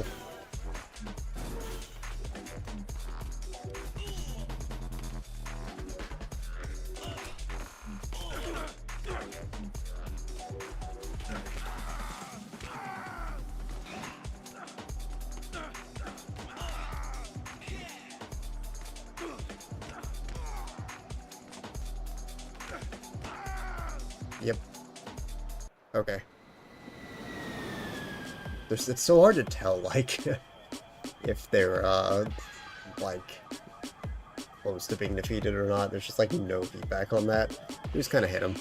Yep. Okay. It's so hard to tell, like, if they're, like, close to being defeated or not. There's just, like, no feedback on that. You just kind of hit them.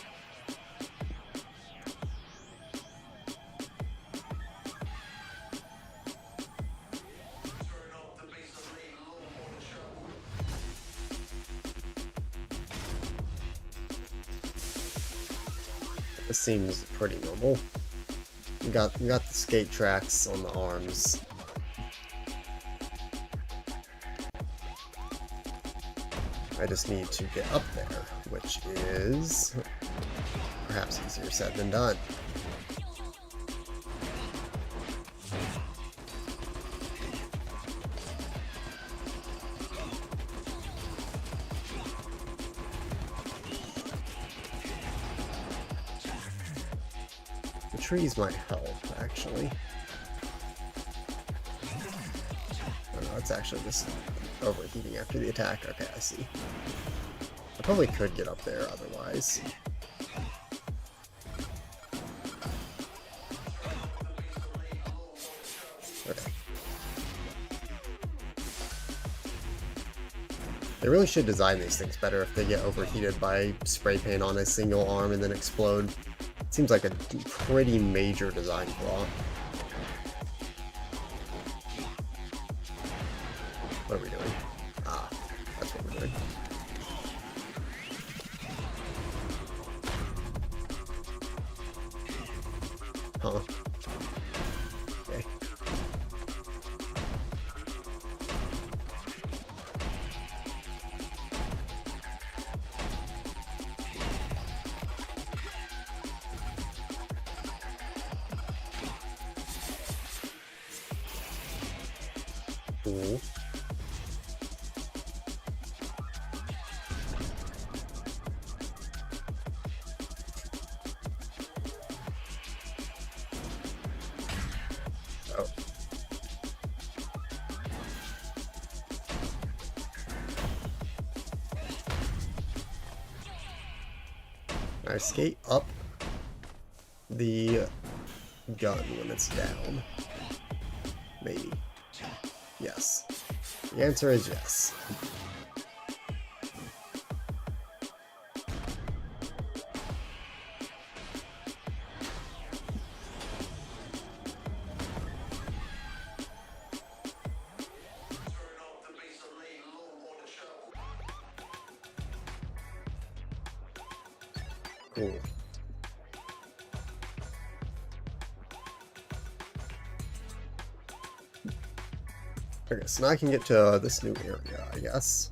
This seems pretty normal. We got the skate tracks on the arms. I just need to get up there, which is perhaps easier said than done. The trees might help, actually. Oh no, it's actually just overheating after the attack. Okay, I see. I probably could get up there otherwise. Okay. They really should design these things better if they get overheated by spray paint on a single arm and then explode. It seems like a pretty major design flaw. What are we doing? Ah, that's what we're doing. Huh. Okay. Cool. Oh. I skate up the gun when it's down. Maybe. Yes. The answer is yes. Cool. Okay, so now I can get to this new area, I guess.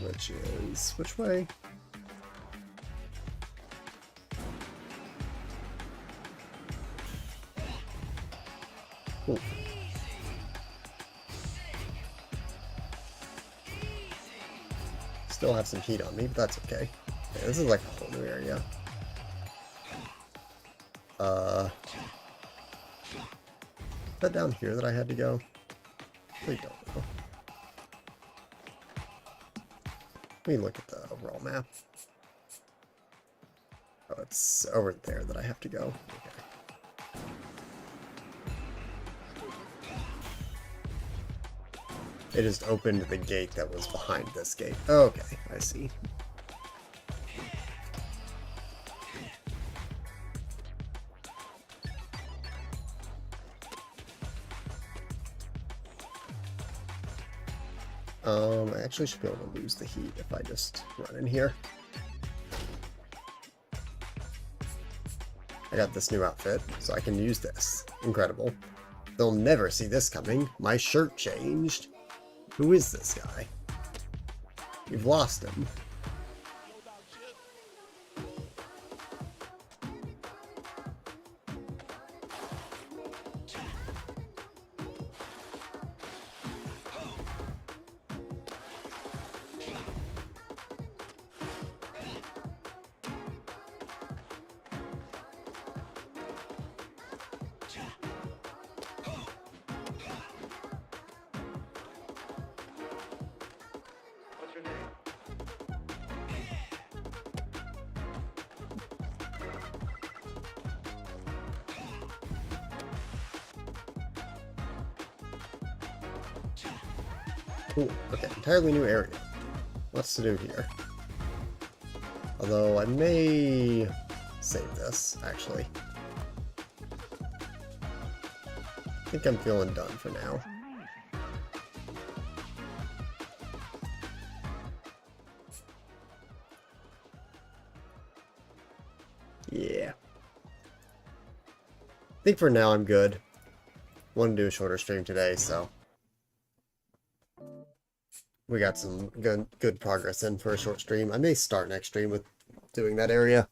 Which is... which way? Cool. Still have some heat on me, but that's okay. Okay, this is like a whole new area. Is that down here that I had to go? I don't know. Let me look at the overall map. Oh, it's over there that I have to go. Okay. It just opened the gate that was behind this gate. Okay, I see. I actually should be able to lose the heat if I just run in here. I got this new outfit, so I can use this. Incredible. They'll never see this coming. My shirt changed. Who is this guy? We've lost him. Cool. Okay, entirely new area. Lots to do here. Although I may save this, actually. I think I'm feeling done for now. Yeah. I think for now I'm good. Want to do a shorter stream today, so we got some good progress in for a short stream. I may start next stream with doing that area.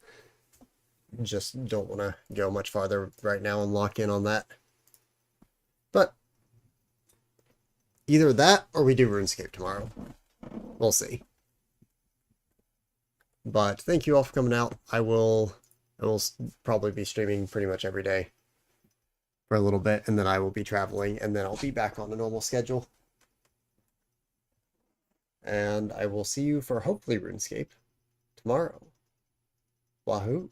Just don't want to go much farther right now and lock in on that. But either that or we do RuneScape tomorrow. We'll see. But thank you all for coming out. I will probably be streaming pretty much every day for a little bit, and then I will be traveling, and then I'll be back on a normal schedule. And I will see you for hopefully RuneScape tomorrow. Wahoo!